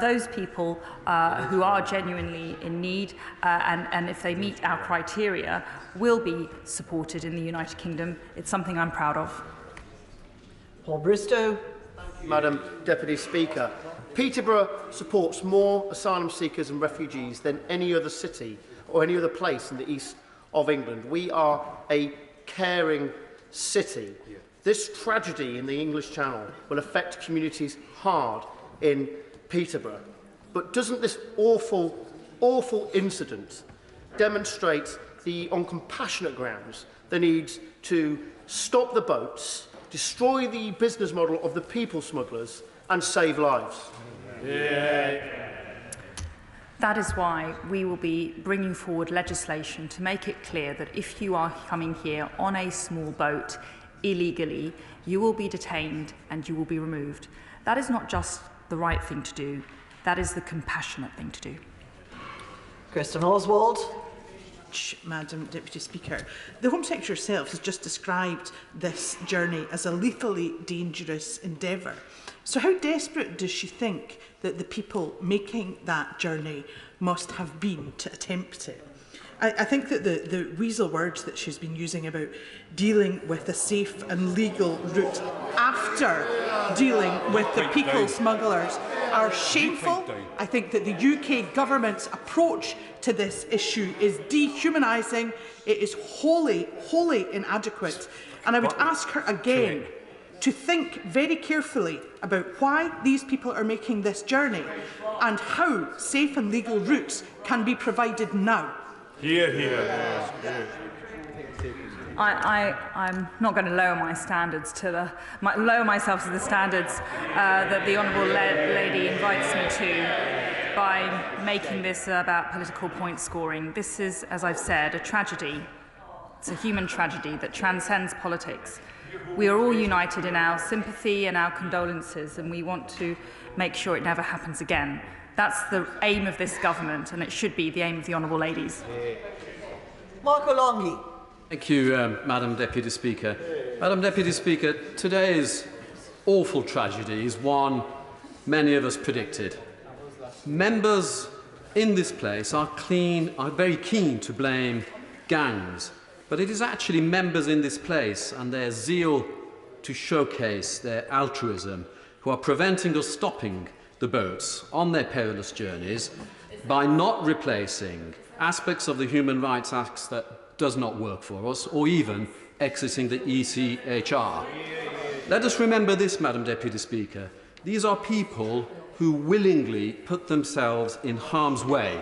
Those people who are genuinely in need, and if they meet our criteria, will be supported in the United Kingdom. It's something I'm proud of. Paul Bristow. Madam Deputy Speaker, Peterborough supports more asylum seekers and refugees than any other city or any other place in the east of England. We are a caring city. This tragedy in the English Channel will affect communities hard in Peterborough. But doesn't this awful incident demonstrate on compassionate grounds the need to stop the boats, destroy the business model of the people smugglers, and save lives? That is why we will be bringing forward legislation to make it clear that if you are coming here on a small boat illegally, you will be detained and you will be removed. That is not just the right thing to do, that is the compassionate thing to do. Kristen Oswald. Madam Deputy Speaker, the Home Secretary herself has just described this journey as a lethally dangerous endeavour. So how desperate does she think that the people making that journey must have been to attempt it? I think that the weasel words that she's been using about dealing with a safe and legal route after dealing with the people smugglers are shameful. I think that the UK government's approach to this issue is dehumanising. It is wholly inadequate. And I would ask her again to think very carefully about why these people are making this journey and how safe and legal routes can be provided now. Hear, hear. I'm not going to lower my standards to lower myself to the standards that the honourable lady invites me to by making this about political point scoring. This is, as I've said, a tragedy. It's a human tragedy that transcends politics. We are all united in our sympathy and our condolences, and we want to make sure it never happens again. That's the aim of this government, and it should be the aim of the honourable ladies. Marco Longhi. Thank you, Madam Deputy Speaker. Madam Deputy Speaker, today's awful tragedy is one many of us predicted. Members in this place are very keen to blame gangs, but it is actually members in this place and their zeal to showcase their altruism who are preventing us stopping the boats on their perilous journeys by not replacing aspects of the Human Rights Act that does not work for us, or even exiting the ECHR. Let us remember this, Madam Deputy Speaker. These are people who willingly put themselves in harm's way,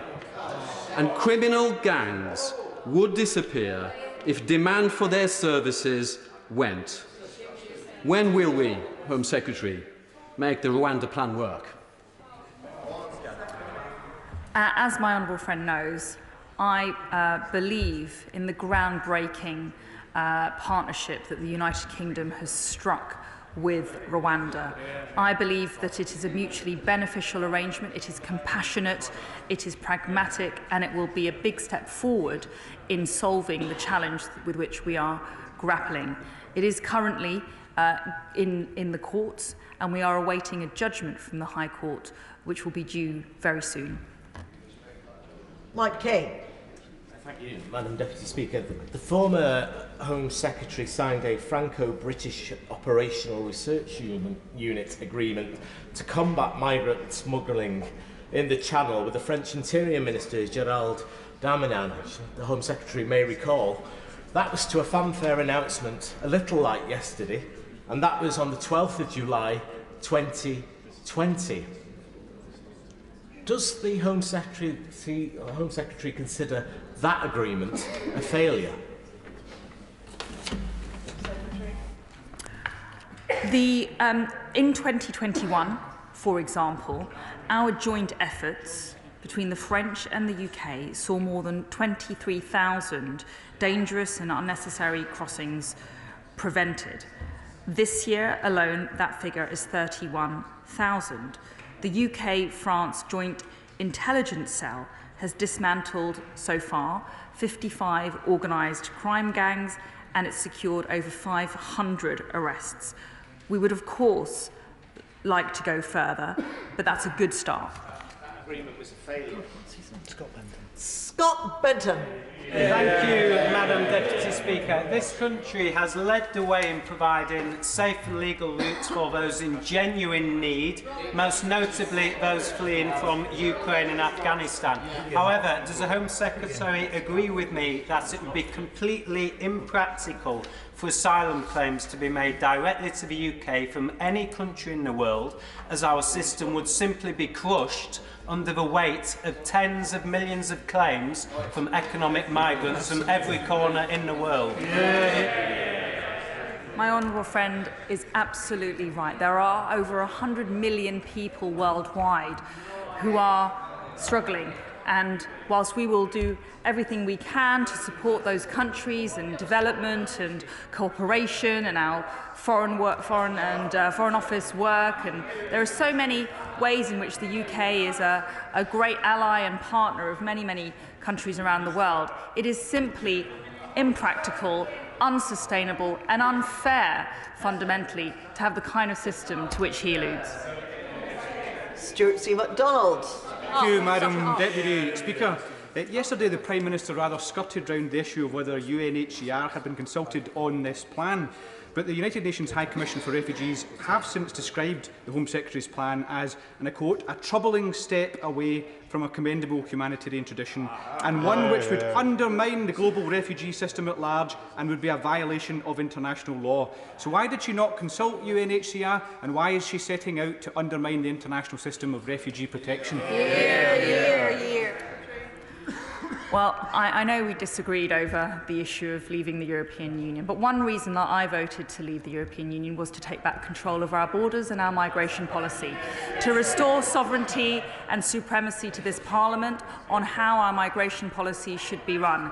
and criminal gangs would disappear if demand for their services went. When will we, Home Secretary, make the Rwanda plan work? As my honourable friend knows, I believe in the groundbreaking partnership that the United Kingdom has struck with Rwanda. I believe that it is a mutually beneficial arrangement, it is compassionate, it is pragmatic, and it will be a big step forward in solving the challenge with which we are grappling. It is currently in the courts, and we are awaiting a judgment from the High Court, which will be due very soon. Mike Kane. Thank you, Madam Deputy Speaker. The former Home Secretary signed a Franco-British Operational Research Unit agreement to combat migrant smuggling in the Channel with the French Interior Minister, Gérald Darmanin, the Home Secretary may recall. That was to a fanfare announcement a little like yesterday, and that was on the 12th of July 2020. Does the Home Secretary consider that agreement a failure? In 2021, for example, our joint efforts between the French and the UK saw more than 23,000 dangerous and unnecessary crossings prevented. This year alone, that figure is 31,000. The UK-France Joint Intelligence Cell has dismantled so far 55 organised crime gangs, and it's secured over 500 arrests. We would, of course, like to go further, but that's a good start. That agreement was a failure. Scott Benton. Thank you, Madam Deputy Speaker. This country has led the way in providing safe and legal routes for those in genuine need, most notably those fleeing from Ukraine and Afghanistan. However, does the Home Secretary agree with me that it would be completely impractical for asylum claims to be made directly to the UK from any country in the world, as our system would simply be crushed under the weight of tens of millions of claims from economic migrants from every corner in the world? My honourable friend is absolutely right. There are over 100 million people worldwide who are struggling, and whilst we will do everything we can to support those countries and development and cooperation and our foreign office work, and there are so many ways in which the UK is a great ally and partner of many, many countries around the world, it is simply impractical, unsustainable and unfair, fundamentally, to have the kind of system to which he alludes. Stuart C. MacDonald. Thank you, Madam Deputy Speaker. Yesterday, the Prime Minister rather skirted round the issue of whether UNHCR had been consulted on this plan. But the United Nations High Commission for Refugees have since described the Home Secretary's plan as, and I quote, a troubling step away from a commendable humanitarian tradition, and one which would undermine the global refugee system at large and would be a violation of international law. So why did she not consult UNHCR, and why is she setting out to undermine the international system of refugee protection? Well, I know we disagreed over the issue of leaving the European Union, but one reason that I voted to leave the European Union was to take back control of our borders and our migration policy, to restore sovereignty and supremacy to this Parliament on how our migration policy should be run.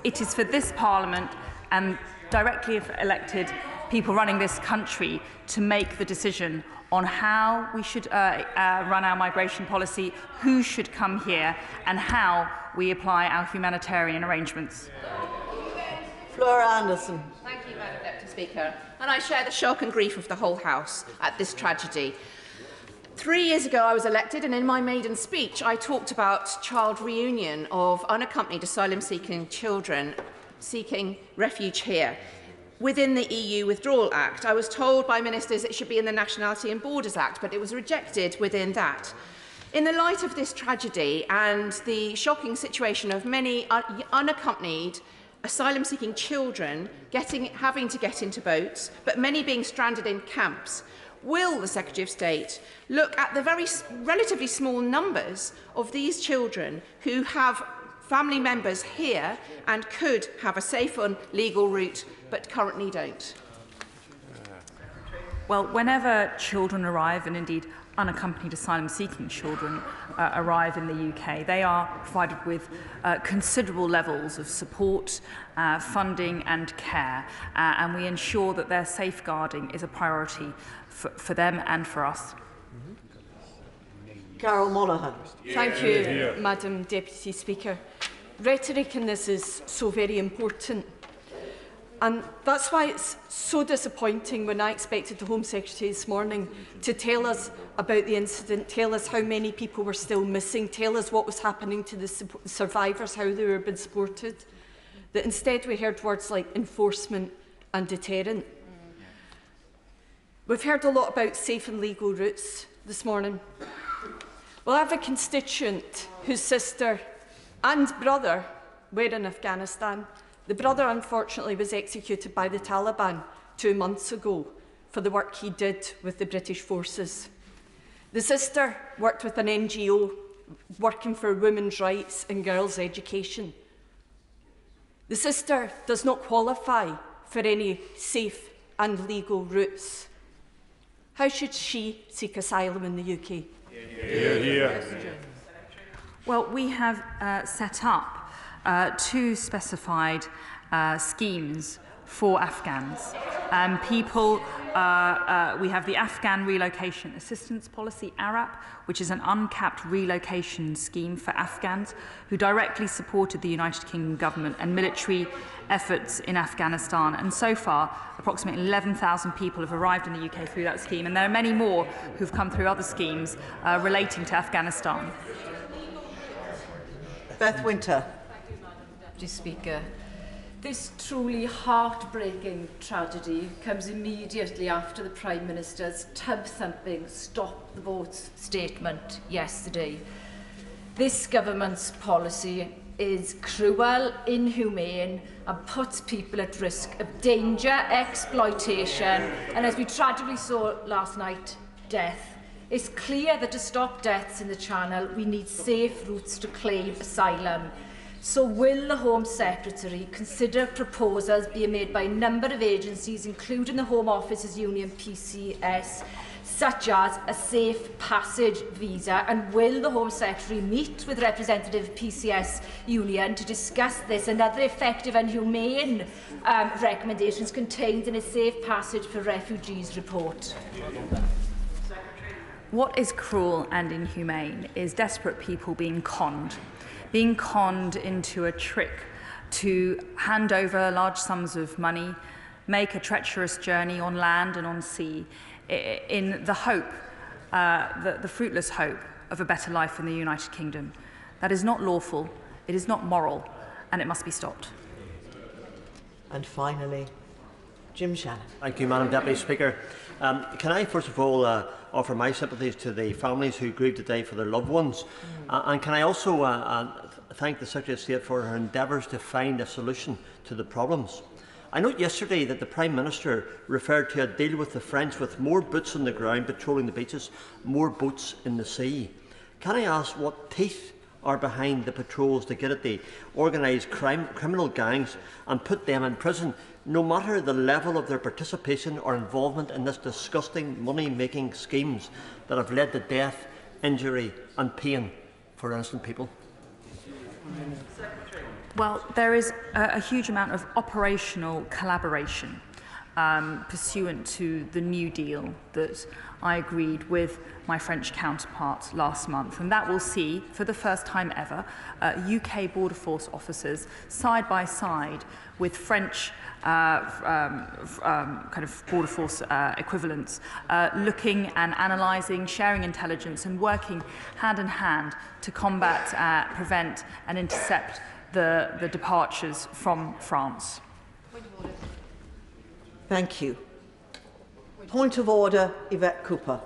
It is for this Parliament and directly elected people running this country to make the decision on how we should run our migration policy, who should come here, and how we apply our humanitarian arrangements. Flora Anderson. Thank you, Madam Deputy Speaker. And I share the shock and grief of the whole House at this tragedy. 3 years ago, I was elected, and in my maiden speech, I talked about child reunion of unaccompanied asylum-seeking children seeking refuge here. Within the EU Withdrawal Act, I was told by ministers it should be in the Nationality and Borders Act, but it was rejected within that. In the light of this tragedy and the shocking situation of many unaccompanied asylum-seeking children having to get into boats, but many being stranded in camps, will the Secretary of State look at the very relatively small numbers of these children who have family members here and could have a safe and legal route, but currently don't? Well, whenever children arrive, and indeed unaccompanied asylum-seeking children arrive in the UK, they are provided with considerable levels of support, funding and care, and we ensure that their safeguarding is a priority for them and for us. Carol Monaghan. Thank you, Madam Deputy Speaker. Rhetoric in this is so very important. And that's why it's so disappointing when I expected the Home Secretary this morning to tell us about the incident, tell us how many people were still missing, tell us what was happening to the survivors, how they were being supported. That instead we heard words like enforcement and deterrent. We've heard a lot about safe and legal routes this morning. Well, I have a constituent whose sister and brother were in Afghanistan. The brother, unfortunately, was executed by the Taliban 2 months ago for the work he did with the British forces. The sister worked with an NGO working for women's rights and girls' education. The sister does not qualify for any safe and legal routes. How should she seek asylum in the UK? Well, we have set up 2 specified schemes for Afghans. We have the Afghan Relocation Assistance Policy, ARAP, which is an uncapped relocation scheme for Afghans who directly supported the United Kingdom government and military efforts in Afghanistan. And so far, approximately 11,000 people have arrived in the UK through that scheme, and there are many more who've come through other schemes relating to Afghanistan. Beth Winter. Deputy Speaker. This truly heartbreaking tragedy comes immediately after the Prime Minister's tub-thumping stop the boats statement yesterday. This government's policy is cruel, inhumane and puts people at risk of danger, exploitation and, as we tragically saw last night, death. It's clear that to stop deaths in the Channel we need safe routes to claim asylum. So will the Home Secretary consider proposals being made by a number of agencies, including the Home Office's union PCS, such as a safe passage visa? And will the Home Secretary meet with representative PCS union to discuss this and other effective and humane recommendations contained in a Safe Passage for Refugees report? What is cruel and inhumane is desperate people being conned into a trick to hand over large sums of money, make a treacherous journey on land and on sea, in the hope, the fruitless hope of a better life in the United Kingdom. That is not lawful, it is not moral, and it must be stopped. And finally, Jim Shannon. Thank you, Madam Deputy Speaker. Can I first of all offer my sympathies to the families who grieve today for their loved ones, and can I also thank the Secretary of State for her endeavours to find a solution to the problems. I note yesterday that the Prime Minister referred to a deal with the French with more boots on the ground patrolling the beaches, more boats in the sea. Can I ask what teeth are behind the patrols to get at the organised criminal gangs and put them in prison, no matter the level of their participation or involvement in this disgusting money-making schemes that have led to death, injury and pain for innocent people? Well, there is a huge amount of operational collaboration pursuant to the New Deal that I agreed with my French counterpart last month, and that will see, for the first time ever, UK Border Force officers side by side with French kind of Border Force equivalents, looking and analysing, sharing intelligence and working hand in hand to combat, prevent and intercept the departures from France. Thank you. Point of order, Yvette Cooper.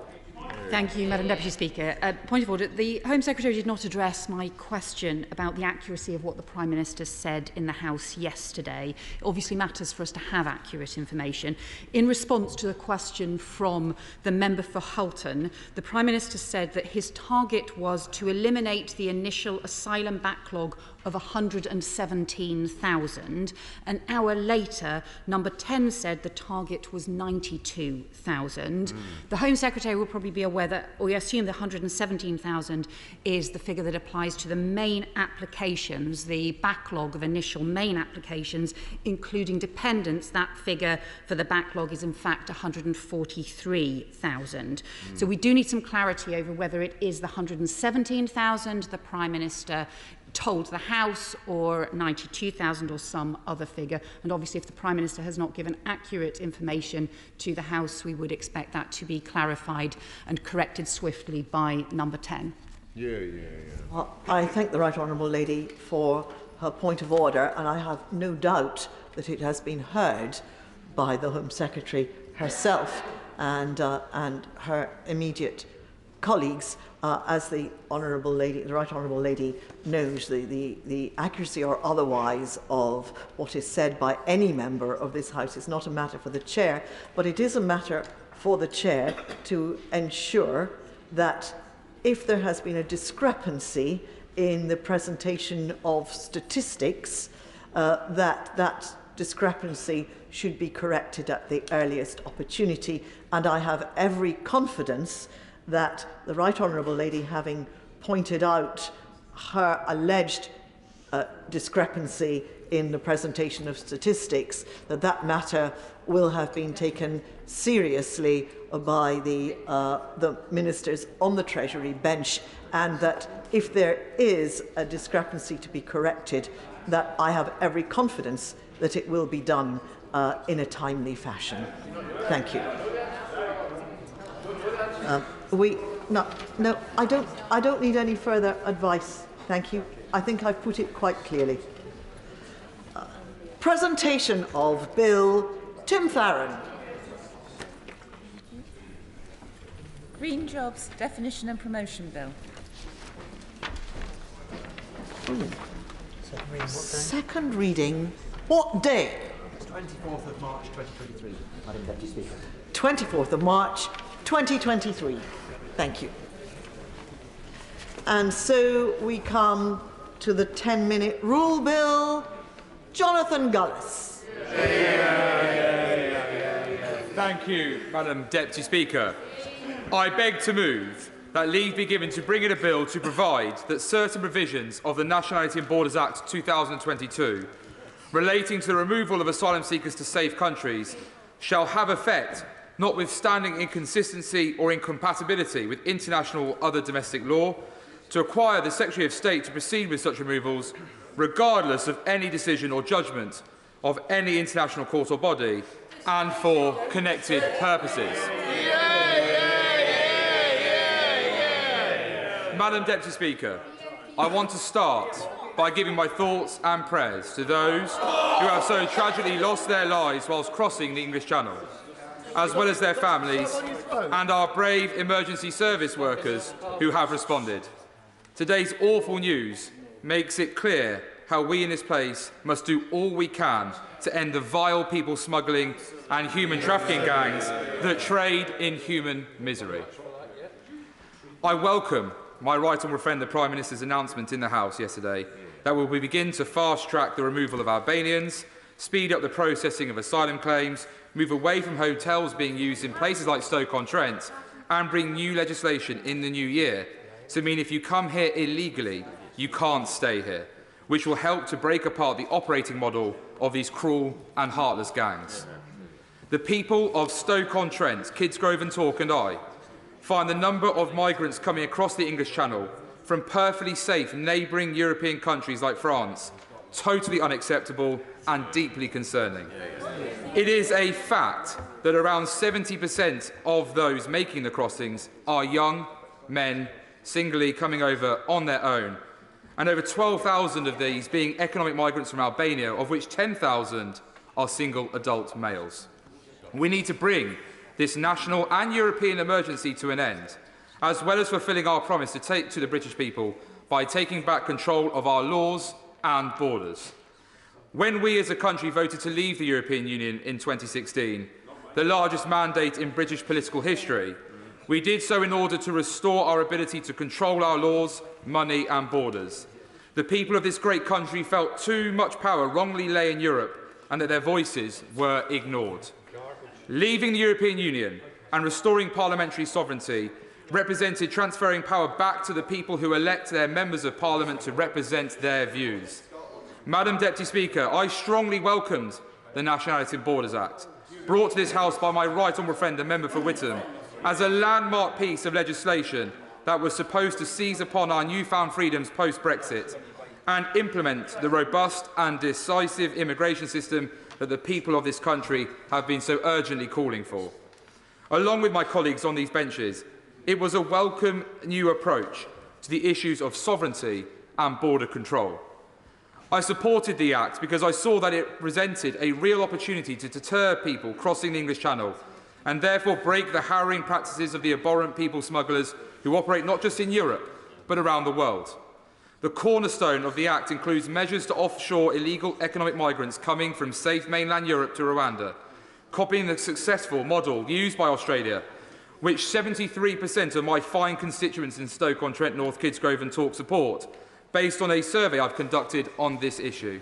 Thank you, Madam Deputy Speaker. Point of order. The Home Secretary did not address my question about the accuracy of what the Prime Minister said in the House yesterday. It obviously matters for us to have accurate information. In response to the question from the member for Hulton, the Prime Minister said that his target was to eliminate the initial asylum backlog of 117,000. An hour later, number 10 said the target was 92,000. The Home Secretary will probably be aware that we assume the 117,000 is the figure that applies to the main applications, the backlog of initial main applications, including dependents. That figure for the backlog is in fact 143,000. So we do need some clarity over whether it is the 117,000 the Prime Minister told the House, or 92,000 or some other figure. And obviously if the Prime Minister has not given accurate information to the House, we would expect that to be clarified and corrected swiftly by number 10. Well, I thank the Right Honourable Lady for her point of order, and I have no doubt that it has been heard by the Home Secretary herself and her immediate colleagues. As the Honourable Lady, the Right Honourable Lady knows, the accuracy or otherwise of what is said by any member of this House is not a matter for the Chair, but it is a matter for the Chair to ensure that if there has been a discrepancy in the presentation of statistics, that discrepancy should be corrected at the earliest opportunity. And I have every confidence that the Right Honourable Lady, having pointed out her alleged discrepancy in the presentation of statistics, that matter will have been taken seriously by the ministers on the Treasury bench, and that if there is a discrepancy to be corrected, that I have every confidence that it will be done in a timely fashion. Thank you. I don't need any further advice. Thank you. I think I've put it quite clearly. Presentation of Bill. Tim Farron. Green Jobs Definition and Promotion Bill. Second reading. What day? 24th of March 2023, Madam Deputy Speaker. 24th of March 2023. Thank you. And so we come to the 10-minute rule bill. Jonathan Gullis. Thank you, Madam Deputy Speaker. I beg to move that leave be given to bring in a bill to provide that certain provisions of the Nationality and Borders Act 2022 relating to the removal of asylum seekers to safe countries shall have effect notwithstanding inconsistency or incompatibility with international or other domestic law, to require the Secretary of State to proceed with such removals regardless of any decision or judgment of any international court or body, and for connected purposes. Madam Deputy Speaker, I want to start by giving my thoughts and prayers to those who have so tragically lost their lives whilst crossing the English Channel, as well as their families and our brave emergency service workers who have responded. Today's awful news makes it clear how we in this place must do all we can to end the vile people smuggling and human trafficking gangs that trade in human misery. I welcome my right honourable friend the Prime Minister's announcement in the House yesterday that we will begin to fast-track the removal of Albanians, speed up the processing of asylum claims, move away from hotels being used in places like Stoke-on-Trent, and bring new legislation in the new year to mean if you come here illegally, you can't stay here, which will help to break apart the operating model of these cruel and heartless gangs. The people of Stoke-on-Trent, Kidsgrove and Tork and I find the number of migrants coming across the English Channel from perfectly safe neighbouring European countries like France totally unacceptable and deeply concerning. It is a fact that around 70% of those making the crossings are young men singly coming over on their own, and over 12,000 of these being economic migrants from Albania, of which 10,000 are single adult males. We need to bring this national and European emergency to an end, as well as fulfilling our promise to take to the British people by taking back control of our laws and borders. When we as a country voted to leave the European Union in 2016, the largest mandate in British political history, we did so in order to restore our ability to control our laws, money and borders. The people of this great country felt too much power wrongly lay in Europe and that their voices were ignored. Leaving the European Union and restoring parliamentary sovereignty represented transferring power back to the people who elect their members of parliament to represent their views. Madam Deputy Speaker, I strongly welcomed the Nationality and Borders Act, brought to this House by my right honourable friend, the member for Whittam, as a landmark piece of legislation that was supposed to seize upon our newfound freedoms post-Brexit and implement the robust and decisive immigration system that the people of this country have been so urgently calling for. Along with my colleagues on these benches, it was a welcome new approach to the issues of sovereignty and border control. I supported the Act because I saw that it presented a real opportunity to deter people crossing the English Channel and therefore break the harrowing practices of the abhorrent people smugglers who operate not just in Europe, but around the world. The cornerstone of the Act includes measures to offshore illegal economic migrants coming from safe mainland Europe to Rwanda, copying the successful model used by Australia, which 73% of my fine constituents in Stoke-on-Trent, North Kidsgrove and Tork support, based on a survey I've conducted on this issue.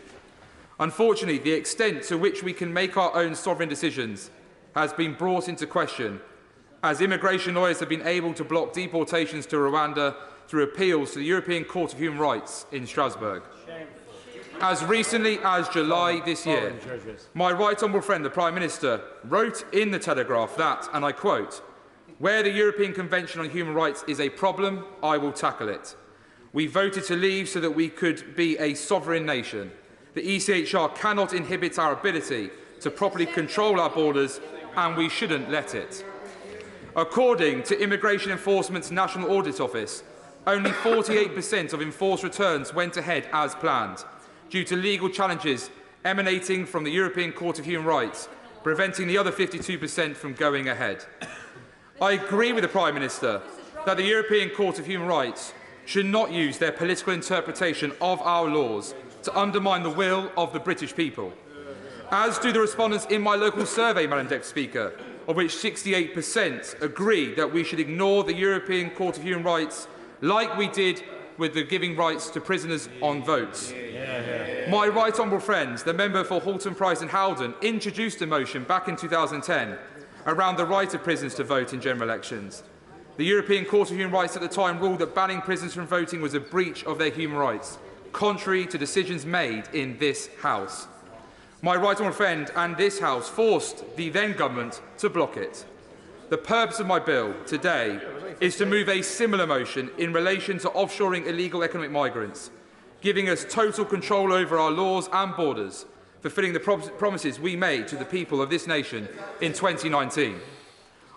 Unfortunately, the extent to which we can make our own sovereign decisions has been brought into question, as immigration lawyers have been able to block deportations to Rwanda through appeals to the European Court of Human Rights in Strasbourg. As recently as July this year, my right honourable friend, the Prime Minister, wrote in the Telegraph that, and I quote, "Where the European Convention on Human Rights is a problem, I will tackle it. We voted to leave so that we could be a sovereign nation. The ECHR cannot inhibit our ability to properly control our borders, and we shouldn't let it." According to Immigration Enforcement's National Audit Office, only 48% of enforced returns went ahead as planned, due to legal challenges emanating from the European Court of Human Rights, preventing the other 52% from going ahead. I agree with the Prime Minister that the European Court of Human Rights should not use their political interpretation of our laws to undermine the will of the British people. As do the respondents in my local survey, Madam Deputy Speaker, of which 68% agree that we should ignore the European Court of Human Rights like we did with the giving rights to prisoners on votes. My right honourable friend, the member for Halton Price and Howden, introduced a motion back in 2010 around the right of prisoners to vote in general elections. The European Court of Human Rights at the time ruled that banning prisoners from voting was a breach of their human rights, contrary to decisions made in this House. My right honourable friend and this House forced the then government to block it. The purpose of my bill today is to move a similar motion in relation to offshoring illegal economic migrants, giving us total control over our laws and borders, fulfilling the promises we made to the people of this nation in 2019.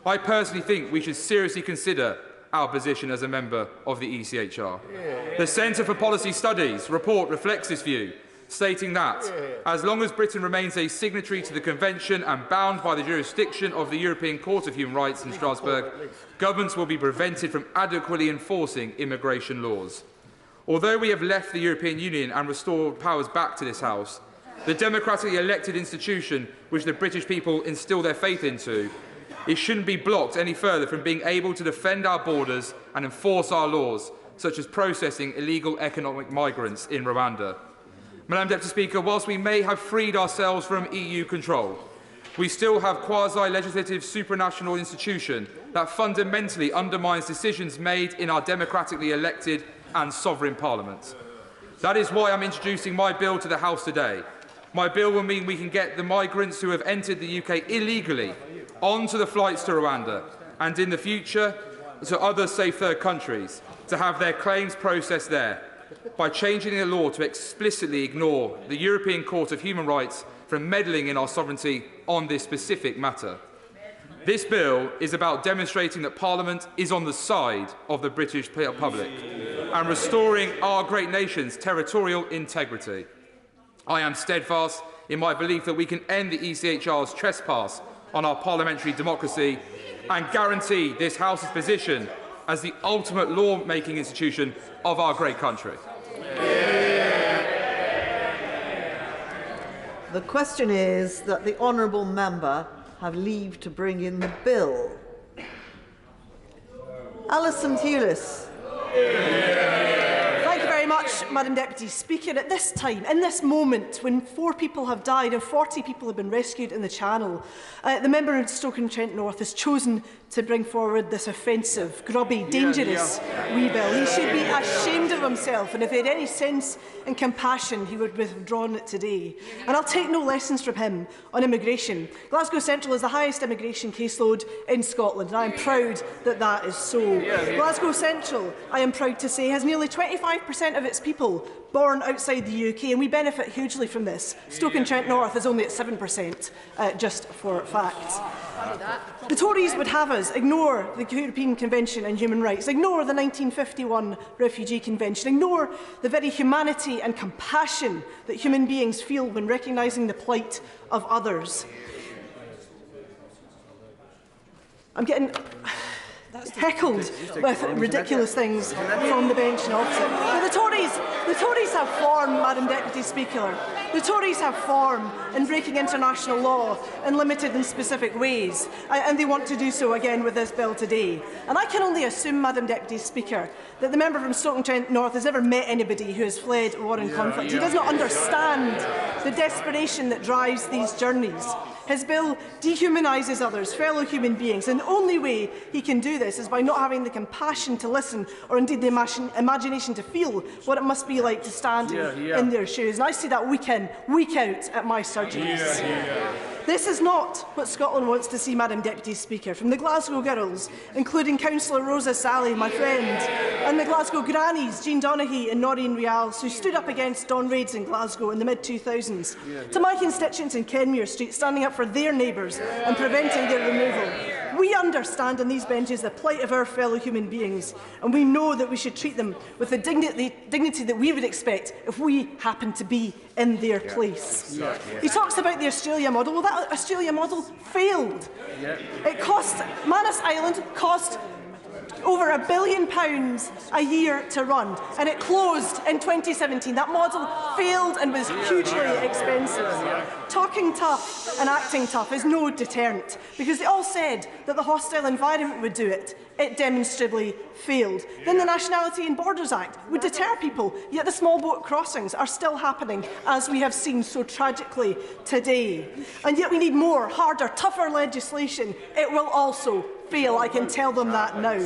I personally think we should seriously consider our position as a member of the ECHR. The Centre for Policy Studies report reflects this view, stating that as long as Britain remains a signatory to the Convention and bound by the jurisdiction of the European Court of Human Rights in Strasbourg, governments will be prevented from adequately enforcing immigration laws. Although we have left the European Union and restored powers back to this House, the democratically elected institution which the British people instill their faith into, it shouldn't be blocked any further from being able to defend our borders and enforce our laws, such as processing illegal economic migrants in Rwanda. Madam Deputy Speaker, whilst we may have freed ourselves from EU control, we still have quasi-legislative supranational institution that fundamentally undermines decisions made in our democratically elected and sovereign parliament. That is why I'm introducing my bill to the House today. My bill will mean we can get the migrants who have entered the UK illegally onto the flights to Rwanda and in the future to other safe third countries to have their claims processed there by changing the law to explicitly ignore the European Court of Human Rights from meddling in our sovereignty on this specific matter. This bill is about demonstrating that Parliament is on the side of the British public and restoring our great nation's territorial integrity. I am steadfast in my belief that we can end the ECHR's trespass on our parliamentary democracy and guarantee this House's position as the ultimate law-making institution of our great country. The question is that the honourable member have leave to bring in the bill. Alison Thewlis. Thank you very much, Madam Deputy Speaker. At this time, in this moment, when 4 people have died and 40 people have been rescued in the Channel, the member in Stoke-on-Trent North has chosen to bring forward this offensive, grubby, dangerous wee bill. He should be ashamed of himself, and if he had any sense and compassion, he would have withdrawn it today. And I'll take no lessons from him on immigration. Glasgow Central is the highest immigration caseload in Scotland, and I am proud that that is so. Glasgow Central, I am proud to say, has nearly 25% of its people born outside the UK, and we benefit hugely from this. Stoke-on-Trent North is only at 7%, just for fact. The Tories would have us ignore the European Convention on Human Rights, ignore the 1951 Refugee Convention, ignore the very humanity and compassion that human beings feel when recognising the plight of others. I'm getting heckled with ridiculous things from the bench and opposite. But the Tories have form, Madam Deputy Speaker. The Tories have form in breaking international law in limited and specific ways, and they want to do so again with this bill today. And I can only assume, Madam Deputy Speaker, that the member from Stoke-on-Trent North has never met anybody who has fled war and conflict. He does not understand the desperation that drives these journeys. His bill dehumanises others, fellow human beings, and the only way he can do this is by not having the compassion to listen, or indeed the imagination to feel what it must be like to stand in their shoes. And I see that week in, week out at my surgeries. This is not what Scotland wants to see, Madam Deputy Speaker. From the Glasgow girls, including Councillor Rosa Sally, my friend, and the Glasgow grannies, Jean Donaghy and Noreen Rials, who stood up against dawn raids in Glasgow in the mid-2000s, to my constituents in Kenmure Street, standing up for their neighbours and preventing their removal. We understand on these benches the plight of our fellow human beings, and we know that we should treat them with the dignity that we would expect if we happened to be in their place. He talks about the Australia model. Well, that Australia model failed. It cost, Manus Island cost over £1 billion a year to run, and it closed in 2017. That model failed and was hugely expensive. Talking tough and acting tough is no deterrent, because they all said that the hostile environment would do it. It demonstrably failed. Then the Nationality and Borders Act would deter people, yet the small boat crossings are still happening, as we have seen so tragically today. And yet we need more, harder, tougher legislation. It will also fail, I can tell them that now.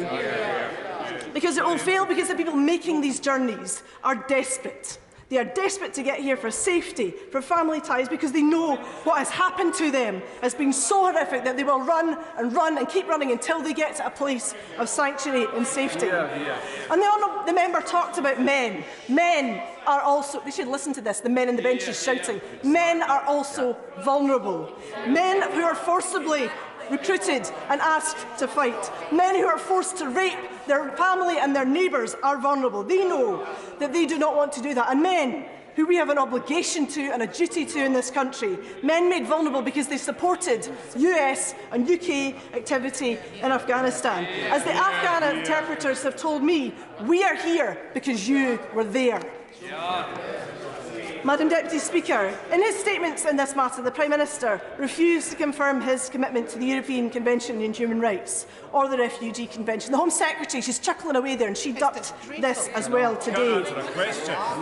Because it will fail because the people making these journeys are desperate. They are desperate to get here for safety, for family ties, because they know what has happened to them has been so horrific that they will run and keep running until they get to a place of sanctuary and safety. And the member talked about men. Men are also, they should listen to this, the men in the benches shouting, men are also vulnerable. Men who are forcibly recruited and asked to fight. Men who are forced to rape their family and their neighbours are vulnerable. They know that they do not want to do that. And men who we have an obligation to and a duty to in this country, men made vulnerable because they supported US and UK activity in Afghanistan. As the Afghan interpreters have told me, we are here because you were there. Madam Deputy Speaker, in his statements in this matter, the Prime Minister refused to confirm his commitment to the European Convention on Human Rights or the Refugee Convention. The Home Secretary, she's chuckling away there, and she ducked this as well today.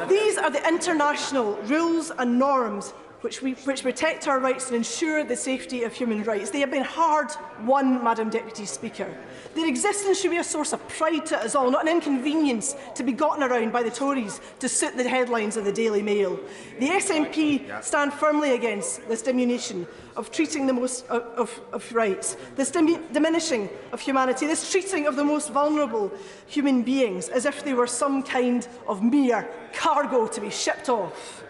These are the international rules and norms which protect our rights and ensure the safety of human rights. They have been hard-won, Madam Deputy Speaker. Their existence should be a source of pride to us all, not an inconvenience to be gotten around by the Tories to suit the headlines of the Daily Mail. The SNP stand firmly against this diminution of treating the most of rights, this diminishing of humanity, this treating of the most vulnerable human beings as if they were some kind of mere cargo to be shipped off.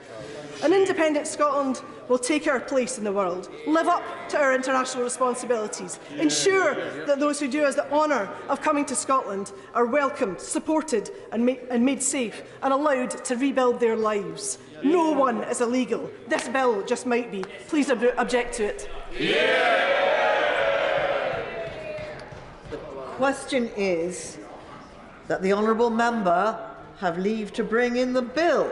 An independent Scotland will take our place in the world, live up to our international responsibilities, ensure that those who do us the honour of coming to Scotland are welcomed, supported and made safe and allowed to rebuild their lives. No one is illegal. This bill just might be. Please object to it. The question is that the honourable member have leave to bring in the bill.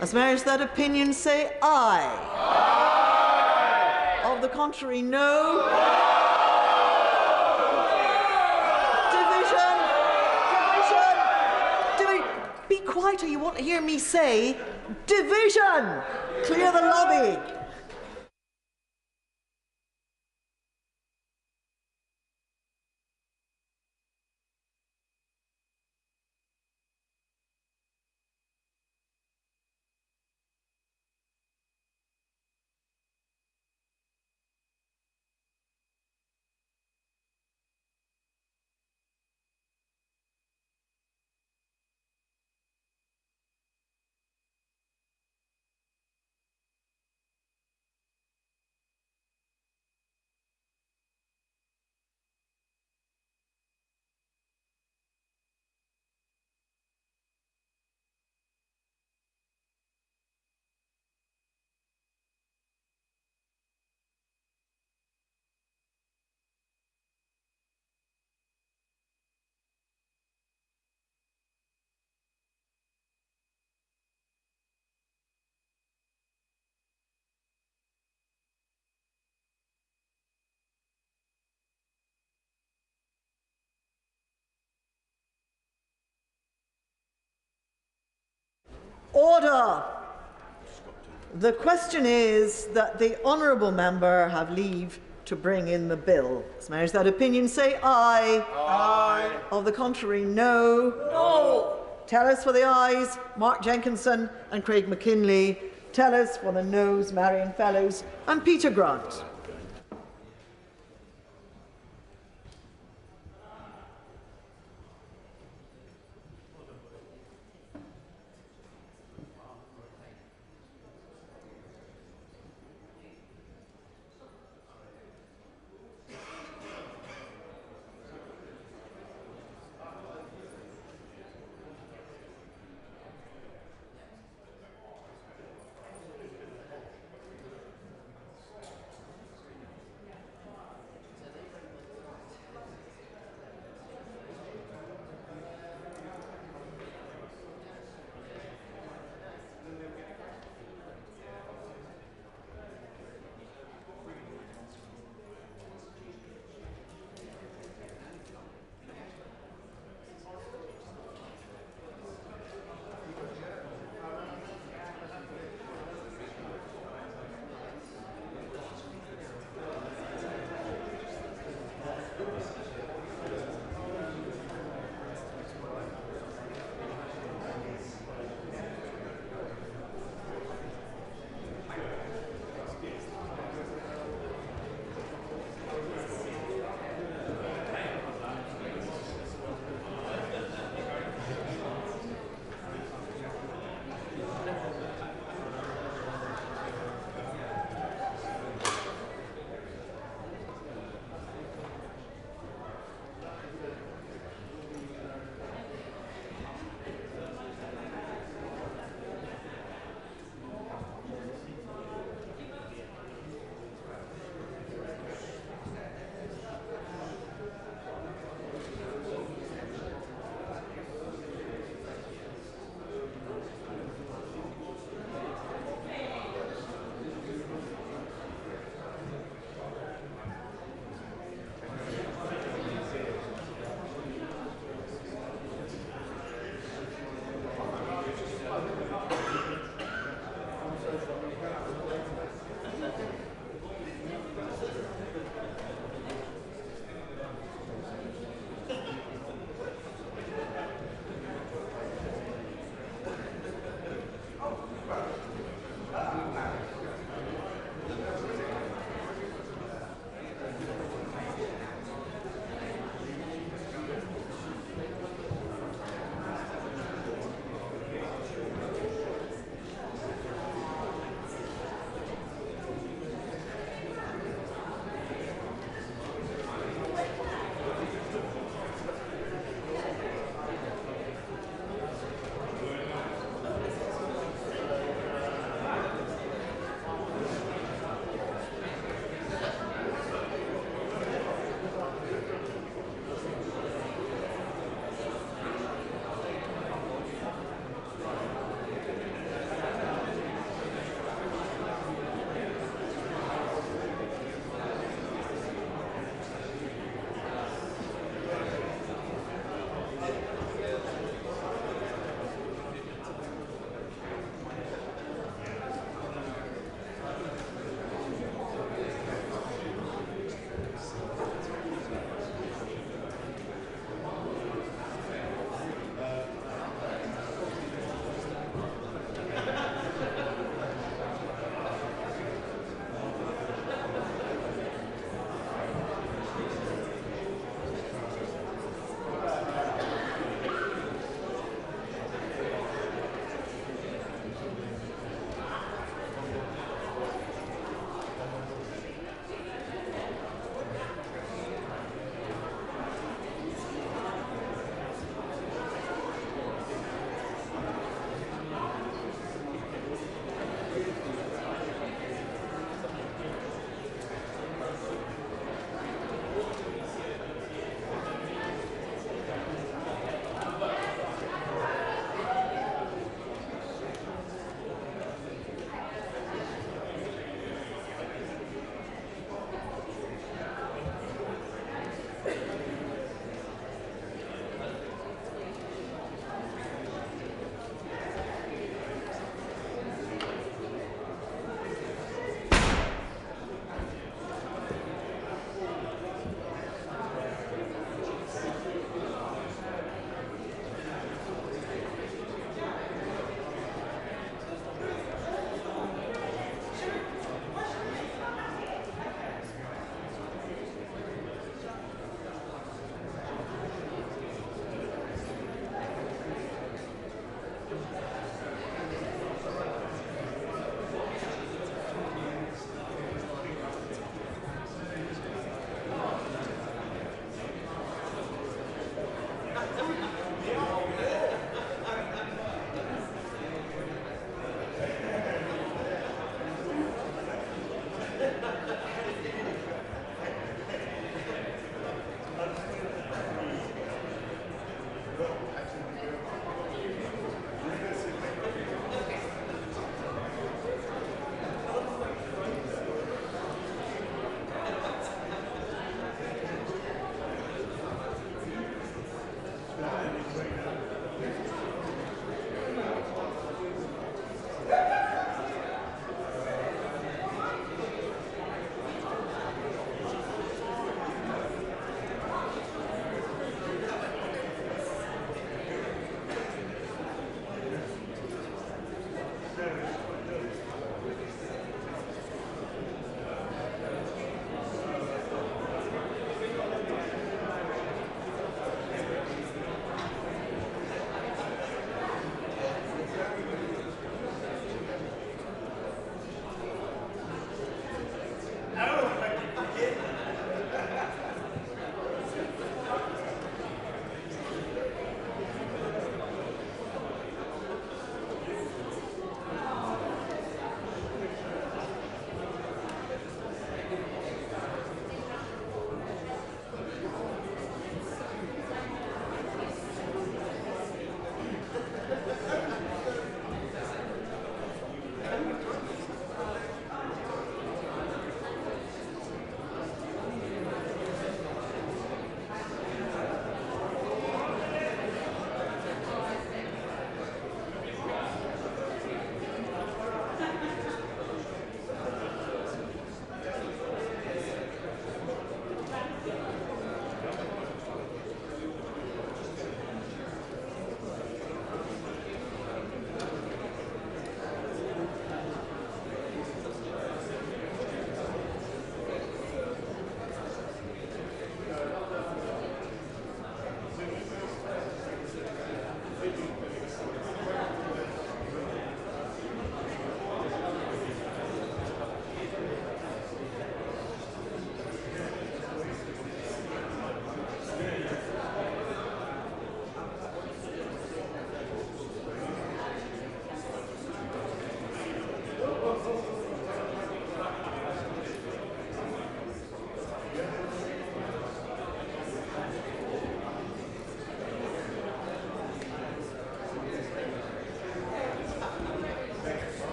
As members that opinion say aye. Aye. Of the contrary, no. Division. Be quiet or you won't hear me say division. Clear the lobby. Order. The question is that the honourable member have leave to bring in the bill. As members that opinion say aye. Aye. Of the contrary, no. No. Tell us for the ayes, Mark Jenkinson and Craig McKinley. Tell us for the noes, Marion Fellows and Peter Grant.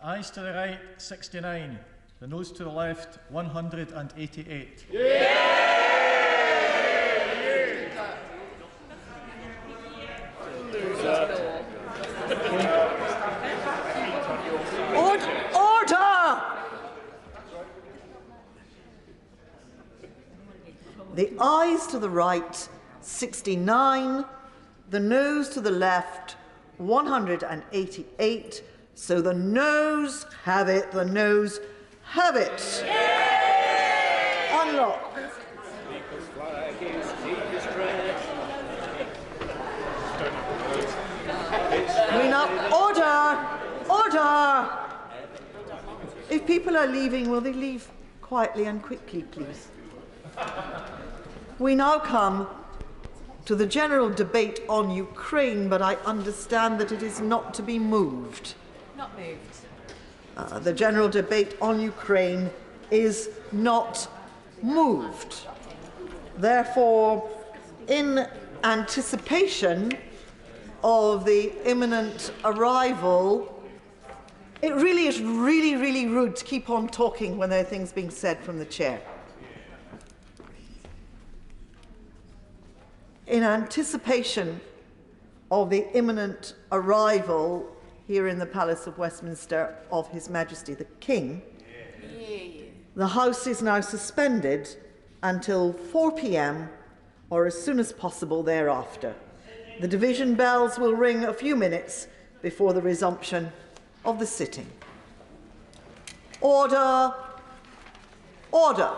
ayes to the right, 69. The noes to the left, 188. Order! The ayes to the right, 69. The noes to the left, 188. So the noes have it. The noes have it. Unlock. We now order. If people are leaving, will they leave quietly and quickly, please? We now come to the general debate on Ukraine, but I understand that it is not to be moved. Not moved. The general debate on Ukraine is not moved. Therefore, in anticipation of the imminent arrival, it really is really rude to keep on talking when there are things being said from the chair. In anticipation of the imminent arrival here in the Palace of Westminster of His Majesty the King, the House is now suspended until 4 p.m. or as soon as possible thereafter. The division bells will ring a few minutes before the resumption of the sitting. Order! Order!